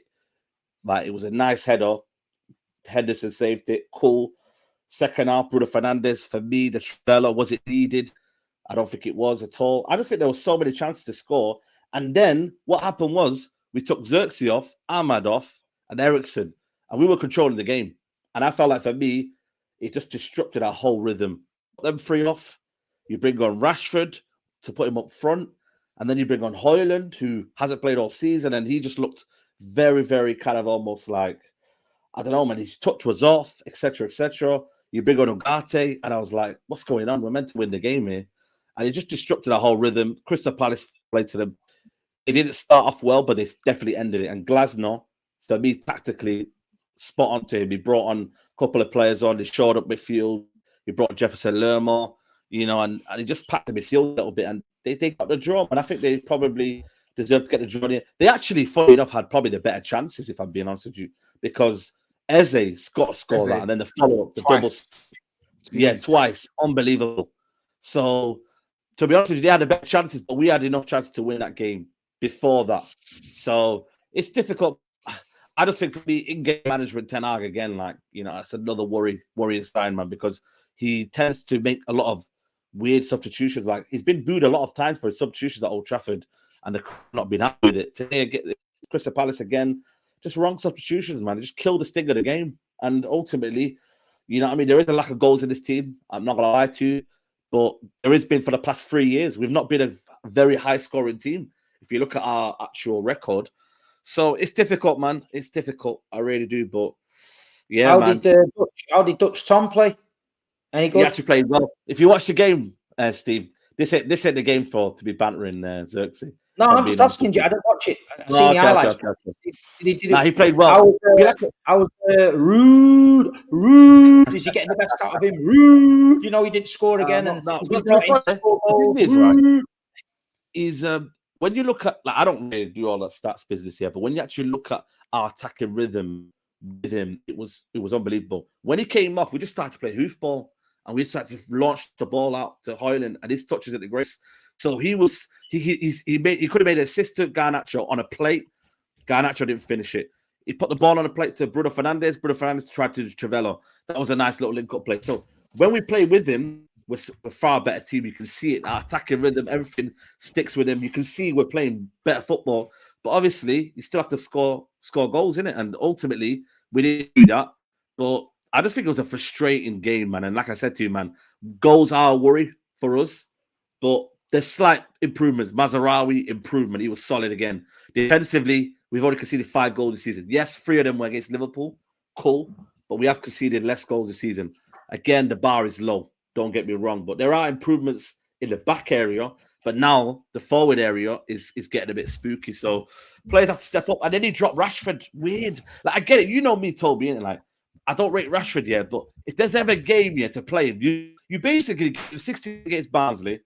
like it was a nice header. Henderson saved it, cool. Second half, Bruno Fernandes, for me, the trailer, was it needed? I don't think it was at all. I just think there were so many chances to score. And then what happened was we took Xerxes off, Ahmad off, and Ericsson, and we were controlling the game. And I felt like for me, it just disrupted our whole rhythm. Put them three off. You bring on Rashford to put him up front, and then you bring on Højlund, who hasn't played all season, and he just looked very, very kind of almost like, I don't know, man, his touch was off, etc., etc. You bring on Ugarte, and I was like, what's going on? We're meant to win the game here. And it just disrupted our whole rhythm. Crystal Palace played to them. It didn't start off well, but they definitely ended it. And Glasner, for me, tactically, spot on to him. He brought on a couple of players on. He showed up midfield. He brought Jefferson Lerma, you know, and he just packed the midfield a little bit. And they got the draw. And I think they probably deserved to get the draw. They actually, funny enough, had probably the better chances, if I'm being honest with you, because Eze got a score that, and then the follow-up, the double. Yeah, twice. Unbelievable. So, to be honest with you, they had the better chances, but we had enough chances to win that game before that. So, it's difficult. I just think for me, in-game management, Ten Hag, again, like, you know, that's another worrying sign, man, because he tends to make a lot of weird substitutions. Like, he's been booed a lot of times for his substitutions at Old Trafford, and they've not been happy with it. Today, Crystal Palace again, just wrong substitutions, man. It just killed the sting of the game. And ultimately, you know what I mean? There is a lack of goals in this team. I'm not going to lie to you. But there has been for the past 3 years. We've not been a very high-scoring team, if you look at our actual record. So it's difficult, man. It's difficult. I really do. But, yeah, man. How did Dutch Tom play? Any good? He actually played well. If you watch the game, Steve, this ain't the game to be bantering Xerxes. No, I'm just asking you. I don't watch it. I've seen the highlights. He played well. I was rude. Is he getting the best out of him? Rude. You know, he didn't score again. He's when you look at, like, I don't really do all that stats business here, but when you actually look at our attacking rhythm with him, it was unbelievable. When he came off, we just started to play hoofball, and we started to launch the ball out to Højlund, and his touches at the grace. So he could have made an assist to Garnacho on a plate. Garnacho didn't finish it. He put the ball on a plate to Bruno Fernandes. Bruno Fernandes tried to do Trivello. That was a nice little link-up play. So when we play with him, we're a far better team. You can see it. Our attacking rhythm, everything sticks with him. You can see we're playing better football. But obviously, you still have to score goals, innit? And ultimately, we didn't do that. But I just think it was a frustrating game, man. And like I said to you, man, goals are a worry for us. But there's slight improvements. Mazarawi, improvement. He was solid again. Defensively, we've already conceded 5 goals this season. Yes, 3 of them were against Liverpool. Cool. But we have conceded less goals this season. Again, the bar is low. Don't get me wrong. But there are improvements in the back area. But now the forward area is getting a bit spooky. So players have to step up. And then he dropped Rashford. Weird. Like, I get it. You know me, Toby, innit? Like, I don't rate Rashford yet. But if there's ever a game here to play him, you basically give 60 against Barnsley.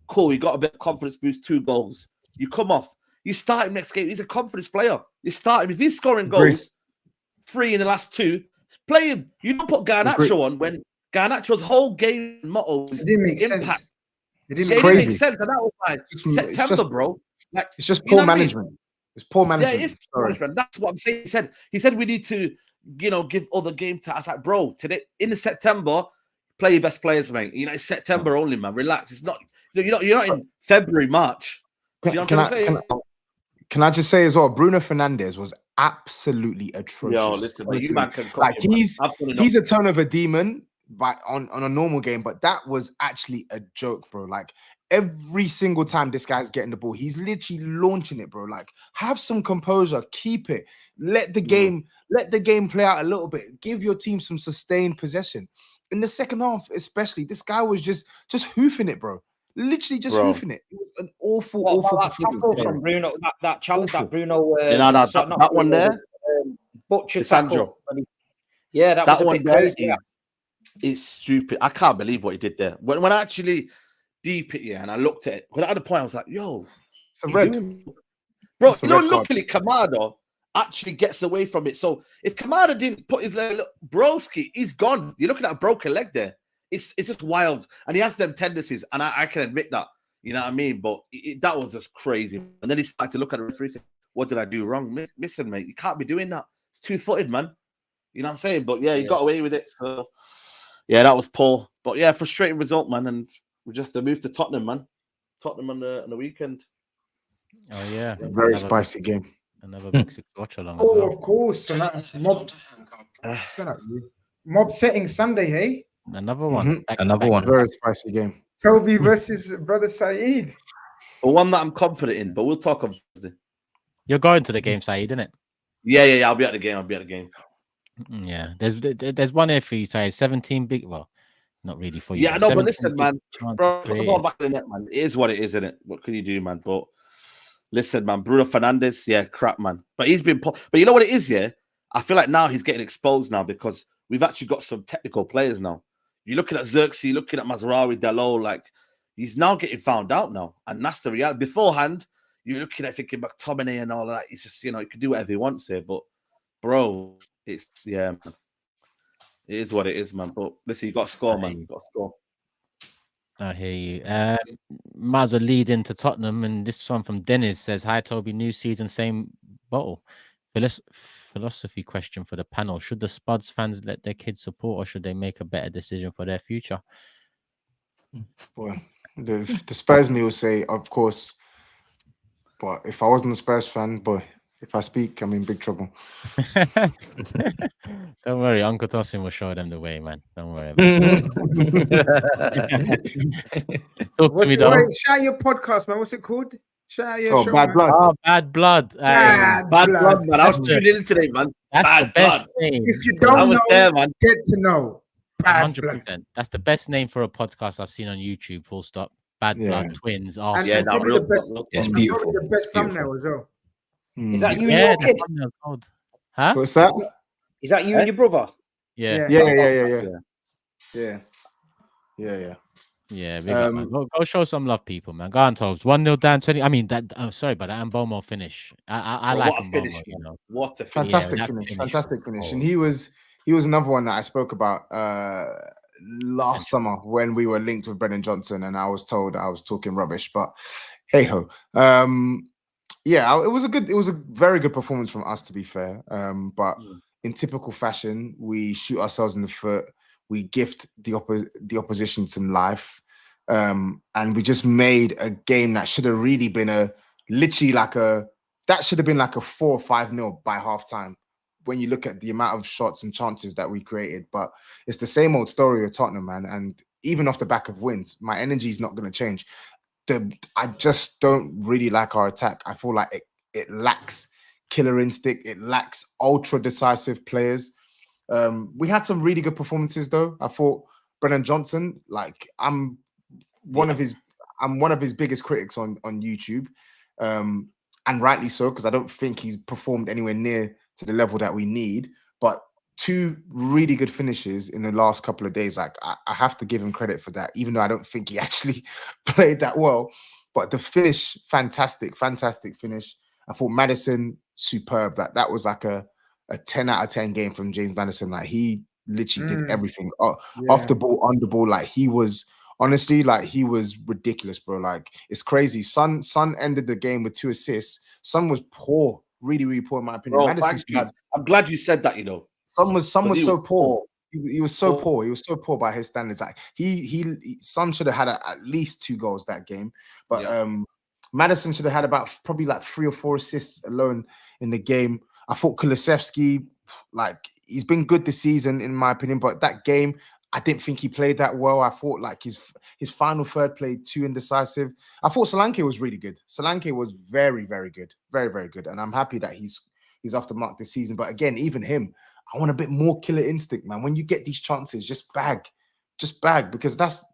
Cool, you got a bit of confidence boost, 2 goals. You come off. You start him next game. He's a confidence player. You start him. If he's scoring goals, 3 in the last 2, play him. You don't put Garnacho on when Garnacho's whole game motto is impact. Sense. It didn't make sense. And that was like September, bro. Like, it's just poor management. I mean? It's poor management. Yeah, it is poor management. That's what I'm saying. He said we need to, you know, give other game to us. Like, bro, today in the September, play your best players, mate. You know, it's September only, man. Relax. It's not. You're not in February, March. Can I just say as well, Bruno Fernandes was absolutely atrocious. Yo, listen, you man can like he's a turnover demon. on a normal game, but that was actually a joke, bro. Like every single time this guy's getting the ball, he's literally launching it, bro. Like have some composure, keep it, let the game play out a little bit, give your team some sustained possession. In the second half, especially, this guy was just hoofing it, bro. Literally just hoofing it. It was an awful that tackle from Bruno, that challenge that Bruno, that one there, Butcher Sandro. tackle. Yeah, that was a bit crazy. It's stupid. I can't believe what he did there. When I actually deep it, and I looked at it, when at the point I was like, yo, it's a red. Bro, you know, luckily Kamada actually gets away from it. So if Kamada didn't put his leg, look, Broski, he's gone. You're looking at a broken leg there. It's just wild. And he has them tendencies, and I can admit that. You know what I mean? But that was just crazy. And then he started to look at the referee and say, what did I do wrong? Listen, mate, you can't be doing that. It's two-footed, man. You know what I'm saying? But yeah, he got away with it. So yeah, that was poor. But yeah, frustrating result, man. And we just have to move to Tottenham, man. Tottenham on the weekend. Oh yeah, very spicy game. Another big six watch along. Oh, as well. of course. Mob setting Sunday, hey? Another one. Another one. Very spicy game. Toby versus brother SAEED. But one that I'm confident in, but we'll talk on Thursday. You're going to the game, Saeed, isn't it? Yeah. I'll be at the game. Yeah. There's one here for you, Saeed. 17 big. Well, not really for you. Yeah, I know, but listen, big, man. Bro, put the ball back in the net, man. It is what it is, isn't it? What can you do, man? But listen, man. Bruno Fernandes, yeah, crap, man. But he's been. But you know what it is, yeah? I feel like now he's getting exposed now because we've actually got some technical players now. You're looking at Xerxes, looking at Mazraoui, Dalot, like he's now getting found out now. And that's the reality. Beforehand, you're looking at thinking McTominay and all of that. It's just, you know, he can do whatever he wants here. But, bro, it's, yeah, man. It is what it is, man. But listen, you got to score, man. You got to score. I hear you. Might as well lead into Tottenham. And this one from Dennis says, hi, Toby, new season, same bottle. Philosophy question for the panel. Should the Spuds fans let their kids support or should they make a better decision for their future? Well, the Spurs me will say, of course. But if I wasn't a Spurs fan, boy, if I speak, I'm in big trouble. Don't worry, Uncle Tosin will show them the way, man. Don't worry about it. Talk to me, though. Wait, shout your podcast, man. What's it called? Shout your show, Bad man. Blood. Oh, Bad Blood. Bad Blood, man. I was tuning in today, man. That's Bad the best Blood. name. If you don't know, there, man. get to know. Bad 100%. Blood. That's the best name for a podcast I've seen on YouTube, full stop. Bad Blood, twins. Oh, And yeah, and probably real- the best, It's and beautiful. probably the best Beautiful. thumbnail as well. Is that you and yeah, your kid? the thumbnail's gold. Huh? What's that? Is that you and your brother? Yeah. Yeah, big up, man. Go show some love, people, man. Go on, Tobes. 1-0 down, 20. I mean, that. I'm sorry, but that Mbomo finish. I Bro, like what a Mbomo, finish, you know. What a finish. Fantastic that finish. finish Fantastic was finish. cold. And he was another one that I spoke about last summer when we were linked with Brennan Johnson and I was told I was talking rubbish. But hey ho. Yeah, it was a very good performance from us, to be fair. But in typical fashion, we shoot ourselves in the foot. We gift the opposition some life. And we just made a game that should have really been that should have been like a 4 or 5-0 by halftime when you look at the amount of shots and chances that we created. But it's the same old story of Tottenham, man. And even off the back of wins, my energy is not going to change. I just don't really like our attack. I feel like it lacks killer instinct. It lacks ultra decisive players. We had some really good performances, though. I thought Brennan Johnson, like I'm one of his biggest critics on YouTube, and rightly so, because I don't think he's performed anywhere near to the level that we need. But 2 really good finishes in the last couple of days. Like I have to give him credit for that, even though I don't think he actually played that well. But the finish, fantastic finish. I thought Maddison, superb. That was like a 10 out of 10 game from James Maddison. Like he literally did everything off the ball, on the ball. Like he was honestly, like he was ridiculous, bro. Like it's crazy. Son ended the game with 2 assists. Son was poor, really, really poor in my opinion. Bro, Madison, I'm glad you said that, you know. Son was so poor. He was so Poor. poor. He was so poor by his standards. Like Son should have had at least 2 goals that game. But Madison should have had about probably like 3 or 4 assists alone in the game. I thought Kulusevski, like he's been good this season in my opinion, but that game, I didn't think he played that well. I thought like his final third played too indecisive. I thought Solanke was really good. Solanke was very, very good. Very, very good. And I'm happy that he's off the mark this season. But again, even him, I want a bit more killer instinct, man. When you get these chances, just bag. Just bag, because that's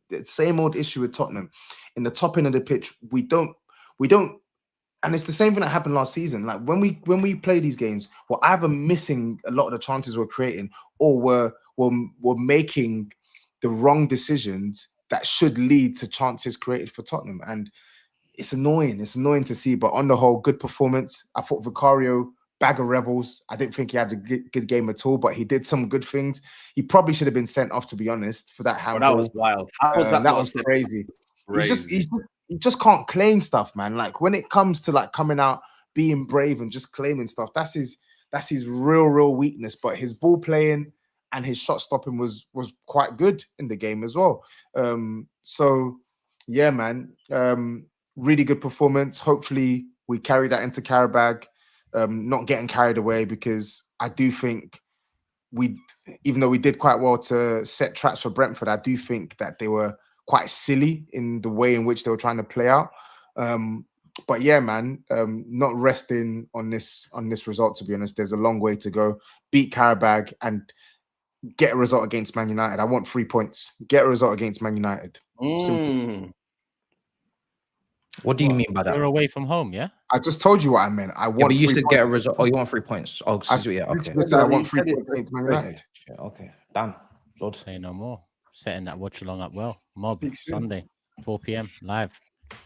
the same old issue with Tottenham. In the top end of the pitch, we don't, and it's the same thing that happened last season. Like when we play these games, we're either missing a lot of the chances we're creating, or we're making the wrong decisions that should lead to chances created for Tottenham. And it's annoying. It's annoying to see. But on the whole, good performance. I thought Vicario, bag of rebels. I didn't think he had a good game at all, but he did some good things. He probably should have been sent off, to be honest, for that handball. That was wild. How was that? That was crazy. He just can't claim stuff, man. Like when it comes to like coming out, being brave and just claiming stuff, that's his real weakness. But his ball playing and his shot stopping was quite good in the game as well. So yeah, man, really good performance. Hopefully we carry that into Qarabağ. Not getting carried away, because I do think even though we did quite well to set traps for Brentford, I do think that they were quite silly in the way in which they were trying to play out. But yeah, man, not resting on this result, to be honest. There's a long way to go. Beat Qarabağ and get a result against Man United. I want 3 points. Get a result against Man United. Simple. What do you mean by that? You're away from home, yeah? I just told you what I meant. I want. But you said points. get a result. Oh, you want 3 points? Oh, yeah. Okay. I want 3 points against Man United. Yeah, okay. Damn. Lord. Say no more. Setting that watch along up well. Mob Speak soon. Sunday, 4 p.m. live.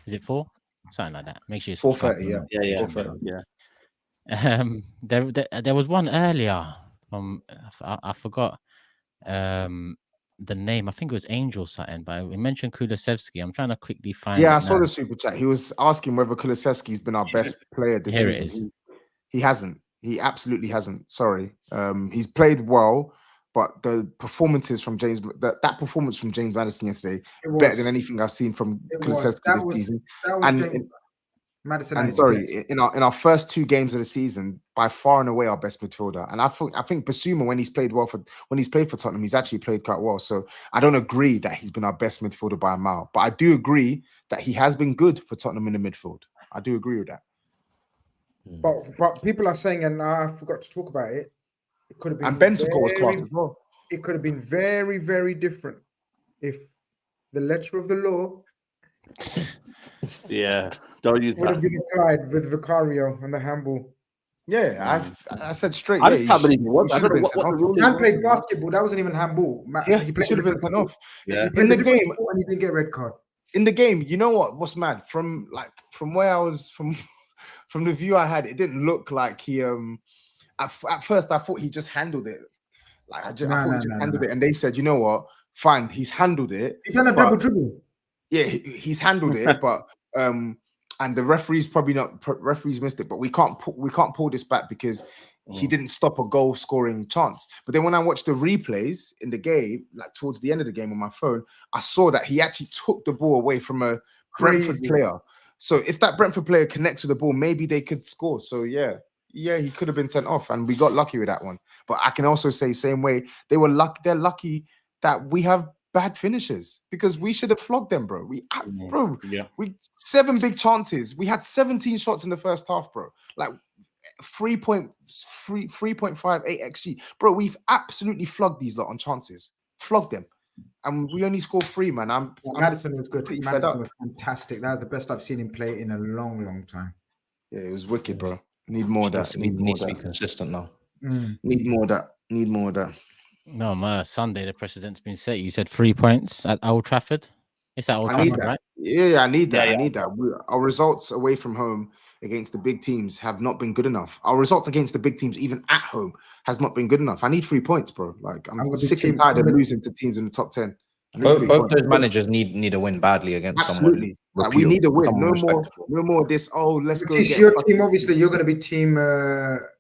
Is it 4? Something like that. Make sure it's 4:30. Yeah. 4:30, yeah. There was one earlier from I forgot the name. I think it was Angel something, but we mentioned Kulusevski. I'm trying to quickly find. Yeah, I saw the super chat. He was asking whether Kulusevski's been our best player this Here season. He hasn't. He absolutely hasn't. Sorry. He's played well, but the performances from that performance from James Maddison yesterday, better than anything I've seen from Kulusevski this season. And sorry, in our first 2 games of the season, by far and away our best midfielder. And I think Basuma, when he's played for Tottenham, he's actually played quite well. So I don't agree that he's been our best midfielder by a mile, but I do agree that he has been good for Tottenham in the midfield. I do agree with that. But people are saying, and I forgot to talk about it. It could have been. And Bentancur was class as well. It could have been very, very different if the letter of the law. Yeah, don't use would that. have been applied with Vicario and the handball. Yeah, I said straight. I just can't believe it was. I don't know what the rule is. Man played basketball. That wasn't even handball. Yeah, he should have been sent off. Yeah. In the game, and he didn't get a red card. In the game, you know what's mad? From where I was, from the view I had, it didn't look like he. At first, I thought he just handled it. Like I thought he just handled it, and they said, you know what? Fine, he's handled it. He done a double dribble. Yeah, he's handled it, but and the referees referees missed it, but we can't pull this back because he didn't stop a goal scoring chance. But then when I watched the replays in the game, like towards the end of the game on my phone, I saw that he actually took the ball away from a Brentford player. So if that Brentford player connects with the ball, maybe they could score. So yeah, he could have been sent off, and we got lucky with that one. But I can also say same way they're lucky that we have bad finishes, because we should have flogged them, bro. We 7 big chances. We had 17 shots in the first half, bro. Like 3.58 XG, bro. We've absolutely flogged these lot on chances. Flogged them, and we only scored 3, man. Madison was good. Pretty Madison fed up. was fantastic. That was the best I've seen him play in a long, long time. Yeah, it was wicked, bro. Need more of that. Needs to be consistent now. Need more of that. Need more of that. No, Sunday the precedent's been set. You said 3 points at Old Trafford. It's at Old Trafford, right? Yeah, I need that. I need that. Our results away from home against the big teams have not been good enough. Our results against the big teams, even at home, has not been good enough. I need 3 points, bro. Like I'm sick and tired of losing to teams in the top 10. Both those managers need a win badly against Absolutely. someone. Like, we need a win. No more of this. Oh, let's go. It's your team. Obviously, you're going to be team.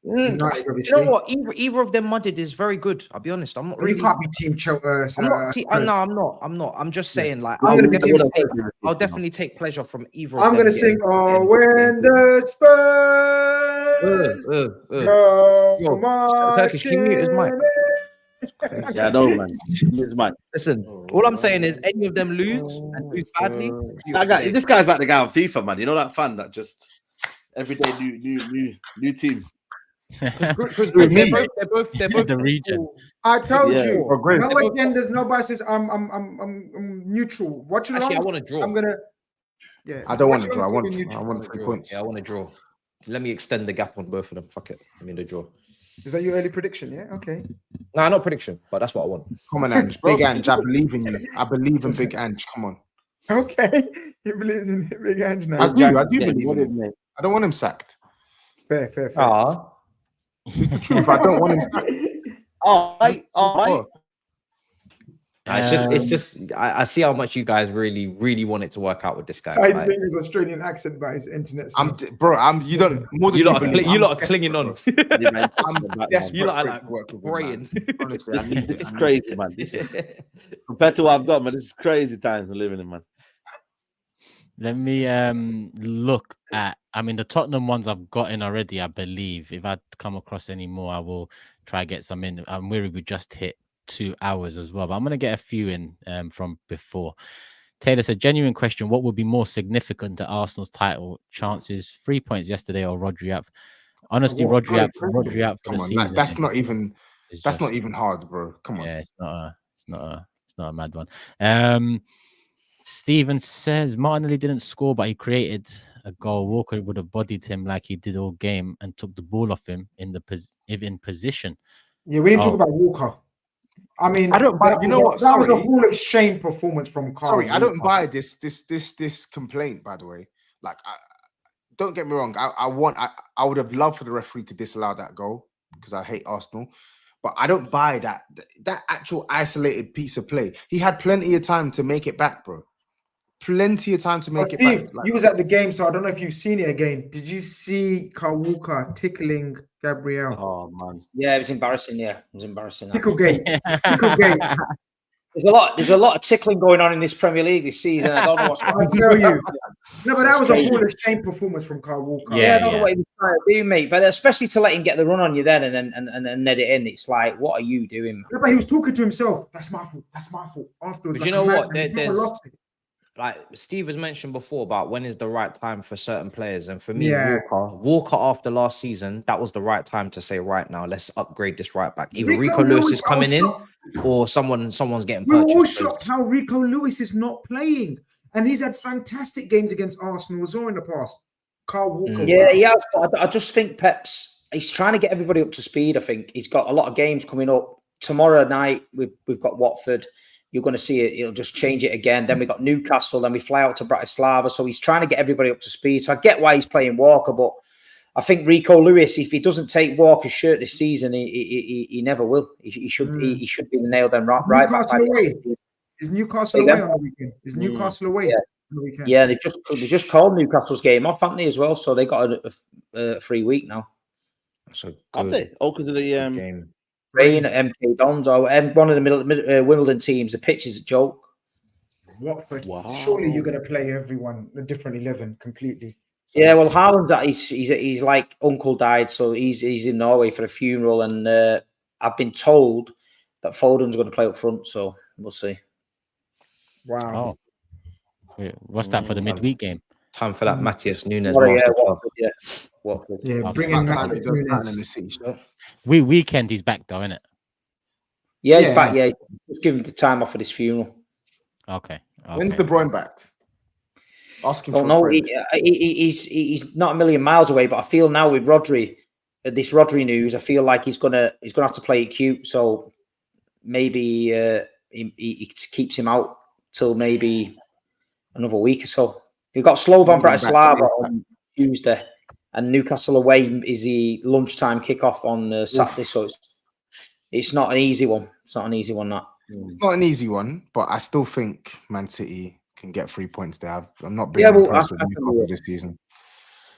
United, you know what? Either of them mudded is very good. I'll be honest. I'm not really. You can't be team. I'm not. I'm just saying. Like, I'll definitely take pleasure from either. I'm going to sing. Oh, when the Spurs. Turkish, can you mute his mic? Yeah, I know, man. It's mad. Listen, all I'm saying is any of them lose and lose badly. This guy's like the guy on FIFA, man. You know that fan that just every day new team. Because With me. they're both The region. I told Yeah. you. Or Grizz. No agendas. Nobody says I'm neutral. Watch along. Actually, I want to draw. I'm gonna. Yeah. I don't want to Watch draw. I along, want neutral. 3 points. Yeah, I want to draw. Let me extend the gap on both of them. Fuck it. Give me the draw. Is that your early prediction? Yeah. Okay. Nah, not prediction, but that's what I want. Come on, Ange. Big Ange. I believe in you. I believe in Big Ange. Come on. Okay. You believe in Big Ange now? I do believe in him. I don't want him sacked. Fair. Ah, It's the truth. I don't want him sacked. it's just. I see how much you guys really want it to work out with this guy. So he's Like, doing his Australian accent by his internet. You don't more than you lot believe. are clinging on. I'm desperate You lot for are it to work with him, praying. man. Honestly, I need This it. is crazy, man. This is compared to what I've got, man. This is crazy times we're living in, man. Let me look at. I mean, the Tottenham ones I've got in already. I believe if I come across any more, I will try get some in. I'm worried we just hit 2 hours as well, but I'm gonna get a few in from before. Taylor said, genuine question: what would be more significant to Arsenal's title chances? 3 points yesterday or Rodri out? Honestly, Rodri out for the Come on, season. that's not even. It's That's just- not even hard, bro. Come on. Yeah, it's not a mad one. Steven says Martinelli didn't score, but he created a goal. Walker would have bodied him like he did all game and took the ball off him in position. Yeah, we didn't talk about Walker. I mean, I don't buy. You know what? That was a Sorry. Hall of Shame performance from Carl. Sorry, I don't Walker. buy this complaint. By the way, like, don't get me wrong. I would have loved for the referee to disallow that goal because I hate Arsenal, but I don't buy that actual isolated piece of play. He had plenty of time to make it back, bro. Plenty of time to make it Steve, back. Like, you was at the game, so I don't know if you've seen it again. Did you see Carl Walker tickling Gabriel? Oh man, Yeah, it was embarrassing. Yeah, it was embarrassing. Ticklegate. Ticklegate. There's a lot of tickling going on in this Premier League this season. I don't know what's I going on. tell you. No, but that was a Crazy. Hall of Shame performance from Carl Walker. I don't know what he was trying to do, mate. But especially to let him get the run on you then and net it in, it's like, what are you doing, man? Yeah, but he was talking to himself. That's my fault. That's my fault. Afterwards, But you know what? There's Like Steve has mentioned before about when is the right time for certain players, and for me, Yeah. Walker after last season, that was the right time to say, right now, let's upgrade this right back. Either Rico Rico Lewis Lewis, is coming in, shocked. or someone's getting We were all purchased. shocked how Rico Lewis is not playing, and he's had fantastic games against Arsenal as well in the past. Carl Walker, Yeah, he has. But I just think he's trying to get everybody up to speed. I think he's got a lot of games coming up. Tomorrow night, we've got Watford. You're going to see it. He'll just change it again. Then we got Newcastle. Then we fly out to Bratislava. So he's trying to get everybody up to speed. So I get why he's playing Walker, but I think Rico Lewis, if he doesn't take Walker's shirt this season, he never will. He should be the nail then right back. Newcastle away. Is Newcastle away on the weekend? Is Newcastle away on the weekend? Yeah, they just called Newcastle's game off, haven't they, as well? So they got a free week now. So have they? Oh, because of the game. Rain at MK Dons or one of the Wimbledon teams. The pitch is a joke. Watford. Wow. Surely you're going to play everyone a different 11 completely. So, Yeah, well, Haaland's he's like uncle died, so he's in Norway for a funeral, and I've been told that Foden's going to play up front, so we'll see. wow. Oh, wait, what's that for the midweek game? Time for that Matthias Nunes Sorry, master club. Watford, yeah. Watford. Yeah, Okay. bring in about time Matthias he does pattern in Nunes. the city. Weekend he's back though, isn't it? Yeah, he's Yeah. back. Yeah, just give him the time off for this funeral. Okay. When's De Bruyne back? Asking Don't for know. a friend. He's not a million miles away, but I feel now with Rodri, this Rodri news, I feel like he's gonna have to play it cute. So maybe he keeps him out till maybe another week or so. We've got Slovan Bratislava on Tuesday, and Newcastle away is the lunchtime kickoff on Saturday. So it's not an easy one. It's not an easy one. That. It's not an easy one, but I still think Man City can get 3 points there. I'm not being impressed with Newcastle this season.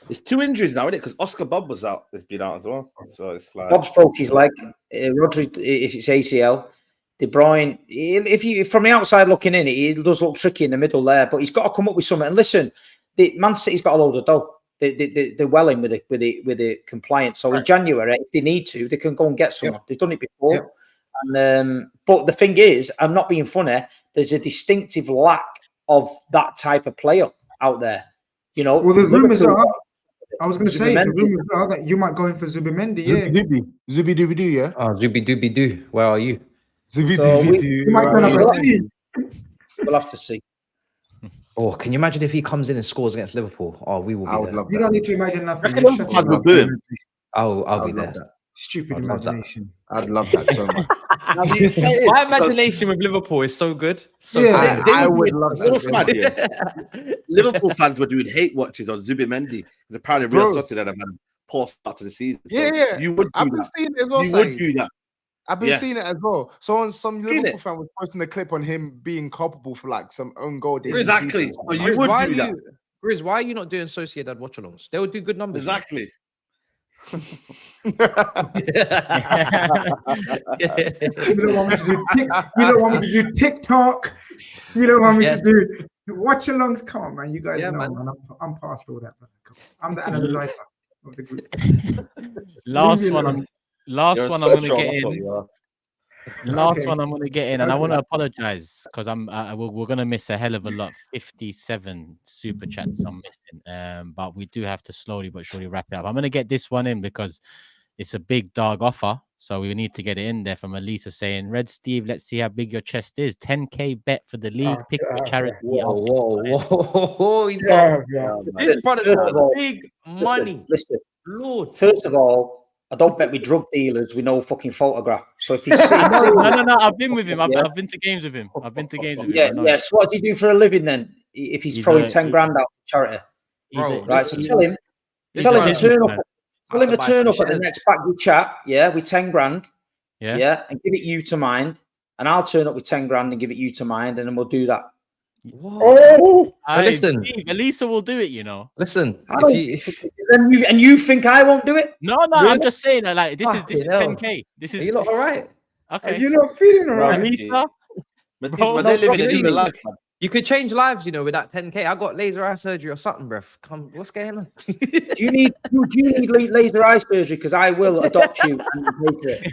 It's 2 injuries now, isn't it? Because Oscar Bob was out. Has been out as well. So it's like Bob's broke his leg. Rodri, if it's ACL. De Bruyne, if you from the outside looking in, it does look tricky in the middle there, but he's got to come up with something. And listen, Man City's got a load of dough. They're well in with the compliance. So in January, if they need to, they can go and get someone. They've done it before. But the thing is, I'm not being funny. There's a distinctive lack of that type of player out there. You know, well, the rumours Liverpool- are. I was going to say the Zubimendi. rumours are that you might go in for Zubimendi. Yeah, Zubi Dooby Doo, yeah. Oh, Zubi Dooby Doo. Where are you? Zubi So Dooby we- Doo. you might go Right. number 6. We'll have to see. Oh, can you imagine if he comes in and scores against Liverpool? Oh, we will be I would there. love You that. don't need to imagine nothing. Reckon Just Liverpool shut fans your will boo him. mouth. I'll be I'd there. love that. Stupid I'd love that. imagination. I'd love that so much. My imagination with Liverpool is so good. So Yeah, good. I would love You know what's that. mad, yeah? Liverpool fans were doing hate watches on Zubimendi because apparently Real Bro. Sociedad have had a poor start to the season. So Yeah, you would do I've been that. seeing it as well. You would Saeed. do that. I've been Yeah. seeing it as well. So on some Seen Liverpool it. fan was posting a clip on him being culpable for like some own goal. that he Exactly. conceded. So you Grizz, would why do are that. you, Grizz, why are you not doing Sociedad watch-alongs? They would do good numbers. Exactly. You don't want me to do you don't want me to do TikTok. You don't want me Yes. to do watch-alongs. Come on, man. You guys Yeah, know, man. man. I'm past all that. Man. Come on. I'm the analyzer of the group. Last Leave me one. alone. Last You're one. a I'm gonna troll, get that's what in. you are. Last Okay. one I'm gonna get in, and I Okay. want to apologize because we're gonna miss a hell of a lot. 57 super chats I'm missing. But we do have to slowly but surely wrap it up. I'm gonna get this one in because it's a big dog offer, so we need to get it in there. From Elisa saying, "Red Steve, let's see how big your chest is. 10k bet for the league. Pick yeah, your charity. Whoa. He's got Yeah, yeah. this brother's First of all, got big money. Listen, Lord. first of all, I don't bet with drug dealers with no fucking photograph. So if he's sitting, No. I've been with him. Yeah. I've been to games with him. I yeah, know. yes. What does he do for a living then? If he's He's throwing a- 10 grand out for charity, Bro, right? So tell him he's to a turn up. businessman. Tell him to buy turn some up at the shares. next back group chat, yeah, with 10 grand, Yeah. yeah, and give it you to mind, and I'll turn up with 10 grand and give it you to mind, and then we'll do that. Oh, Aye, listen. Steve, Elisa will do it. You know. Listen, I don't- And you think I won't do it? No. Really? I'm just saying that. Like this is Fucking hell. 10k. This are is you lot all right? are okay. you not feeling all right? Elisa. But Bro, they're living a bro, different life, man. You could change lives, you know, with that 10k. I got laser eye surgery or something, bruv. Come, what's going on? Do you need laser eye surgery? Because I will adopt you and pay for it.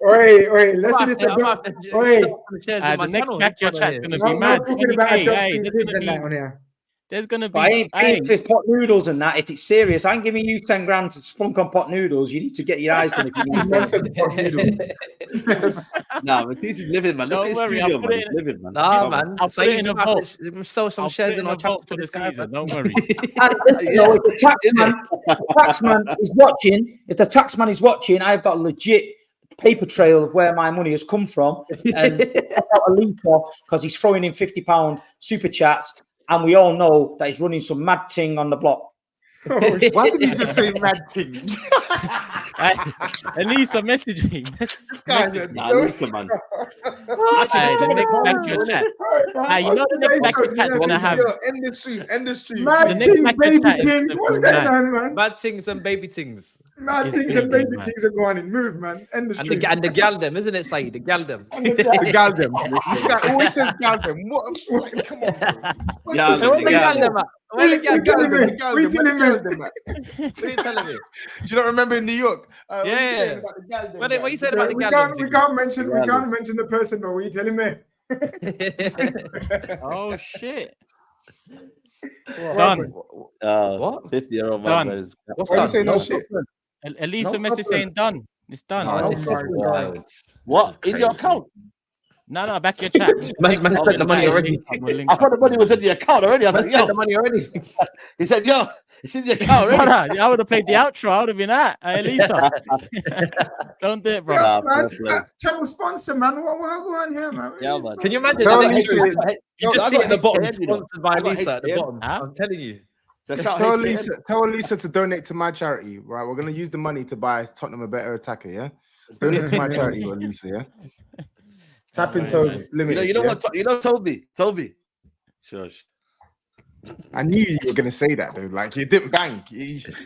Wait, listen to this. Wait. The next back your chat's gonna be We're mad. talking about 20K. Hey, adopting there's kids gonna and that be on here. there's gonna But I be. ain't paying for pot noodles and that. If it's serious, I'm giving you 10 grand to spunk on pot noodles. You need to get your eyes done if you need Man them. said pot noodles. Nah, but this is living, man. Look Don't at his worry, studio, I'll put man. it He's living, man. Nah, man. I'll put it in a vote. Sell some I'll shares put it in our a vote channel for the this guy, season. man. Don't worry. And, you know, if the taxman is watching, if the taxman is watching, I've got a legit paper trail of where my money has come from. And because he's throwing in £50 super chats, and we all know that he's running some mad ting on the block. Why did you just say mad Ting? Elisa, message me. This guy's a Nah, Luther, man. Hey, the next back your chat. Hey, you know the next back your chat's gonna have. End the stream. The Mad next ting, back your baby chat is ting. gonna What's be going mad. on, man? Bad things and baby things. Mad It's things big, and baby man. things are going in. Move, man. End the stream. And the gal them, isn't it, Saeed? The gal them. The Galdem. This guy always says Galdem. What? Come on, bro. Yeah, So where the gal them at? Where the gal telling them? me. We telling me. What are you telling me? Do you not remember in New York? What you Yeah. saying about the Galdem, What you guys? said about the We gal can't, them? we can't mention the person, but what are you telling me? Oh shit. What? Done. What? 50-year-old Done. man. What's Why you that? say no shit? Elisa No message problem. saying done. It's done. Oh, Oh this is my God. wild. What? This is In your crazy. account? No, back your chat. Man spent the money already. I thought the money was in the account already. I Man said, spent the yo. money already. He said, yo, it's in the account already. Brother, I would have played the outro. I would have been at Elisa. Don't do it, bro. Nah, Man, fair play. channel sponsor, man. What go on here, man? Yeah, man. Can you imagine Tell the me next to- stream? You I just see got at the bottom, HKM, you know. sponsored by I got Lisa at the HKM. bottom. Huh? I'm telling you. So shout Tell HKM. Lisa to donate to my charity, right? We're gonna use the money to buy Tottenham a better attacker, yeah? Donate to my charity, Lisa, yeah? Tap in Toby's limit. You know what? Toby. Shush. I knew you were gonna say that though. Like you didn't bang.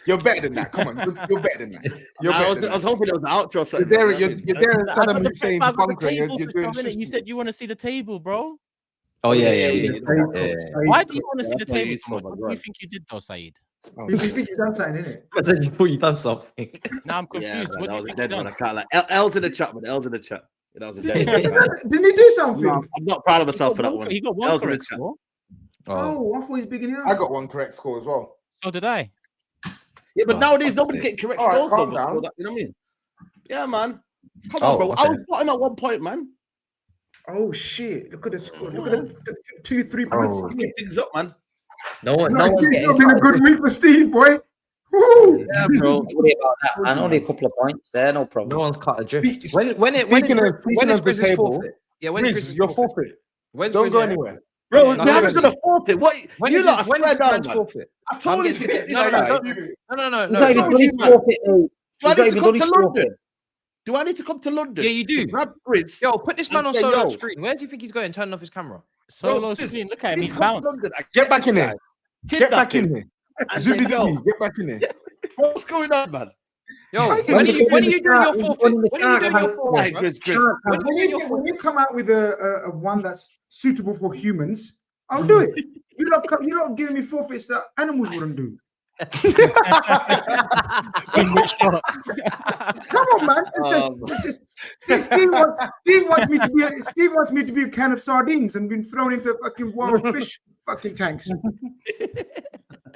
You're better than that. Come on, you're better than that. You're I better was than that. hoping it was an outro. or You're something, there. man. You're there. I've Saddam got the Hussein's paper, I've got the bunker. table You're for doing a minute. shit. You said you want to see the table, bro. Oh, yeah. Saeed, Why do you Saeed, want to see the That's table very so useful, much? my What do you God. think you did, though, Saeed? Oh, You think he's done something, innit? I said you thought you done something. Now I'm Yeah, confused. man, What that do you was a think dead you one. done? I can't like L's in the chat, man. L's in the chat. Yeah, that was a dead Didn't one. he do something? No, I'm not proud of myself for that He one. got one L's in the correct chat. score. Oh, I thought he's bigging it up. I got one correct score as well. So did I. Yeah, but Oh, nowadays fuck nobody's it. getting correct All right, scores though. calm but- down. You know what I mean? Yeah, man. Come Oh, on, bro. okay. I was bottom at 1 point, man. Oh shit! Look at the score. Look at the 2-3 points. Oh. Pick things up, man. No one. No, No one's it's getting not been a good charged. week for Steve, boy. Woo! Yeah, bro. Don't worry about that, man. Only a couple of points there, no problem. No one's cut adrift. Speak- When speaking of the Grizz's table, forfeit? Yeah, when is Grizz, Grizz's you're forfeit? forfeit. When's Don't Grizz- go yeah. anywhere. Bro, Yeah, we no, haven't seriously. done a forfeit. What? When You is lot his, are when is square down, man's man. forfeit? I told I'm you getting to sick get of- this no, guy. no, Do no. He's not even no, done his man. forfeit, mate. I He's not need to even come done to his London? forfeit. Do I need to come to London? Yeah, you do. To grab Grizz? Yo, put this man And on say, solo yo. screen. Where do you think he's going? Turning off his camera. Solo Grizz, screen. Look at I him. need He's to come to bounced. London. Get back in there. Get back in here. And say, Zubi yo, dubi, get back in there. what's going on, man? Yo, When when are you you put in doing the your start, forfeit? when you When are you doing your start, forfeit? Right, bro? Grizz, Grizz. When you come out with a one that's suitable for humans, I'll do it. You're not giving me forfeits that animals wouldn't do. In which shots? Come on, man. Steve wants me to be a can of sardines and been thrown into fucking wild fish fucking tanks.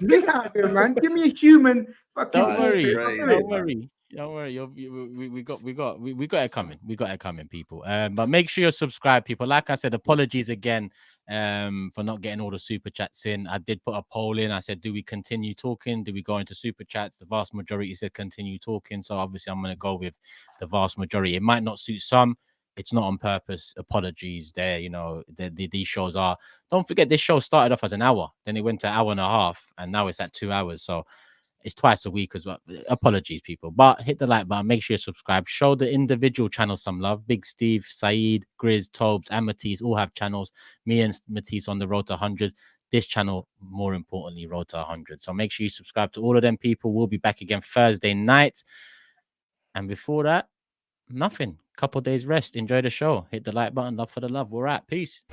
Get out here, man. Give me a human fucking. Don't worry. Crazy, Don't man. worry. Don't worry. We got it coming. We got it coming, people. But make sure you're subscribed, people. Like I said, apologies again for not getting all the super chats in. I did put a poll in. I said, do we continue talking? Do we go into super chats? The vast majority said continue talking. So obviously I'm gonna go with the vast majority. It might not suit some. It's not on purpose. Apologies there. You know, these shows are. Don't forget, this show started off as an hour, then it went to an hour and a half, and now it's at 2 hours. So it's twice a week as well. Apologies, people. But hit the like button. Make sure you subscribe. Show the individual channels some love. Big Steve, SAEED, GRIZZ, TOBS, and Matisse all have channels. Me and Matisse on the road to 100. This channel, more importantly, road to 100. So make sure you subscribe to all of them, people. We'll be back again Thursday night. And before that, nothing. Couple days rest. Enjoy the show. Hit the like button. Love for the love. We're out. Peace.